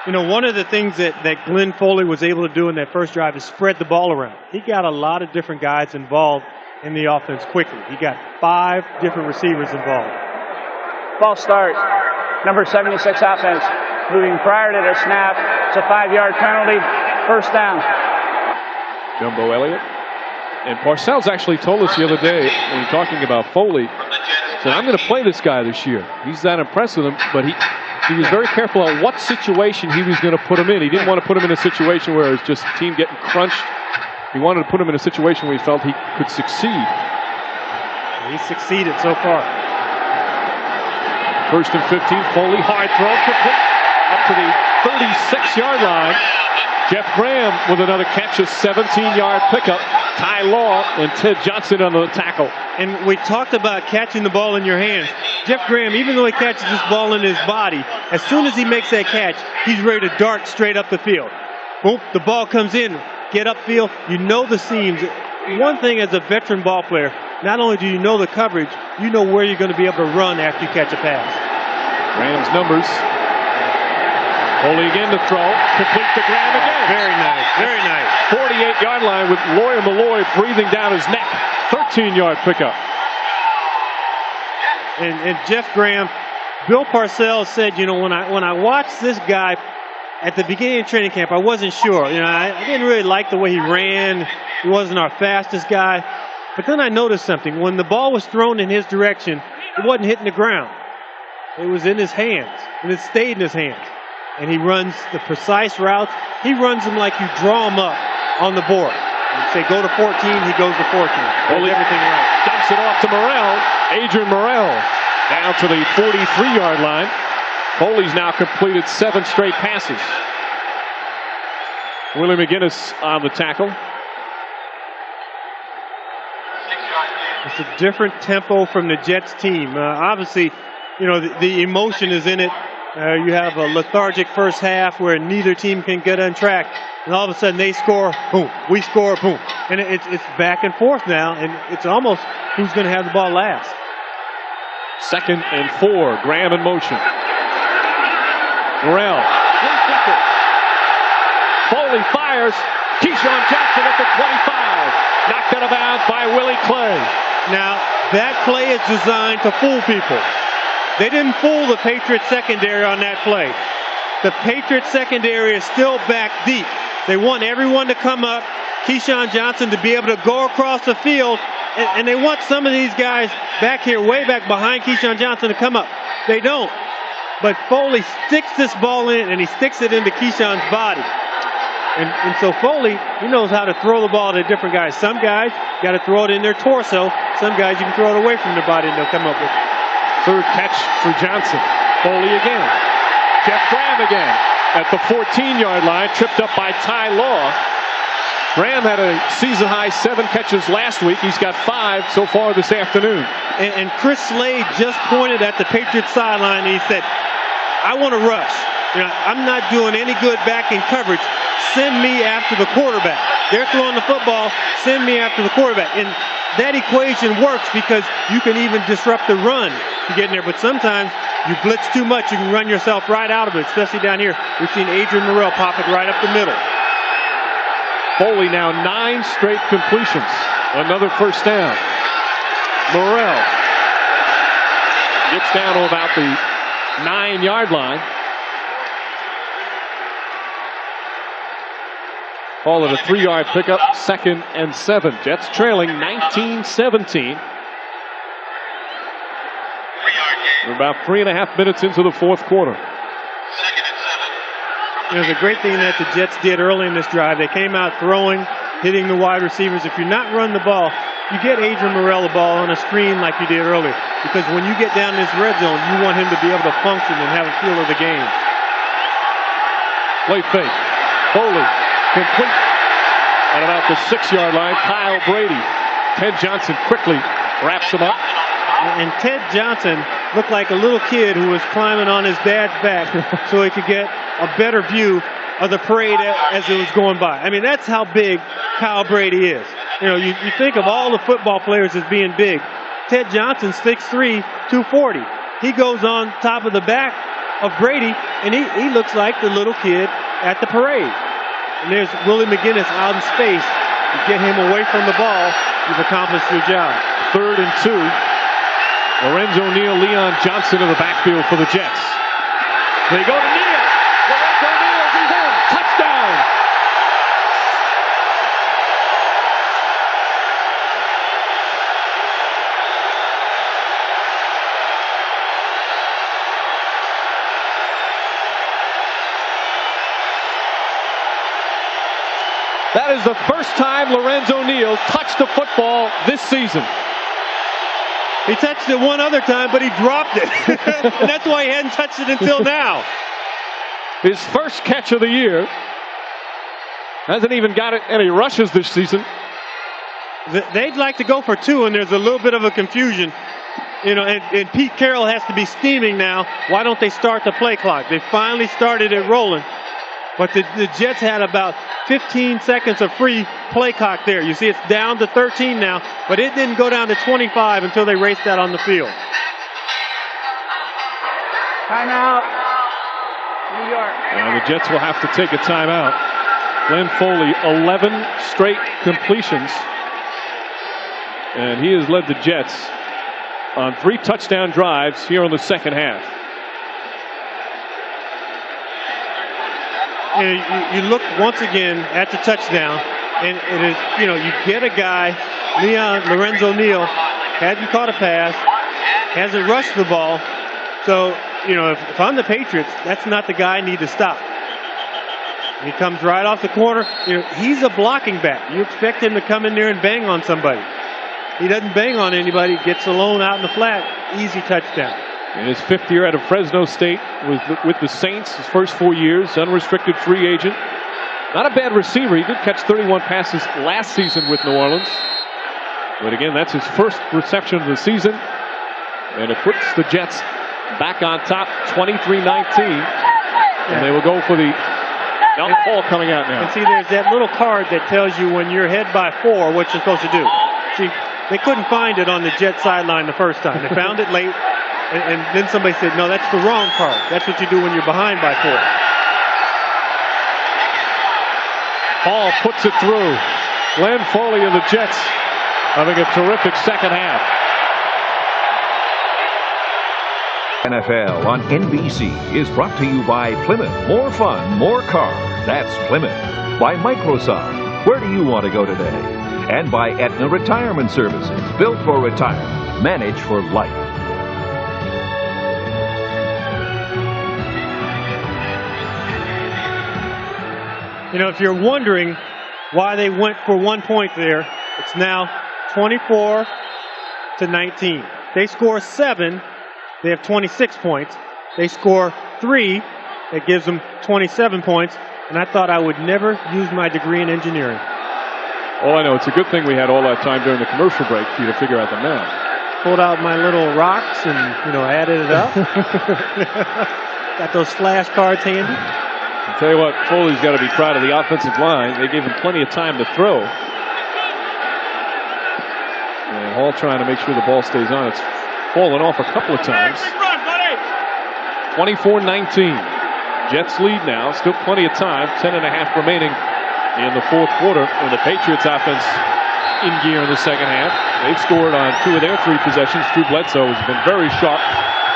You know, one of the things that Glenn Foley was able to do in that first drive is spread the ball around. He got a lot of different guys involved in the offense quickly. He got 5 different receivers involved. False start. Number 76 offense. Moving prior to the snap. It's a 5-yard penalty. First down. Jumbo Elliott. And Parcells actually told us the other day when talking about Foley, said, I'm going to play this guy this year. He's that impressed with him, but he was very careful on what situation he was going to put him in. He didn't want to put him in a situation where it was just team getting crunched. He wanted to put him in a situation where he felt he could succeed. He succeeded so far. First and 15, Foley, hard throw, complete up to the 36-yard line. Jeff Graham with another catch, a 17-yard pickup. Ty Law and Ted Johnson on the tackle. And we talked about catching the ball in your hands. Jeff Graham, even though he catches this ball in his body, as soon as he makes that catch, he's ready to dart straight up the field. Boom, the ball comes in, get upfield, you know the seams. One thing as a veteran ball player, not only do you know the coverage, you know where you're going to be able to run after you catch a pass. Graham's numbers. Foley again to throw. Complete to Graham again. Very nice. Very nice. 48-yard line with Lawyer Malloy breathing down his neck. 13-yard pickup. And Jeff Graham, Bill Parcells said, you know, when I watched this guy at the beginning of training camp, I wasn't sure. You know, I didn't really like the way he ran. He wasn't our fastest guy. But then I noticed something. When the ball was thrown in his direction, it wasn't hitting the ground. It was in his hands, and it stayed in his hands. And he runs the precise routes. He runs them like you draw them up on the board. You say go to 14, he goes to 14. Holds everything right. Dumps it off to Morrell. Adrian Morrell down to the 43-yard line. Foley's now completed 7 straight passes. Willie McGinnis on the tackle. It's a different tempo from the Jets team. Obviously, you know, the emotion is in it. You have a lethargic first half where neither team can get on track. And all of a sudden they score, boom, we score, boom. And it's back and forth now, and it's almost who's going to have the ball last. 2nd and 4, Graham in motion. Morrell. Foley fires. Keyshawn Jackson at the 25. Knocked out of bounds by Willie Clay. Now, that play is designed to fool people. They didn't fool the Patriots secondary on that play. The Patriots secondary is still back deep. They want everyone to come up Keyshawn Johnson to be able to go across the field, and they want some of these guys back here, way back behind Keyshawn Johnson to come up. They don't. But Foley sticks this ball in, and he sticks it into Keyshawn's body. And so Foley, he knows how to throw the ball to different guys. Some guys got to throw it in their torso. Some guys you can throw it away from their body and they'll come up with it. Third catch for Johnson. Foley again. Jeff Graham again at the 14-yard line, tripped up by Ty Law. Graham had a season-high 7 catches last week. He's got 5 so far this afternoon. And Chris Slade just pointed at the Patriots sideline and he said, I want to rush. I'm not doing any good back in coverage. Send me after the quarterback. They're throwing the football. Send me after the quarterback. And that equation works because you can even disrupt the run to get in there. But sometimes you blitz too much, you can run yourself right out of it, especially down here. We've seen Adrian Morrell pop it right up the middle. Foley now 9 straight completions. Another first down. Morrell gets down to about the 9-yard line. Call it a 3-yard pickup, 2nd and 7. Jets trailing 19-17. We're about 3.5 minutes into the fourth quarter. The great thing that the Jets did early in this drive, they came out throwing, hitting the wide receivers. If you're not running the ball, you get Adrian Morrell the ball on a screen like you did earlier. Because when you get down this red zone, you want him to be able to function and have a feel of the game. Play fake. Foley. Complete at about the 6-yard line. Kyle Brady. Ted Johnson quickly wraps him up. And Ted Johnson looked like a little kid who was climbing on his dad's back so he could get a better view of the parade as it was going by. I mean, that's how big Kyle Brady is. You think of all the football players as being big. Ted Johnson, 6'3", 240. He goes on top of the back of Brady, and he looks like the little kid at the parade. And there's Willie McGinnis out in space. You get him away from the ball, you've accomplished your job. 3rd and 2. Lorenzo Neal, Leon Johnson in the backfield for the Jets. They go to Neal. Lorenzo Neal, he's in. Touchdown. That is the first time Lorenzo Neal touched the football this season. He touched it one other time, but he dropped it. And that's why he hadn't touched it until now. His first catch of the year. Hasn't even got any rushes this season. They'd like to go for 2, and there's a little bit of a confusion. And Pete Carroll has to be steaming now. Why don't they start the play clock? They finally started it rolling. But the Jets had about 15 seconds of free play clock there. You see it's down to 13 now, but it didn't go down to 25 until they raced out on the field. Timeout. New York. Now the Jets will have to take a timeout. Glenn Foley, 11 straight completions. And he has led the Jets on 3 touchdown drives here in the second half. You look once again at the touchdown, and it is, you get a guy, Lorenzo Neal, hasn't caught a pass, hasn't rushed the ball. So, if I'm the Patriots, that's not the guy I need to stop. He comes right off the corner. He's a blocking back. You expect him to come in there and bang on somebody. He doesn't bang on anybody, gets alone out in the flat, easy touchdown. In his 5th year out of Fresno State with the Saints, his first 4 years, unrestricted free agent. Not a bad receiver. He did catch 31 passes last season with New Orleans. But again, that's his first reception of the season. And it puts the Jets back on top, 23-19. And they will go for the ball coming out now. And see, there's that little card that tells you when you're ahead by 4 what you're supposed to do. See, they couldn't find it on the Jet sideline the first time. They found it late. And then somebody said, no, that's the wrong card. That's what you do when you're behind by 4. Hall puts it through. Glenn Foley and the Jets having a terrific second half. NFL on NBC is brought to you by Plymouth. More fun, more car. That's Plymouth. By Microsoft. Where do you want to go today? And by Aetna Retirement Services, built for retirement, managed for life. You know, if you're wondering why they went for 1 point there, it's now 24-19. They score 7, they have 26 points. They score 3, that gives them 27 points. And I thought I would never use my degree in engineering. Oh, I know. It's a good thing we had all that time during the commercial break for you to figure out the math. Pulled out my little rocks and, added it up. Got those flashcards handy. I'll tell you what, Foley's got to be proud of the offensive line. They gave him plenty of time to throw. And Hall trying to make sure the ball stays on. It's fallen off a couple of times. 24-19. Jets lead now. Still plenty of time. 10.5 remaining in the fourth quarter. And the Patriots offense in gear in the second half. They've scored on 2 of their 3 possessions. Drew Bledsoe has been very sharp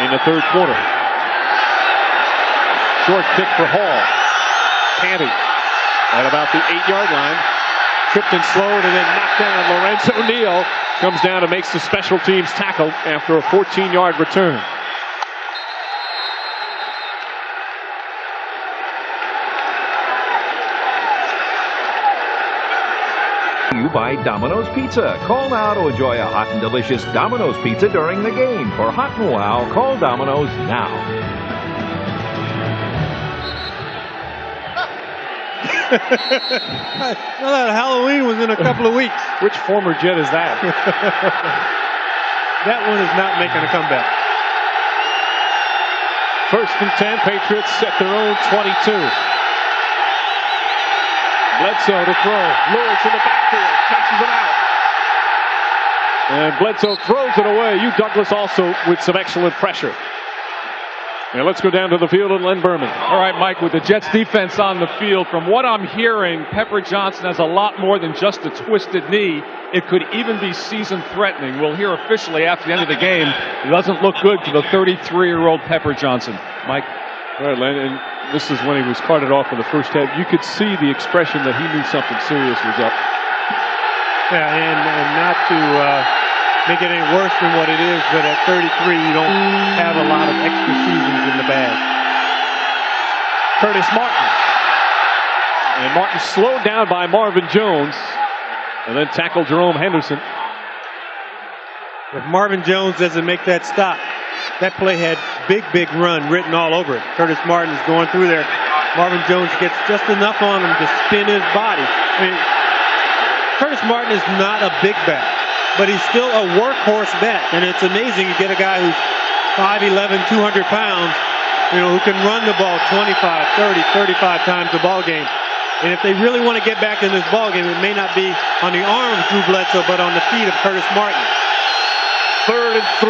in the third quarter. Short kick for Hall. Canty at about the 8-yard line. Tripped and slowed and then knocked down. Lorenzo Neal comes down and makes the special teams tackle after a 14-yard return. You by Domino's Pizza. Call now to enjoy a hot and delicious Domino's Pizza during the game. For hot and wow, call Domino's now. I thought Halloween was in a couple of weeks. Which former Jet is that? That one is not making a comeback. 1st and 10, Patriots at their own 22. Bledsoe to throw. Lewis in the backfield. Catches it out. And Bledsoe throws it away. Hugh Douglas also with some excellent pressure. And let's go down to the field and Len Berman. All right, Mike, with the Jets defense on the field, from what I'm hearing, Pepper Johnson has a lot more than just a twisted knee. It could even be season-threatening. We'll hear officially after the end of the game. It doesn't look good for the 33-year-old Pepper Johnson. Mike? All right, Len, and this is when he was carted off in the first half. You could see the expression that he knew something serious was up. Yeah, and not to make it any worse than what it is, but at 33, you don't have a lot of extra seasons in the bag. Curtis Martin. And Martin slowed down by Marvin Jones, and then tackled Jerome Henderson. If Marvin Jones doesn't make that stop, that play had big run written all over it. Curtis Martin is going through there. Marvin Jones gets just enough on him to spin his body. I mean, Curtis Martin is not a big back, but he's still a workhorse back. And it's amazing you get a guy who's 5'11", 200 pounds, who can run the ball 25, 30, 35 times a ball game. And if they really want to get back in this ball game, it may not be on the arm of Drew Bledsoe, but on the feet of Curtis Martin. 3rd and 3.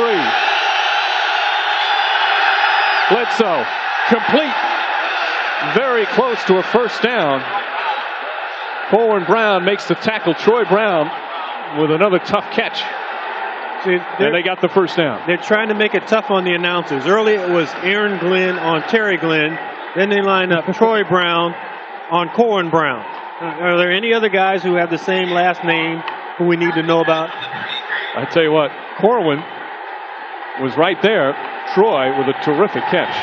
Bledsoe, complete. Very close to a first down. Corwin Brown makes the tackle. Troy Brown with another tough catch. See, and they got the first down. They're trying to make it tough on the announcers. Early it was Aaron Glenn on Terry Glenn. Then they line up Troy Brown on Corwin Brown. Are there any other guys who have the same last name who we need to know about? I tell you what, Corwin was right there. Troy with a terrific catch.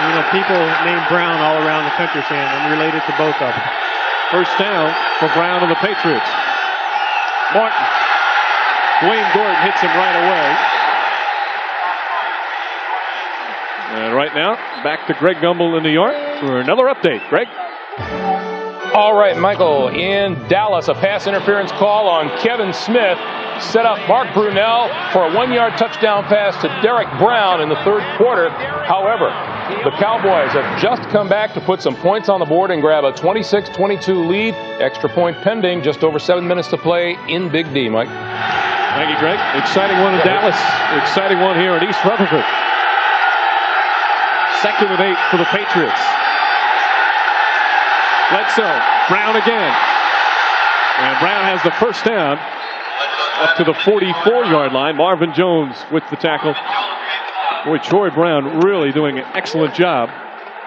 And, people named Brown all around the country saying I'm related to both of them. First down for Brown and the Patriots. Martin. Dwayne Gordon hits him right away. And right now, back to Greg Gumbel in New York for another update. Greg? All right, Michael, in Dallas, a pass interference call on Kevin Smith set up Mark Brunell for a 1-yard touchdown pass to Derek Brown in the third quarter. However, the Cowboys have just come back to put some points on the board and grab a 26-22 lead. Extra point pending, just over 7 minutes to play in Big D, Mike. Thank you, Greg. Exciting one in Dallas. Exciting one here in East Rutherford. 2nd and 8 for the Patriots. Bledsoe, Brown again. And Brown has the first down up to the 44-yard line. Marvin Jones with the tackle. Boy, Troy Brown really doing an excellent job.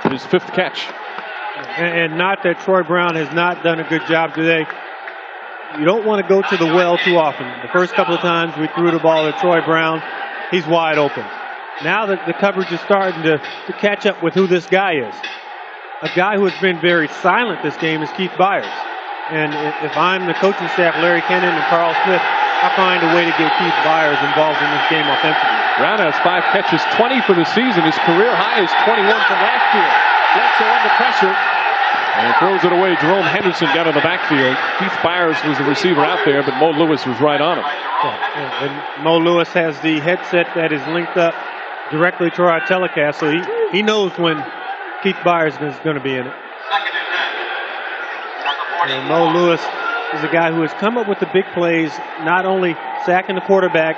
His 5th catch. And not that Troy Brown has not done a good job today. You don't want to go to the well too often. The first couple of times we threw the ball to Troy Brown, he's wide open. Now that the coverage is starting to catch up with who this guy is. A guy who has been very silent this game is Keith Byers. And if I'm the coaching staff, Larry Kennan and Carl Smith, I find a way to get Keith Byers involved in this game offensively. Brown has 5 catches, 20 for the season. His career high is 21 from last year. Bledsoe under pressure and throws it away. Jerome Henderson down in the backfield. Keith Byers was the receiver out there, but Mo Lewis was right on him. Yeah, and Mo Lewis has the headset that is linked up directly to our telecast, so he knows when Keith Byers is going to be in it. And Mo Lewis is a guy who has come up with the big plays, not only sacking the quarterback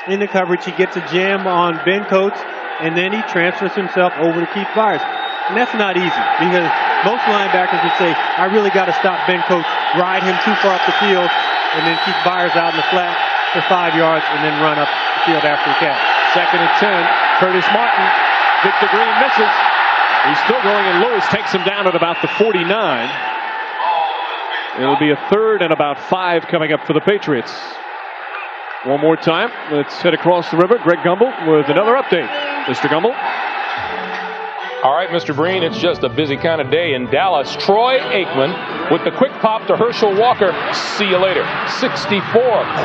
in the coverage, he gets a jam on Ben Coates, and then he transfers himself over to Keith Byers. And that's not easy, because most linebackers would say, I really got to stop Ben Coates, ride him too far up the field, and then keep Byers out in the flat for 5 yards, and then run up the field after the catch. 2nd and 10, Curtis Martin. Victor Green misses. He's still going, and Lewis takes him down at about the 49. It'll be a 3rd and about 5 coming up for the Patriots. One more time, let's head across the river. Greg Gumbel with another update. Mr. Gumbel. All right, Mr. Breen, it's just a busy kind of day in Dallas. Troy Aikman with the quick pop to Herschel Walker. See you later. 64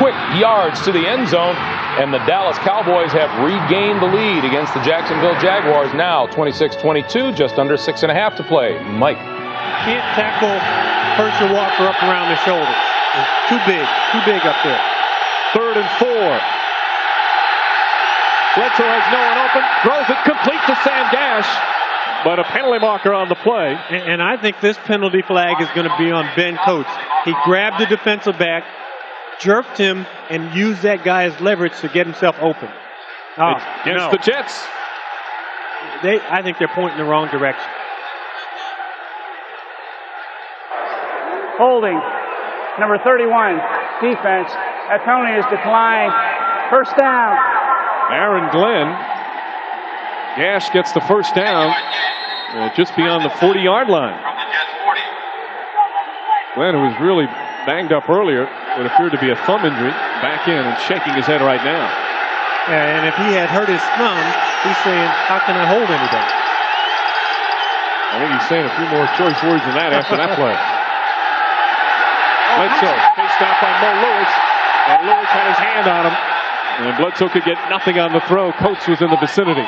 quick yards to the end zone, and the Dallas Cowboys have regained the lead against the Jacksonville Jaguars. Now 26-22, just under 6.5 to play. Mike. Can't tackle Herschel Walker up around the shoulders. It's too big up there. 3rd and 4. Bledsoe has no one open, throws it complete to Sam Gash, but a penalty marker on the play. And I think this penalty flag is going to be on Ben Coates. He grabbed the defensive back, jerked him, and used that guy as leverage to get himself open. Against the Jets. I think they're pointing the wrong direction. Holding, number 31, defense. That penalty is declined. 1st down. Aaron Glenn. Gash gets the 1st down just beyond the 40-yard line. Glenn, who was really banged up earlier, what appeared to be a thumb injury, back in and shaking his head right now. Yeah, and if he had hurt his thumb, he's saying, how can I hold anybody? I think he's saying a few more choice words than that after that play. Bledsoe chased out by Mo Lewis, and Lewis had his hand on him, and Bledsoe could get nothing on the throw. Coates was in the vicinity.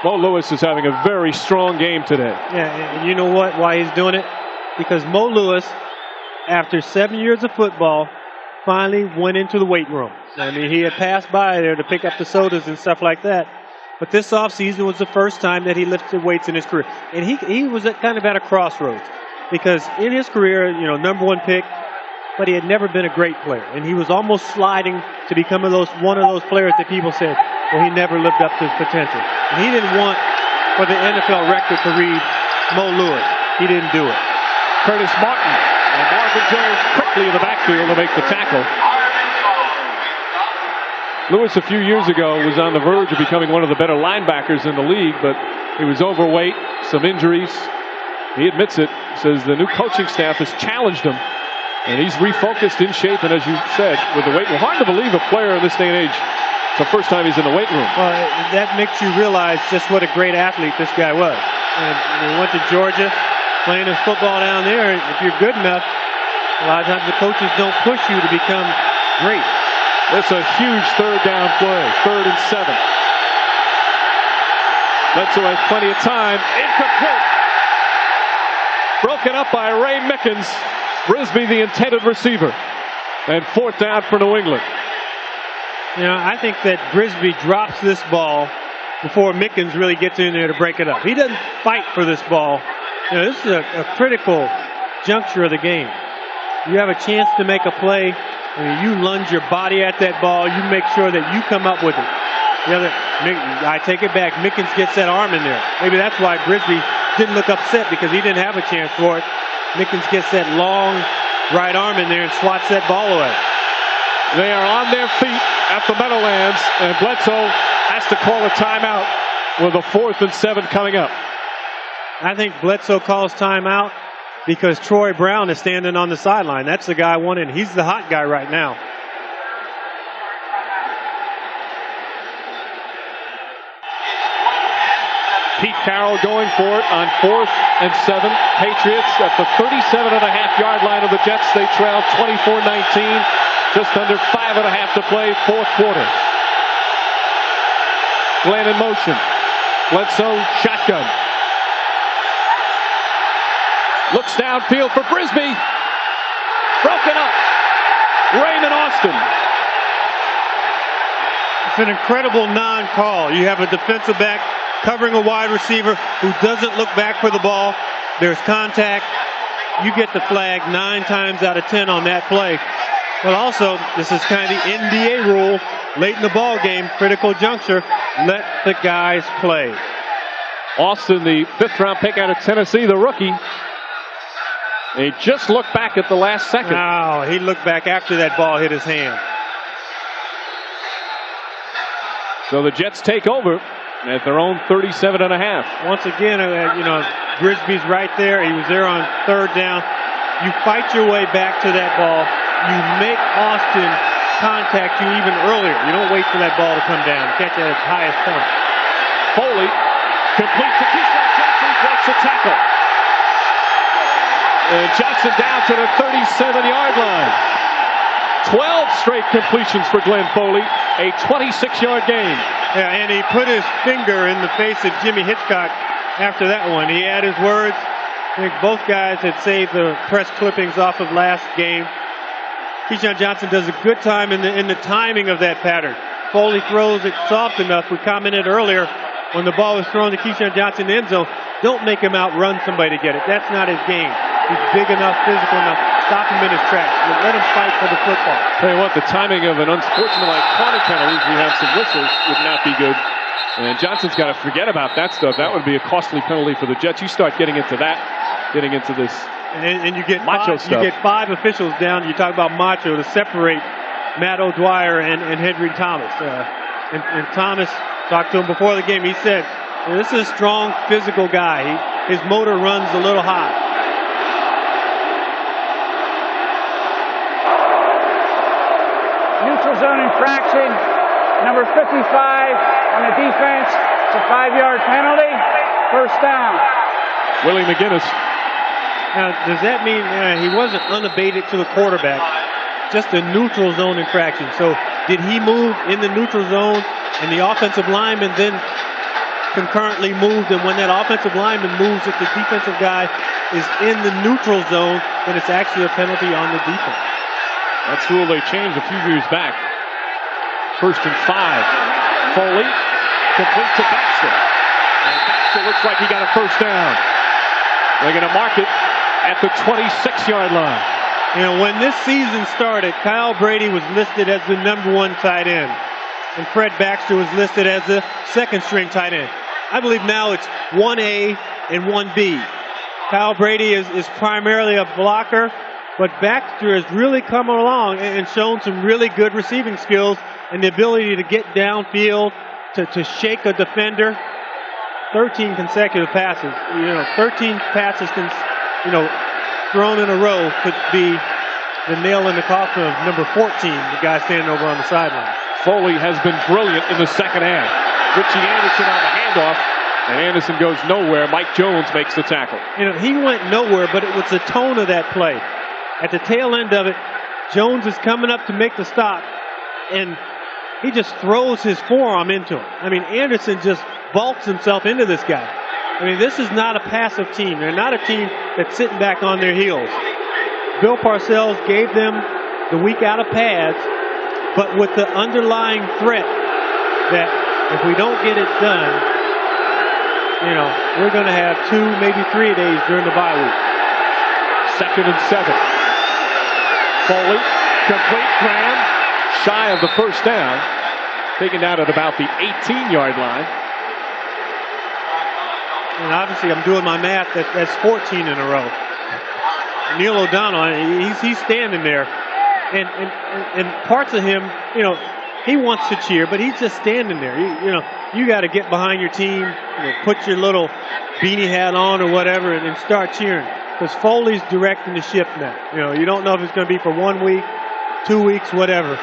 Mo Lewis is having a very strong game today. Yeah, and you know what? Why he's doing it? Because Mo Lewis, after 7 years of football, finally went into the weight room. I mean, he had passed by there to pick up the sodas and stuff like that. But this offseason was the first time that he lifted weights in his career. And he was kind of at a crossroads. Because in his career, #1 pick, but he had never been a great player. And he was almost sliding to become one of those players that people said, well, he never lived up to his potential. And he didn't want for the NFL record to read Mo Lewis. He didn't do it. Curtis Martin and Marvin Jones quickly in the backfield to make the tackle. Lewis a few years ago was on the verge of becoming one of the better linebackers in the league, but he was overweight, some injuries. He admits it, says the new coaching staff has challenged him, and he's refocused, in shape, and as you said, with the weight room. Hard to believe a player in this day and age, it's the first time he's in the weight room. Well, that makes you realize just what a great athlete this guy was. And he went to Georgia, playing his football down there. If you're good enough, a lot of times the coaches don't push you to become great. That's a huge 3rd down play, 3rd and 7. Bledsoe has plenty of time. Incomplete. Broken up by Ray Mickens. Brisby, the intended receiver. And 4th down for New England. I think that Brisby drops this ball before Mickens really gets in there to break it up. He doesn't fight for this ball. This is a critical juncture of the game. You have a chance to make a play. You lunge your body at that ball. You make sure that you come up with it. I take it back. Mickens gets that arm in there. Maybe that's why Brisby didn't look upset, because he didn't have a chance for it. Mickens gets that long right arm in there and swats that ball away. They are on their feet at the Meadowlands, and Bledsoe has to call a timeout with a 4th and 7 coming up. I think Bledsoe calls timeout because Troy Brown is standing on the sideline. That's the guy wanting. He's the hot guy right now. Pete Carroll going for it on 4th and 7. Patriots at the 37.5-yard line of the Jets. They trail 24-19. Just under 5.5 to play, 4th quarter. Glenn in motion. Bledsoe shotgun. Looks downfield for Brisbee. Broken up. Raymond Austin. It's an incredible non-call. You have a defensive back covering a wide receiver who doesn't look back for the ball. There's contact. You get the flag 9 times out of 10 on that play. But also, this is kind of the NBA rule. Late in the ball game, critical juncture, let the guys play. Austin, the 5th-round pick out of Tennessee, the rookie. He just looked back at the last second. No, he looked back after that ball hit his hand. So the Jets take over at their own 37.5. Once again, Brisbee's right there. He was there on 3rd down. You fight your way back to that ball. You make Austin contact you even earlier. You don't wait for that ball to come down. Catch it at its highest point. Foley completes to Keyshawn Johnson, breaks a tackle. And Johnson down to the 37-yard line. 12 straight completions for Glenn Foley, a 26-yard gain. Yeah, and he put his finger in the face of Jimmy Hitchcock after that one. He had his words. I think both guys had saved the press clippings off of last game. Keyshawn Johnson does a good time in the timing of that pattern. Foley throws it soft enough. We commented earlier when the ball was thrown to Keyshawn Johnson in the end zone, don't make him outrun somebody to get it. That's not his game. He's big enough, physical enough. Stop him in his tracks. Let him fight for the football. Tell you what, the timing of an unsportsmanlike corner penalties, we have some whistles, would not be good. And Johnson's got to forget about that stuff. That would be a costly penalty for the Jets. You start getting into that, getting into this and you get macho stuff. You get 5 officials down. You talk about macho to separate Matt O'Dwyer and Henry Thomas. And Thomas talked to him before the game. He said, this is a strong physical guy. His motor runs a little hot. Neutral zone infraction, number 55 on the defense. It's a 5-yard penalty. 1st down. Willie McGinnis. Now, does that mean he wasn't unabated to the quarterback? Just a neutral zone infraction. So did he move in the neutral zone and the offensive lineman then concurrently moved? And when that offensive lineman moves, if the defensive guy is in the neutral zone, then it's actually a penalty on the defense. That's the rule they changed a few years back. 1st and 5. Foley complete to Baxter. And Baxter looks like he got a 1st down. They're going to mark it at the 26-yard line. You know, when this season started, Kyle Brady was listed as the #1 tight end. And Fred Baxter was listed as the 2nd-string tight end. I believe now it's 1A and 1B. Kyle Brady is primarily a blocker, but Baxter has really come along and shown some really good receiving skills and the ability to get downfield, to shake a defender. 13 consecutive passes. 13 passes thrown in a row could be the nail in the coffin of number 14, the guy standing over on the sideline. Foley has been brilliant in the 2nd half. Richie Anderson on the handoff, and Anderson goes nowhere. Mike Jones makes the tackle. He went nowhere, but it was the tone of that play. At the tail end of it, Jones is coming up to make the stop, and he just throws his forearm into him. Anderson just bulks himself into this guy. This is not a passive team. They're not a team that's sitting back on their heels. Bill Parcells gave them the week out of pads, but with the underlying threat that if we don't get it done, we're going to have 2, maybe 3 days during the bye week. 2nd and 7. Foley, complete. Graham, shy of the 1st down. Taken down at about the 18-yard line. And obviously, I'm doing my math. That's 14 in a row. Neil O'Donnell, he's standing there, and parts of him, he wants to cheer, but he's just standing there. You got to get behind your team, put your little beanie hat on or whatever, and start cheering. because Foley's directing the ship now. You know, you don't know if it's going to be for 1 week, 2 weeks, whatever.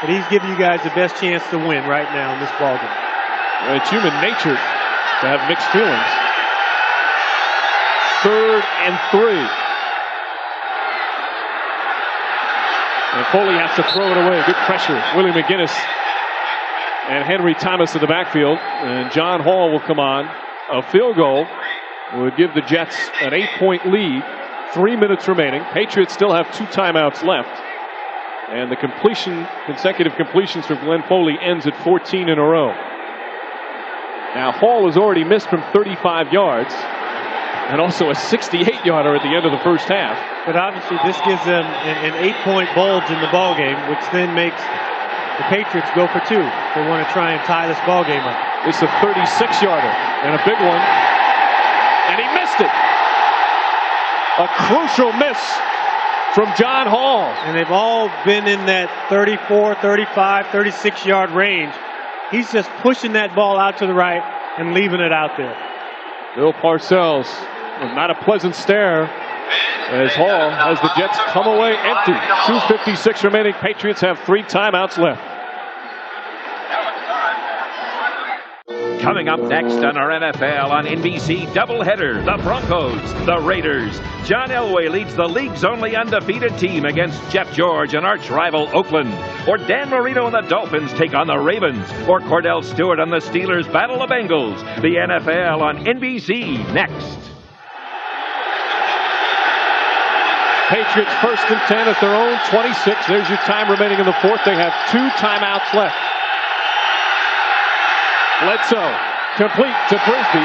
But he's giving you guys the best chance to win right now in this ballgame. Well, it's human nature to have mixed feelings. 3rd and 3. And Foley has to throw it away. Good pressure. Willie McGinnis and Henry Thomas in the backfield. And John Hall will come on. A field goal would give the Jets an 8-point lead. 3 minutes remaining. Patriots still have 2 timeouts left. And the consecutive completions from Glenn Foley ends at 14 in a row. Now Hall has already missed from 35 yards. And also a 68-yarder at the end of the first half. But obviously this gives them an 8-point bulge in the ballgame, which then makes the Patriots go for 2. They want to try and tie this ballgame up. It's a 36-yarder and a big one. And he missed it. A crucial miss from John Hall. And they've all been in that 34, 35, 36-yard range. He's just pushing that ball out to the right and leaving it out there. Bill Parcells, not a pleasant stare as Hall has the Jets come away empty. 2:56 remaining. Patriots have 3 timeouts left. Coming up next on our NFL on NBC doubleheader, the Broncos, the Raiders. John Elway leads the league's only undefeated team against Jeff George and arch rival Oakland. Or Dan Marino and the Dolphins take on the Ravens. Or Cordell Stewart and the Steelers battle the Bengals. The NFL on NBC next. Patriots 1st and 10 at their own 26. There's your time remaining in the 4th. They have 2 timeouts left. Bledsoe, complete to Brisby.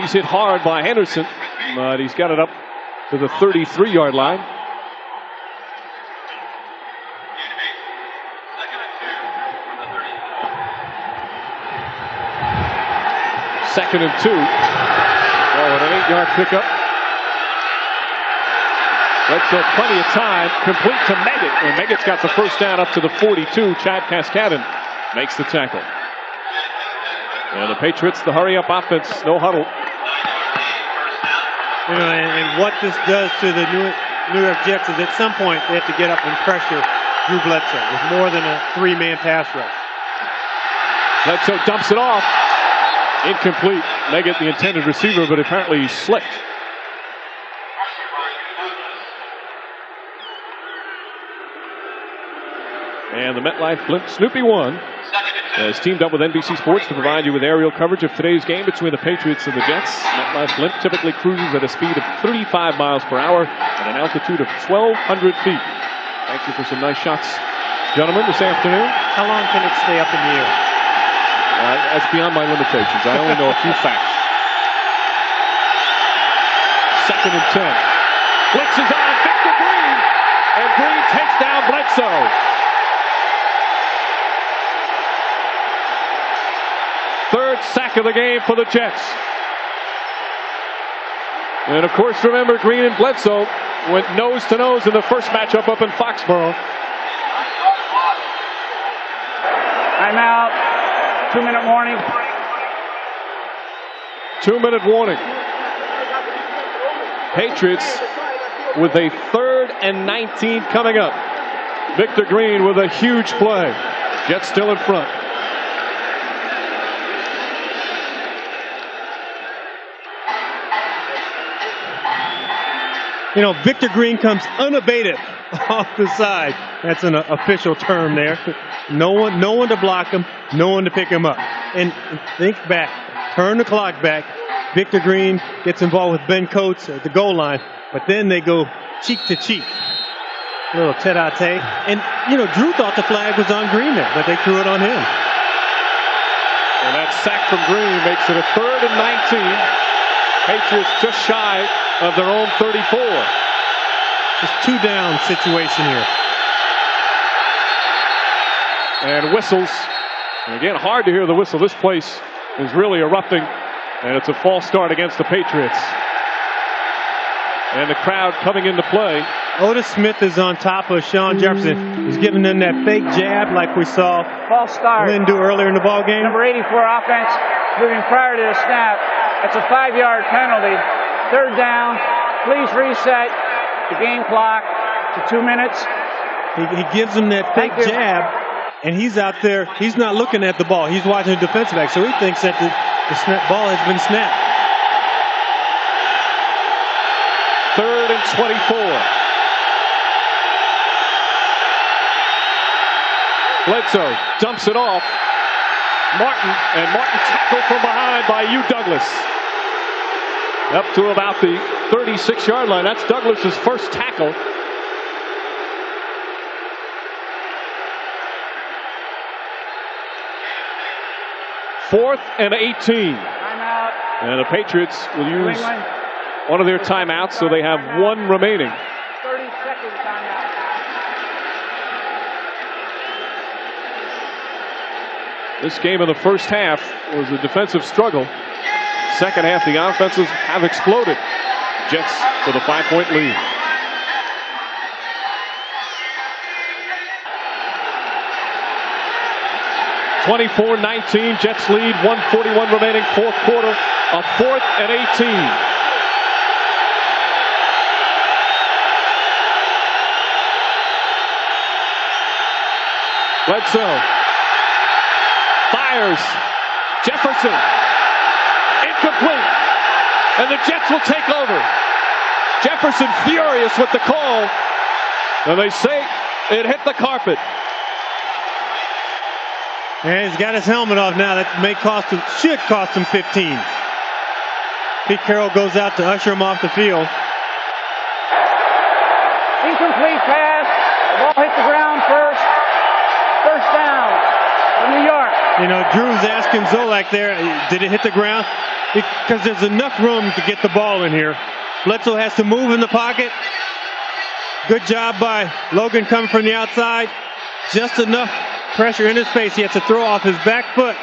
He's hit hard by Henderson, but he's got it up to the 33-yard line. Second and 2. Oh, and an 8-yard pickup. Bledsoe, plenty of time. Complete to Meggett, and Meggett's got the first down up to the 42. Chad Cascadden makes the tackle. And the Patriots, the hurry-up offense, no huddle. You know, and what this does to the New York Jets is at some point they have to get up and pressure Drew Bledsoe with more than a 3-man pass rush. Bledsoe dumps it off. Incomplete. Meggett, the intended receiver, but apparently he slipped. And the MetLife Blimp Snoopy 1 has teamed up with NBC Sports to provide you with aerial coverage of today's game between the Patriots and the Jets. MetLife Blimp typically cruises at a speed of 35 miles per hour at an altitude of 1,200 feet. Thank you for some nice shots, gentlemen, this afternoon. How long can it stay up in the air? That's beyond my limitations. I only know a few facts. 2nd and 10. Blitz is on Victor Green, and Green takes down Bledsoe. 3rd sack of the game for the Jets. And of course, remember, Green and Bledsoe went nose to nose in the first matchup up in Foxborough. Timeout. 2-minute warning. 2-minute warning. Patriots with a 3rd and 19 coming up. Victor Green with a huge play. Jets still in front. You know, Victor Green comes unabated off the side. That's an official term there. No one to block him, no one to pick him up. And think back, turn the clock back. Victor Green gets involved with Ben Coates at the goal line, but then they go cheek to cheek. A little tete-a-tete. And, you know, Drew thought the flag was on Green there, but they threw it on him. And that sack from Green makes it a 3rd and 19. Patriots just shy of their own 34. Just 2-down situation here. And whistles. And again, hard to hear the whistle. This place is really erupting. And it's a false start against the Patriots. And the crowd coming into play. Otis Smith is on top of Sean Jefferson. He's giving them that fake jab like we saw false start. Lynn do earlier in the ball game. Number 84 offense moving prior to the snap. That's a 5-yard penalty. 3rd down please reset the game clock to 2 minutes. He gives him that fake jab, and he's out there. He's not looking at the ball. He's watching the defensive back, so he thinks that the ball has been snapped. 3rd and 24. Bledsoe dumps it off. Martin tackled from behind by Hugh Douglas. Up to about the 36-yard line. That's Douglas's first tackle. Fourth and 18. Timeout. And the Patriots will use one of their timeouts, so they have one remaining. 30-second timeout. This game in the first half was a defensive struggle. Second half, the offenses have exploded. Jets with a 5-point lead. (24-19) Jets lead. 1:41 remaining, fourth quarter. A 4th and 18. Bledsoe fires. Jefferson. Incomplete. And the Jets will take over. Jefferson furious with the call. And they say it hit the carpet. And he's got his helmet off now. That should cost him 15. Pete Carroll goes out to usher him off the field. Incomplete pass. The ball hit the ground first. First down for New York. You know, Drew's asking Zolak there, did it hit the ground? Because there's enough room to get the ball in here. Bledsoe has to move in the pocket. Good job by Logan coming from the outside. Just enough pressure in his face. He has to throw off his back foot.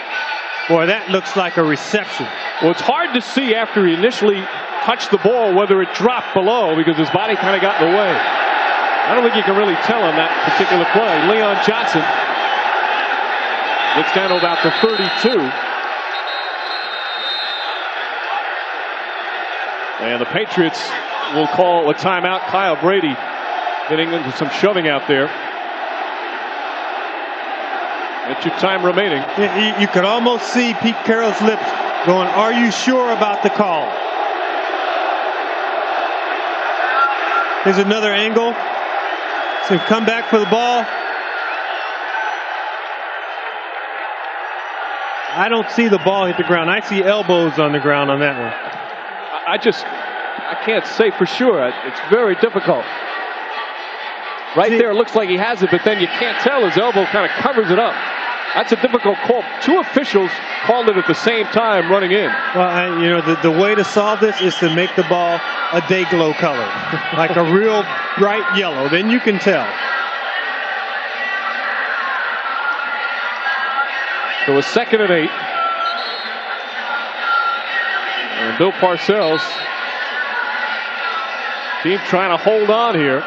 Boy, that looks like a reception. Well, it's hard to see after he initially touched the ball whether it dropped below because his body kind of got in the way. I don't think you can really tell on that particular play. Leon Johnson gets down to about the 32. And the Patriots will call a timeout. Kyle Brady getting into some shoving out there. That's your time remaining. You could almost see Pete Carroll's lips going, are you sure about the call? Here's another angle. So come back for the ball. I don't see the ball hit the ground. I see elbows on the ground on that one. I can't say for sure. It's very difficult. Right there, it looks like he has it, but then you can't tell. His elbow kind of covers it up. That's a difficult call. Two officials called it at the same time running in. Well, you know, the way to solve this is to make the ball a day glow color, like a real bright yellow. Then you can tell. So a 2nd and 8. And Bill Parcells, team trying to hold on here.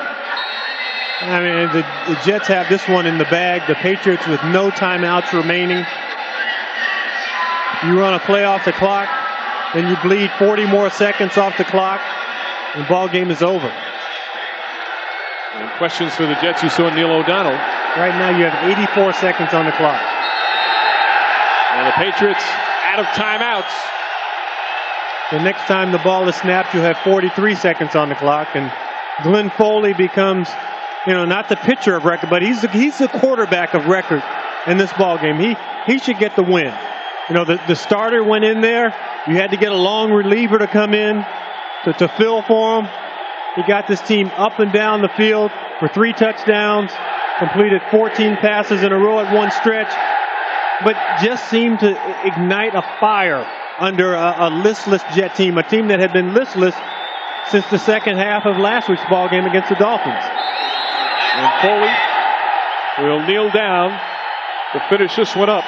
I mean, the Jets have this one in the bag. The Patriots with no timeouts remaining. You run a play off the clock, then you bleed 40 more seconds off the clock, and the ball game is over. And questions for the Jets. You saw Neil O'Donnell. Right now you have 84 seconds on the clock. And the Patriots out of timeouts. The next time the ball is snapped, you have 43 seconds on the clock, and Glenn Foley becomes, you know, not the pitcher of record, but he's the quarterback of record in this ball game. He should get the win. You know, the starter went in there. You had to get a long reliever to come in to fill for him. He got this team up and down the field for 3 touchdowns, completed 14 passes in a row at one stretch, but just seemed to ignite a fire under a listless Jet team, a team that had been listless since the second half of last week's ball game against the Dolphins. And Foley will kneel down to finish this one up.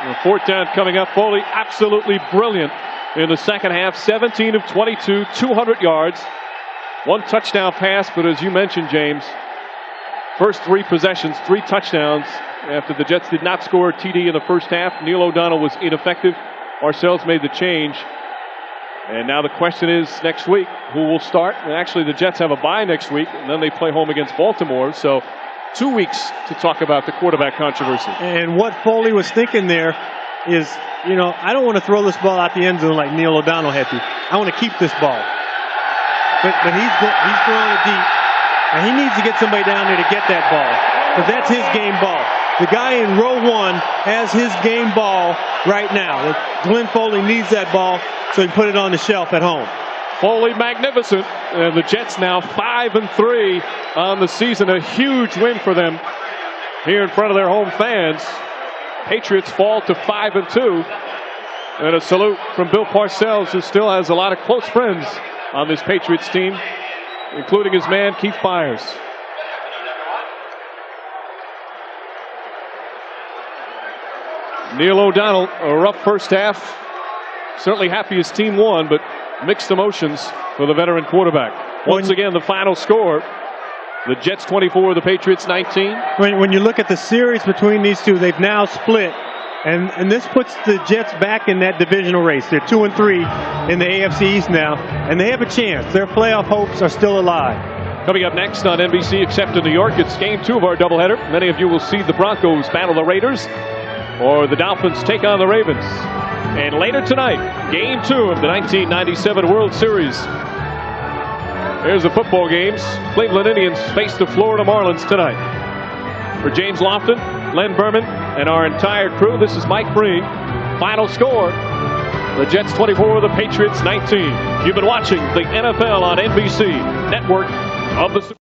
And 4th down coming up. Foley absolutely brilliant in the second half. 17 of 22, 200 yards. 1 touchdown pass, but as you mentioned, James, first 3 possessions, 3 touchdowns after the Jets did not score a TD in the first half. Neil O'Donnell was ineffective. Parcells made the change. And now the question is next week, who will start? And actually, the Jets have a bye next week, and then they play home against Baltimore. So 2 weeks to talk about the quarterback controversy. And what Foley was thinking there is, you know, I don't want to throw this ball out the end zone like Neil O'Donnell had to. I want to keep this ball. But he's throwing it deep, and he needs to get somebody down there to get that ball, because that's his game ball. The guy in row 1 has his game ball right now. Glenn Foley needs that ball so he can put it on the shelf at home. Foley magnificent. And the Jets now 5-3 on the season. A huge win for them here in front of their home fans. Patriots fall to 5-2. And a salute from Bill Parcells, who still has a lot of close friends on this Patriots team, including his man Keith Byers. Neil O'Donnell, a rough first half. Certainly happy his team won, but mixed emotions for the veteran quarterback. Once again, the final score, the Jets 24, the Patriots 19. When you look at the series between these two, they've now split. And this puts the Jets back in that divisional race. They're 2-3 in the AFC East now, and they have a chance. Their playoff hopes are still alive. Coming up next on NBC, except in New York, it's game 2 of our doubleheader. Many of you will see the Broncos battle the Raiders, or the Dolphins take on the Ravens. And later tonight, game 2 of the 1997 World Series. There's the football games. Cleveland Indians face the Florida Marlins tonight. For James Lofton, Len Berman, and our entire crew, this is Mike Breen. Final score, the Jets 24, the Patriots 19. You've been watching the NFL on NBC, network of the...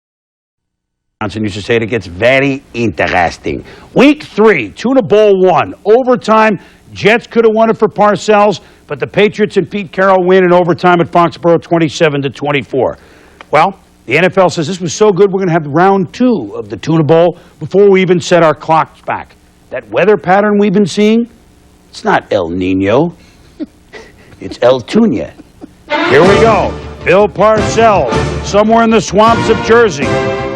Johnson used to say it gets very interesting. Week 3, Tuna Bowl 1, overtime. Jets could have won it for Parcells, but the Patriots and Pete Carroll win in overtime at Foxborough 27-24. Well, the NFL says this was so good we're going to have round 2 of the Tuna Bowl before we even set our clocks back. That weather pattern we've been seeing, it's not El Nino, it's El Tuna. Here we go. Bill Parcells, somewhere in the swamps of Jersey.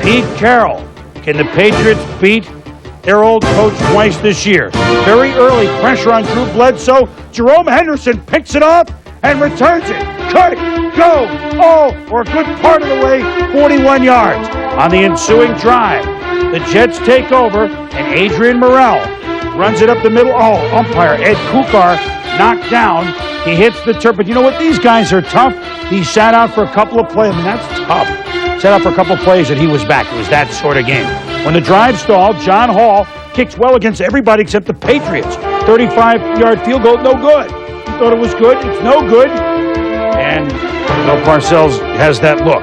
Pete Carroll. Can the Patriots beat their old coach twice this year? Very early pressure on Drew Bledsoe. Jerome Henderson picks it up and returns it. Cut, go, or a good part of the way, 41 yards. On the ensuing drive, the Jets take over, and Adrian Morrell runs it up the middle. Umpire Ed Kukar knocked down. He hits the turf. But you know what? These guys are tough. He sat out for a couple of plays. I mean, that's tough. Sat out for a couple of plays, and he was back. It was that sort of game. When the drive stalled, John Hall kicks well against everybody except the Patriots. 35-yard field goal, no good. He thought it was good. It's no good. And Bill Parcells has that look.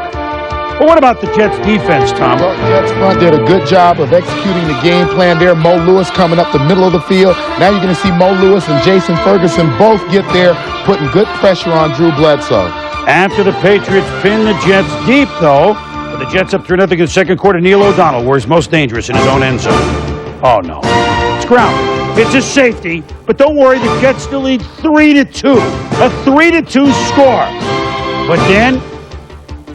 But what about the Jets defense, Tom? Well, Jets front did a good job of executing the game plan there. Mo Lewis coming up the middle of the field. Now you're going to see Mo Lewis and Jason Ferguson both get there, putting good pressure on Drew Bledsoe. After the Patriots pin the Jets deep, though, the Jets up 3-0 in the second quarter. Neil O'Donnell, where he's most dangerous, in his own end zone. Oh, no. It's grounded. It's a safety, but don't worry, the Jets still lead 3-2. A 3-2 score. But then,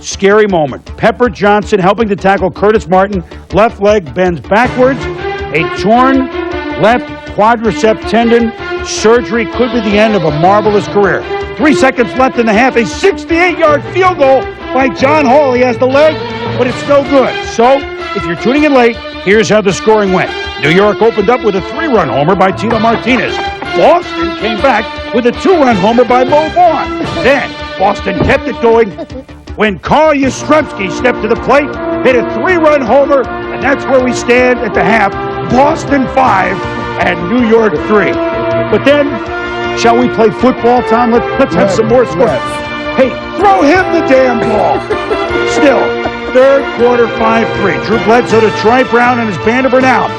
scary moment. Pepper Johnson helping to tackle Curtis Martin. Left leg bends backwards. A torn left quadricep tendon. Surgery could be the end of a marvelous career. 3 seconds left in the half. A 68-yard field goal by John Hall. He has the leg, but it's no good. So, if you're tuning in late, here's how the scoring went. New York opened up with a 3-run homer by Tino Martinez. Boston came back with a 2-run homer by Mo Vaughn. Then, Boston kept it going when Carl Yastrzemski stepped to the plate, hit a 3-run homer, and that's where we stand at the half. Boston 5 and New York 3. But then, shall we play football, Tom? Let's have some more scores. Hey, throw him the damn ball. Still, third quarter, 5-3. Drew Bledsoe to Troy Brown and his band of renown.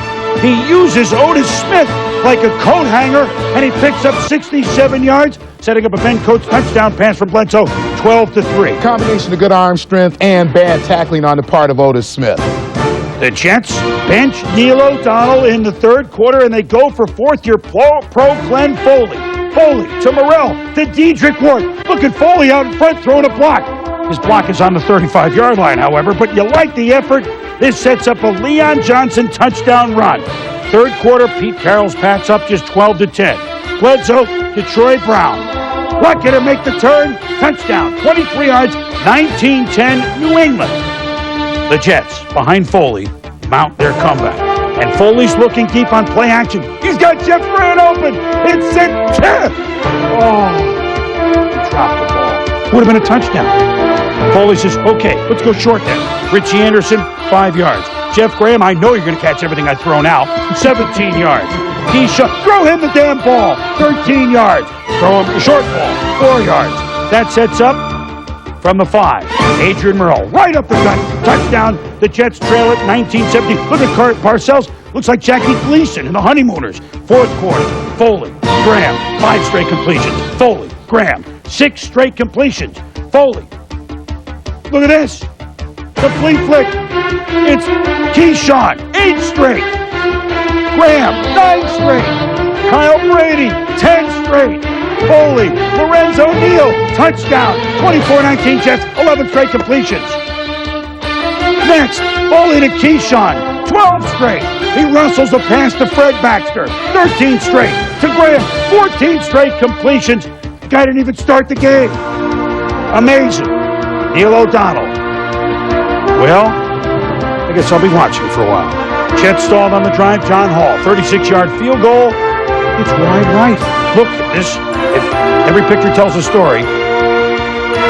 He uses Otis Smith like a coat hanger, and he picks up 67 yards, setting up a Ben Coates touchdown pass from Bledsoe, 12-3. Combination of good arm strength and bad tackling on the part of Otis Smith. The Jets bench Neil O'Donnell in the third quarter, and they go for fourth-year pro Glenn Foley. Foley to Morrell to Dedrick Ward. Look at Foley out in front throwing a block. His block is on the 35-yard line, however, but you like the effort. This sets up a Leon Johnson touchdown run. Third quarter, Pete Carroll's Pats up just 12-10. Bledsoe to Troy Brown. bucket and make the turn. Touchdown, 23 yards, 19-10, New England. The Jets, behind Foley, mount their comeback. And Foley's looking deep on play action. He's got Jeff Grant open. It's a tip. Oh, he dropped the ball. Would have been a touchdown. Foley says, okay, let's go short then. Richie Anderson, 5 yards. Jeff Graham, I know you're going to catch everything I throw now. 17 yards. Keyshawn, throw him the damn ball. 13 yards. Throw him the short ball. 4 yards. That sets up from the 5. Adrian Murrell, right up the gut. Touchdown. The Jets trail it 19-17. Look at Parcells. Looks like Jackie Gleason in the Honeymooners. Fourth quarter. Foley, Graham, 5 straight completions. Foley, Graham, 6 straight completions. Foley. Look at this. Complete flick. It's Keyshawn, 8 straight. Graham, 9 straight. Kyle Brady, 10 straight. Foley, Lorenzo Neal, touchdown. 24-19 Jets, 11 straight completions. Next, Foley to Keyshawn, 12 straight. He rustles a pass to Fred Baxter, 13 straight. To Graham, 14 straight completions. The guy didn't even start the game. Amazing. Neil O'Donnell. Well, I guess I'll be watching for a while. Jets stalled on the drive. John Hall, 36-yard field goal. It's wide right. Look at this. If every picture tells a story,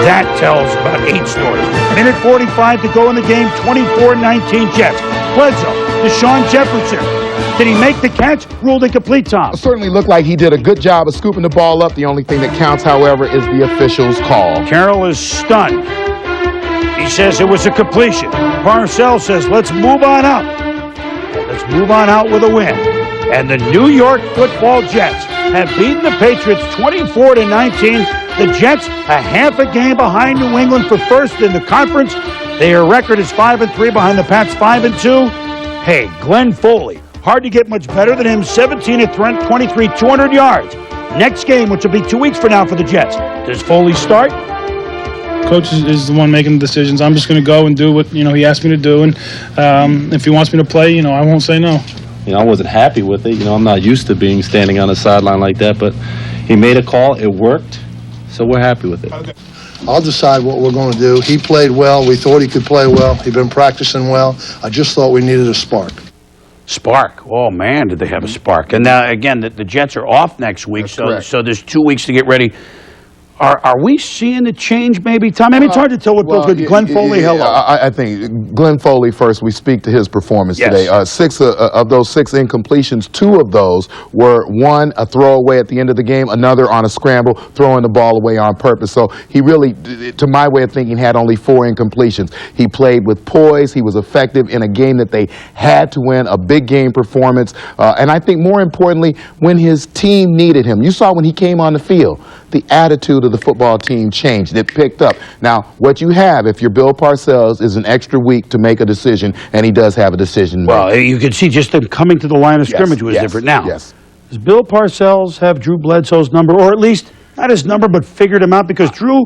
that tells about 8 stories. Minute 45 to go in the game. 24-19 Jets. Bledsoe to Sean Jefferson. Did he make the catch? Ruled incomplete, Tom. It certainly looked like he did a good job of scooping the ball up. The only thing that counts, however, is the official's call. Carroll is stunned. He says it was a completion. Parcells says, let's move on up. Let's move on out with a win. And the New York Football Jets have beaten the Patriots 24-19. The Jets a half a game behind New England for first in the conference. Their record is 5-3 behind the Pats 5-2. Hey, Glenn Foley, hard to get much better than him. 17-23, 200 yards. Next game, which will be 2 weeks from now for the Jets. Does Foley start? Coach is the one making the decisions. I'm just going to go and do what he asked me to do, and if he wants me to play, I won't say no. I wasn't happy with it. I'm not used to being standing on the sideline like that, but he made a call. It worked, so we're happy with it. I'll decide what we're going to do. He played well. We thought he could play well. He'd been practicing well. I just thought we needed a spark. Spark. Oh, man, did they have a spark. And now, again, the Jets are off next week, so there's 2 weeks to get ready. Are we seeing the change maybe, Tom? I mean, it's hard to tell what Bill's good. Glenn Foley, hello. I think Glenn Foley first, we speak to his performance today. 6 of those 6 incompletions, 2 of those were, one, a throwaway at the end of the game, another on a scramble, throwing the ball away on purpose. So he really, to my way of thinking, had only 4 incompletions. He played with poise. He was effective in a game that they had to win, a big game performance. And I think more importantly, when his team needed him. You saw when he came on the field, the attitude of the football team changed. It picked up. Now, what you have, if you're Bill Parcells, is an extra week to make a decision, and he does have a decision. Well, you can see just them coming to the line of scrimmage was different. Now, does Bill Parcells have Drew Bledsoe's number, or at least not his number, but figured him out? Because Drew,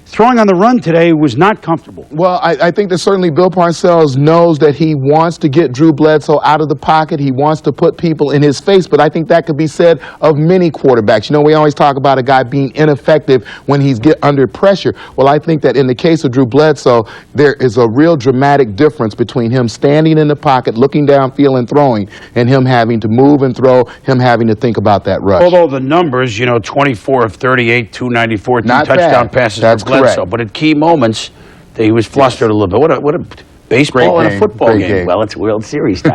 throwing on the run today, was not comfortable. Well, I think that certainly Bill Parcells knows that he wants to get Drew Bledsoe out of the pocket. He wants to put people in his face, but I think that could be said of many quarterbacks. We always talk about a guy being ineffective when he's under pressure. Well, I think that in the case of Drew Bledsoe, there is a real dramatic difference between him standing in the pocket, looking downfield and throwing, and him having to move and throw, him having to think about that rush. Although the numbers, 24 of 38, 294, 2 touchdown passes. That's for Bledsoe. But at key moments, he was flustered a little bit. What a baseball and a football game. Well, it's World Series time.